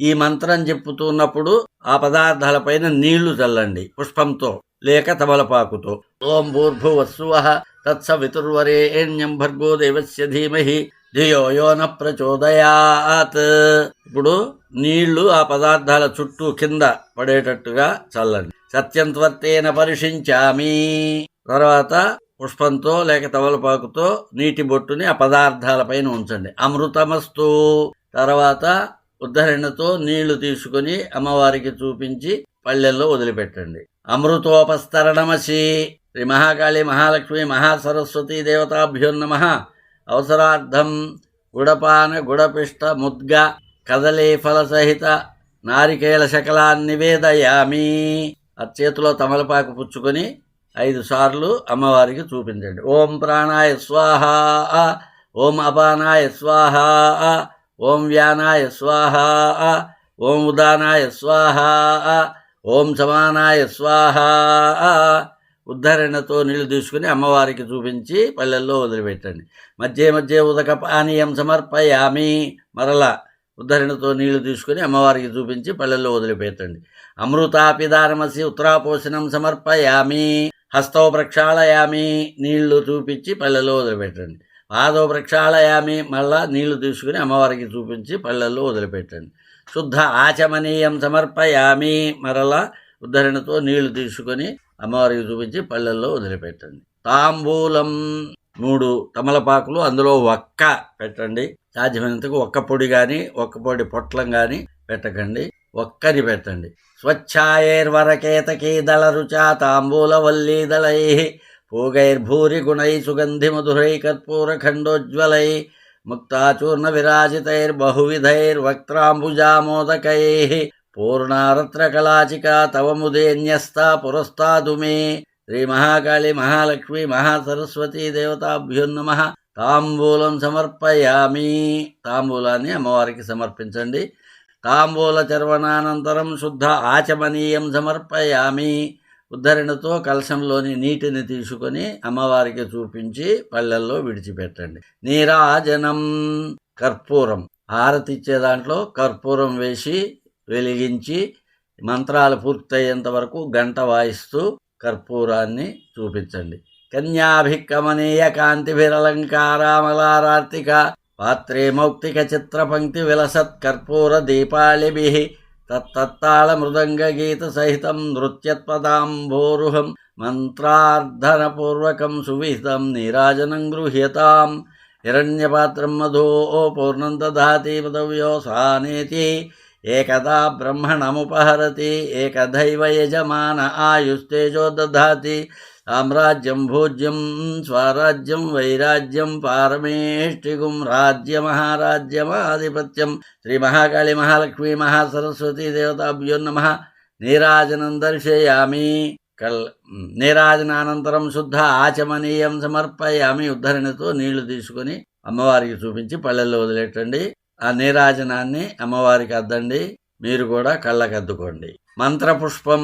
ఈ మంత్రం చెప్పుతున్నప్పుడు ఆ పదార్థాలపైన నీళ్లు చల్లండి పుష్పంతో లేక తమలపాకుతో. ఓం భూర్భువస్సువః తత్సవితుర్వరేణ్యం భర్గో దేవస్య ధీమహి ధియో యో న ప్రచోదయాత్. ఇప్పుడు నీళ్లు ఆ పదార్థాల చుట్టూ కింద పడేటట్టుగా చల్లండి. సత్యం త్వర్తేన పరిషించామి. తర్వాత పుష్పంతో లేక తమలపాకుతో నీటి బొట్టుని ఆ పదార్థాలపైన ఉంచండి. అమృతమస్తు. తర్వాత ఉద్ధరణతో నీళ్లు తీసుకుని అమ్మవారికి చూపించి పళ్ళెల్లో వదిలిపెట్టండి. అమృతోపస్తరణమసి. శ్రీ మహాకాళి మహాలక్ష్మి మహాసరస్వతీ దేవతాభ్యో నమః. అవసరార్థం గుడపాన గుడపిష్ట ముద్గ కదలీ ఫల సహిత నారికేళ శకలాన్ని నివేదయామి. ఆ చేతిలో తమలపాకు పుచ్చుకొని 5 సార్లు అమ్మవారికి చూపించండి. ఓం ప్రాణాయ స్వాహ, ఓం అపానాయ స్వాహ, ఓం వ్యానాయ స్వాహ, ఓం ఉదానాయ స్వాహ, ఓం సమానాయ స్వాహ. ఉద్ధరణతో నీళ్లు తీసుకుని అమ్మవారికి చూపించి పళ్ళెల్లో వదిలిపెట్టండి. మధ్య మధ్య ఉదక పానీయం సమర్పయామి. మరలా ఉద్ధరణతో నీళ్లు తీసుకుని అమ్మవారికి చూపించి పళ్ళెల్లో వదిలిపెట్టండి. అమృతాపిదానమసి ఉత్తరాపోషణం సమర్పయామి. హస్తో ప్రక్షాళయామి. నీళ్లు చూపించి పళ్ళెల్లో వదిలిపెట్టండి. పాదో ప్రక్షాళయామి. మళ్ళా నీళ్లు తీసుకుని అమ్మవారికి చూపించి పళ్ళెల్లో వదిలిపెట్టండి. శుద్ధ ఆచమనీయం సమర్పయామి. మరలా ఉద్ధరణతో నీళ్లు తీసుకొని అమ్మవారికి చూపించి పళ్ళెల్లో వదిలిపెట్టండి. తాంబూలం 3 తమలపాకులు, అందులో ఒక్క పెట్టండి. సాధ్యమైనంతకు ఒక్క పొడి కానీ ఒక్క పొడి పొట్లం కానీ పెట్టకండి, ఒక్కని పెట్టండి. స్వచ్ఛాయైర్వరకేతకీ దళ రుచా తాంబూలవల్లీదళై పూగైర్భూరి గుణై సుగంధి మధురై కర్పూరఖండోజ్వలై ముక్తాచూర్ణ విరాజితైర్బహువిధైర్వక్త్రాంబుజామోదకై పూర్ణారత్నకళాచికా తవ ముదేన్యస్తా పురస్తాదు మే. శ్రీ మహాకాళి మహాలక్ష్మి మహాసరస్వతీ దేవతాభ్యో నమః. తాంబూలం సమర్పయామి. తాంబూలాన్ని అమ్మవారికి సమర్పించండి. తాంబూల చర్వణానంతరం శుద్ధ ఆచమనీయం సమర్పయామి. ఉద్ధరణతో కలశంలోని నీటిని తీసుకొని అమ్మవారికి చూపించి పళ్ళెల్లో విడిచిపెట్టండి. నీరాజనం. కర్పూరం. హారతిచ్చే దాంట్లో కర్పూరం వేసి వెలిగించి మంత్రాలు పూర్తయ్యేంత వరకు గంట వాయిస్తూ కర్పూరాన్ని చూపించండి. కన్యాభికమనీయ కాంతిభిరలంకారామలారార్తిక పాత్రే మౌక్తిక చిత్రపంక్తి విలసత్ కర్పూర దీపాళిభిః తత్తాళ మృదంగ గీత సహితం నృత్యత్పదాంభోరుహం మంత్రార్ధనపూర్వకం సువిహితం నీరాజనం గృహ్యతాం. హిరణ్యపాత్రం మధో పూర్ణం దధాతి పదవ్యో సానేతి ఏకదా బ్రహ్మణముపహరతి ఏకదైవ యజమాన ఆయుస్తేజో దధాతి. సామ్రాజ్యం భోజ్యం స్వరాజ్యం వైరాజ్యం పారమేష్టిగుం రాజ్యమహారాజ్యమాధిపత్యం. శ్రీ మహాకాళి మహాలక్ష్మి మహాసరస్వతీ దేవతాభ్యో నమః. నీరాజనం దర్శయామి. నీరాజనానంతరం శుద్ధ ఆచమనీయం సమర్పయామి. ఉద్ధరణతో నీళ్లు తీసుకొని అమ్మవారికి చూపించి పళ్ళెల్లో వదిలేటండి. ఆ నీరాజనాన్ని అమ్మవారికి అద్దండి. మీరు కూడా కళ్ళకద్దుకోండి. మంత్రపుష్పం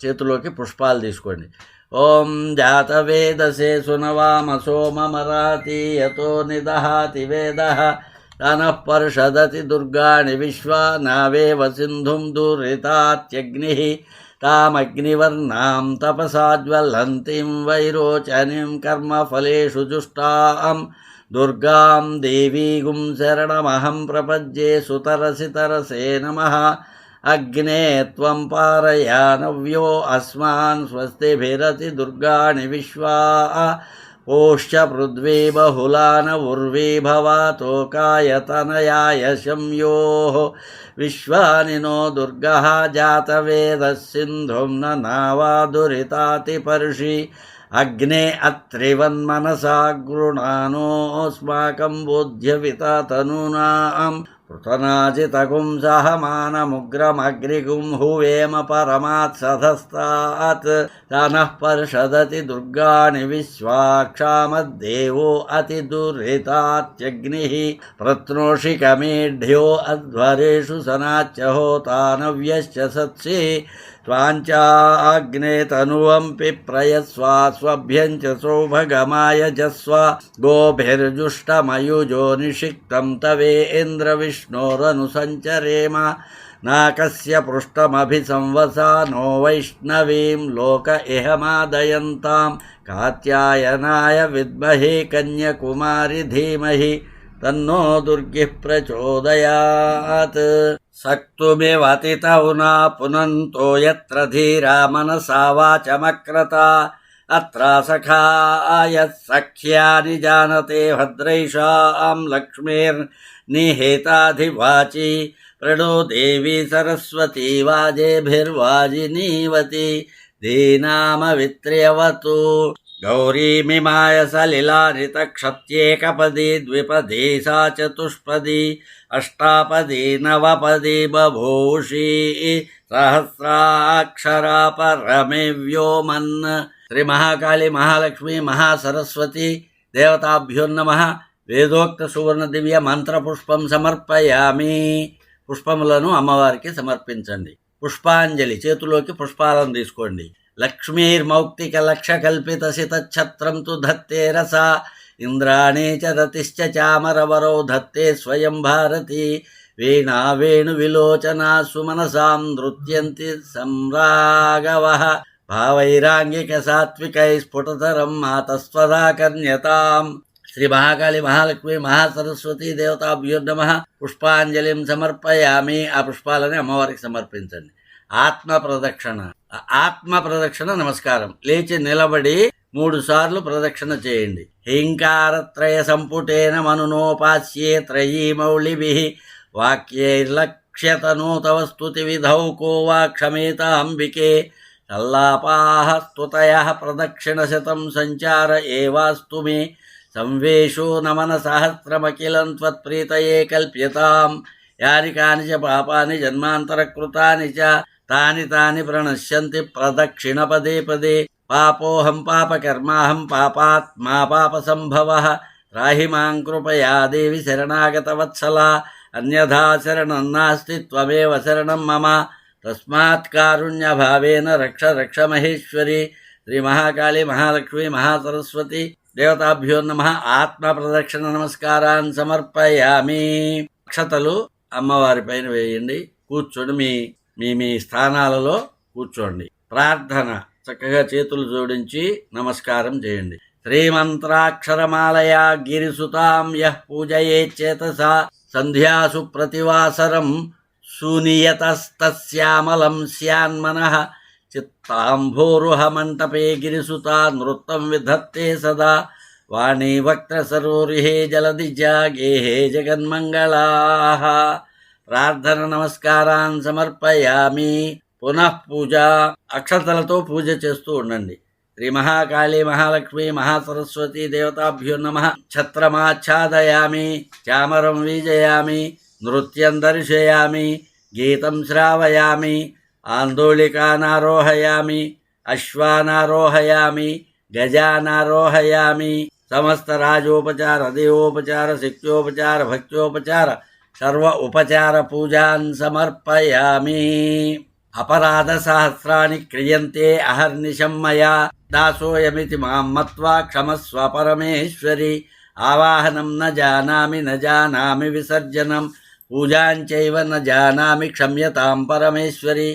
చేతిలోకి పుష్పాలు తీసుకోండి. ఓం జాతవేదసే సునవామ సోమమరాతి యతో నిదహాతి వేద తనః పర్షదతి దుర్గాణి విశ్వా నావేవ సింధుం దురితాత్యగ్ని తామగ్నివర్ణాం తపసాజ్వలంతిం వైరోచనిం కర్మఫలేషు జుష్టాం దుర్గాం దేవీగుం శరణమహం ప్రపద్యే సుతరసితరసే నమః. అగ్నే త్వం పారయానవ్యో అస్మాన్ స్వస్తిభిరతి దుర్గాణి విశ్వా పోష్య పృథ్వీ బహుళాన ఉర్వీ భవాతోకాయతనయాయ శంయోః విశ్వాని నో దుర్గః జాతవేదః సింధుం నావాదురితాతి పర్షి అగ్నే అత్రివన్మనసా గృణానోస్మాకం బోధ్యవితతనూనాం పృతనాజితగుం సహమానముగ్రమగ్రిగుం హువేమ పరమాత్సధస్తాత్ తనః పర్షదతి దుర్గాణి విశ్వాక్షామద్దేవో అతిదురితాత్యగ్నిః ప్రత్నోషికమేఢ్యో అధ్వరేషు సనాచ్యహోతానవ్యశ్చ సత్సి త్వాంచాగ్నే తనువంపి ప్రయస్వాస్వభ్యం చ సౌభగమాయ జస్వ గోభిర్జుష్టమయుజో నిషిక్తం తవేంద్ర విష్ణోరను సంచరేమ నాకస్య పృష్టమభిసంవసా నో వైష్ణవీం లోక ఇహమాదయంతాం కాత్యాయనాయ విద్మహే కన్యకుమారి ధీమహి తన్నో దుర్గిః ప్రచోదయాత్. సక్తుమివతితౌనా పునంతో యత్ర ధీరా మనసా వాచమక్రతా అత్ర సఖాయ సఖ్యాని జానతే భద్రైషాం లక్ష్మీర్నిహితాధివాచి ప్రణో దేవీ సరస్వతీ వాజేభిర్వాజినీవతి ధీనామవిత్ర్యవతు. గౌరీమిమాయ సలిలారితక్షత్యేకపదీ ద్విపదీ సా చతుష్పదీ అష్టాపదీ నవపదీ బభూషీ సహస్రాక్షరా పరమే వ్యోమన్. శ్రీ మహాకాళి మహాలక్ష్మి మహాసరస్వతి దేవతాభ్యో నమః. వేదోక్త సువర్ణ దివ్య మంత్రపుష్పం సమర్పయామి. పుష్పములను అమ్మవారికి సమర్పించండి. పుష్పాంజలి చేతిలోకి పుష్పాలను తీసుకోండి. లక్ష్మీర్మౌక్తిక లక్షకల్పిత శితఛత్రం తు ధత్తే రసా ఇంద్రాణీ చ రతిశ్చ చామరవరౌ ధత్తే స్వయం భారతి వీణా వేణు విలోచనా సుమనసాం నృత్యంతి సంరాగవః భావైరాంగిక సాత్వికై స్ఫుటతరం మాతస్వదా కన్యతాం. శ్రీ మహాకాళి మహాలక్ష్మి మహాసరస్వతి దేవతాభ్యో నమః. పుష్పాంజలిం సమర్పయామి. ఆ పుష్పాలని అమ్మవారికి సమర్పించండి. ఆత్మ ప్రదక్షిణ. ఆత్మ ప్రదక్షిణ నమస్కారం. లేచి నిలబడి 3 సార్లు ప్రదక్షిణ చేయండి. హ్రీంకారత్రయ సంపుటేన మనునోపాస్యే త్రయీమౌళిభిః వాక్యైర్లక్ష్యతనో తవ స్తుతి విధౌ కో వా క్షమేత అంబికే సల్లాపాః స్తుతయః ప్రదక్షిణశతం సంచార ఏవాస్తు మే సంవేషో నమన సహస్రమఖిలం త్వత్ప్రీతయే కల్ప్యతాం. యాని కాని చ పాపాని జన్మాంతరకృతాని చ తాని తాని ప్రణశ్యంతి ప్రదక్షిణ పదే పదే. పాపోహం పాపకర్మాహం పాపాత్మా పాపసంభవః త్రాహి మాం కృపయా దేవి శరణాగతవత్సలా అన్యథా శరణం నాస్తి త్వమేవ శరణం మమ తస్మాత్ కారుణ్యభావేన రక్ష రక్ష మహేశ్వరి. శ్రీ మహాకాళి మహాలక్ష్మి మహాసరస్వతి దేవతాభ్యో నమః. ఆత్మ ప్రదక్షిణ నమస్కారాన్ని సమర్పయామి. అక్షతలు అమ్మవారి పైన వేయండి. కూర్చోండి. మీ మీ మీ స్థానాలలో కూర్చోండి. ప్రార్థన చక్కగా చేతులు జోడించి నమస్కారం చేయండి. శ్రీమంత్రాక్షరమాలయా గిరిసుతాం యః పూజయేచ్చేతసా సంధ్యాసు ప్రతివాసరం శూనియతస్తస్యామలం స్యాన్మనః చిత్తాంభోరుహమంటపే గిరిసుతా నృత్తం విధత్తే సదా వాణీ వక్త్రసరోరిహే జలదిజా గేహే జగన్మంగళాః. ప్రార్థన నమస్కారాన్ని సమర్పయామి. పునః పూజ. అక్షతలతో పూజ చేస్తూ ఉండండి. శ్రీ మహాకాళి మహాలక్ష్మి మహాసరస్వతి దేవతాభ్యో నమః. ఛత్రమాచ్ఛాదయామి, చామరం వీజయామి, నృత్యం దర్శయామి, గీతం శ్రావయామి, ఆందోళికానారోహయామి, అశ్వానారోహయామి గజానారోహయామి సమస్త రాజోపచార దేవోపచార శక్త్యోపచార భక్త్యోపచార సర్వ ఉపచార పూజాన్ సమర్పయామి. అపరాధ సహస్రాన్ని క్రియంతే అహర్నిశం మయా దాసోయమితి మాం మత్వా క్షమస్వ పరమేశ్వరి. ఆవాహనం న జానామి విసర్జనం పూజాంచైవ న జానామి క్షమ్యతాం పరమేశ్వరి.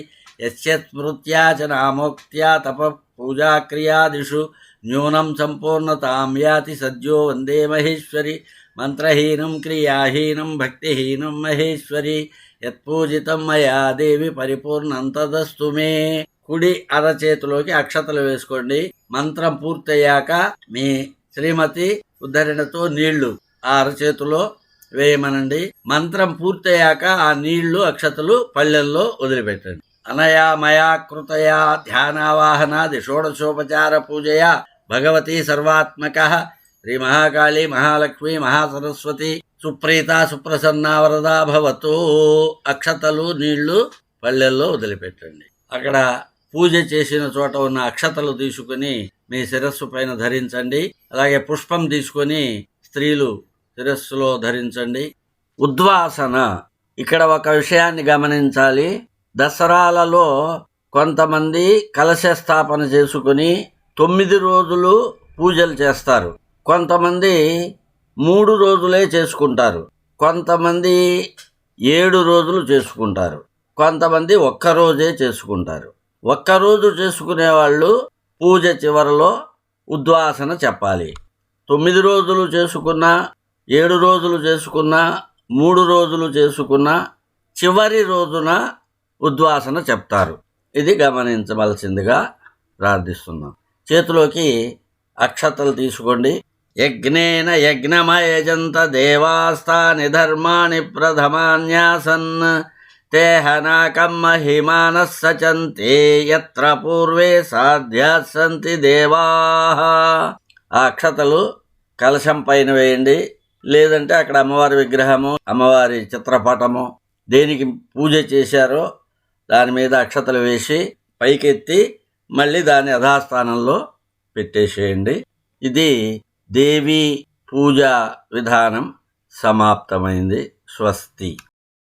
యస్య స్మృత్యా చ నామోక్త్యా తప పూజాక్రియాదిషు న్యూనం సంపూర్ణతాం యాతి సద్యో వందే మహేశ్వరి. మంత్రహీనం క్రియాహీనం భక్తిహీనం మహేశ్వరి. యత్పూజితం మయా దేవి పరిపూర్ణం తదస్తు మే. కుడి అరచేతిలోకి అక్షతలు వేసుకోండి. మంత్రం పూర్తయ్యాక మీ శ్రీమతి ఉద్ధరణతో నీళ్లు ఆ అరచేతిలో వేయమనండి. మంత్రం పూర్తయ్యాక ఆ నీళ్లు అక్షతలు పళ్ళెల్లో వదిలిపెట్టండి. అనయా మయా కృతయా ధ్యానావాహనాది షోడశోపచార పూజయా భగవతి సర్వాత్మక శ్రీ మహాకాళి మహాలక్ష్మి మహాసరస్వతి సుప్రీత సుప్రసన్నా వరదా భవతు. అక్షతలు నీళ్లు పళ్ళెల్లో వదిలిపెట్టండి. అక్కడ పూజ చేసిన చోట ఉన్న అక్షతలు తీసుకుని మీ శిరస్సు పైన ధరించండి. అలాగే పుష్పం తీసుకొని స్త్రీలు శిరస్సులో ధరించండి. ఉద్వాసన. ఇక్కడ ఒక విషయాన్ని గమనించాలి. దసరాలలో కొంతమంది కలశ స్థాపన చేసుకుని 9 రోజులు పూజలు చేస్తారు. కొంతమంది 3 రోజులే చేసుకుంటారు. కొంతమంది 7 రోజులు చేసుకుంటారు. కొంతమంది ఒక్కరోజే చేసుకుంటారు. ఒక్కరోజు చేసుకునే వాళ్ళు పూజ చివరిలో ఉద్వాసన చెప్పాలి. 9 రోజులు చేసుకున్నా, 7 రోజులు చేసుకున్నా, 3 రోజులు చేసుకున్నా చివరి రోజున ఉద్వాసన చెప్తారు. ఇది గమనించవలసిందిగా ప్రార్థిస్తున్నాం. చేతిలోకి అక్షతలు తీసుకోండి. యజ్ఞేన యజ్ఞమయజంత దేవాస్తాని ధర్మాణి ప్రథమాన్యాసన్ తేహనాకం మహిమానః సచంతే యత్ర పూర్వే సాధ్యాస్సంతి దేవాః. ఆ అక్షతలు కలశం పైన వేయండి. లేదంటే అక్కడ అమ్మవారి విగ్రహము, అమ్మవారి చిత్రపటము దేనికి పూజ చేశారో దాని మీద అక్షతలు వేసి పైకెత్తి మళ్ళీ దాని యథాస్థానంలో పెట్టేసేయండి. ఇది దేవీ పూజా విధానం సమాప్తమైంది. స్వస్తి.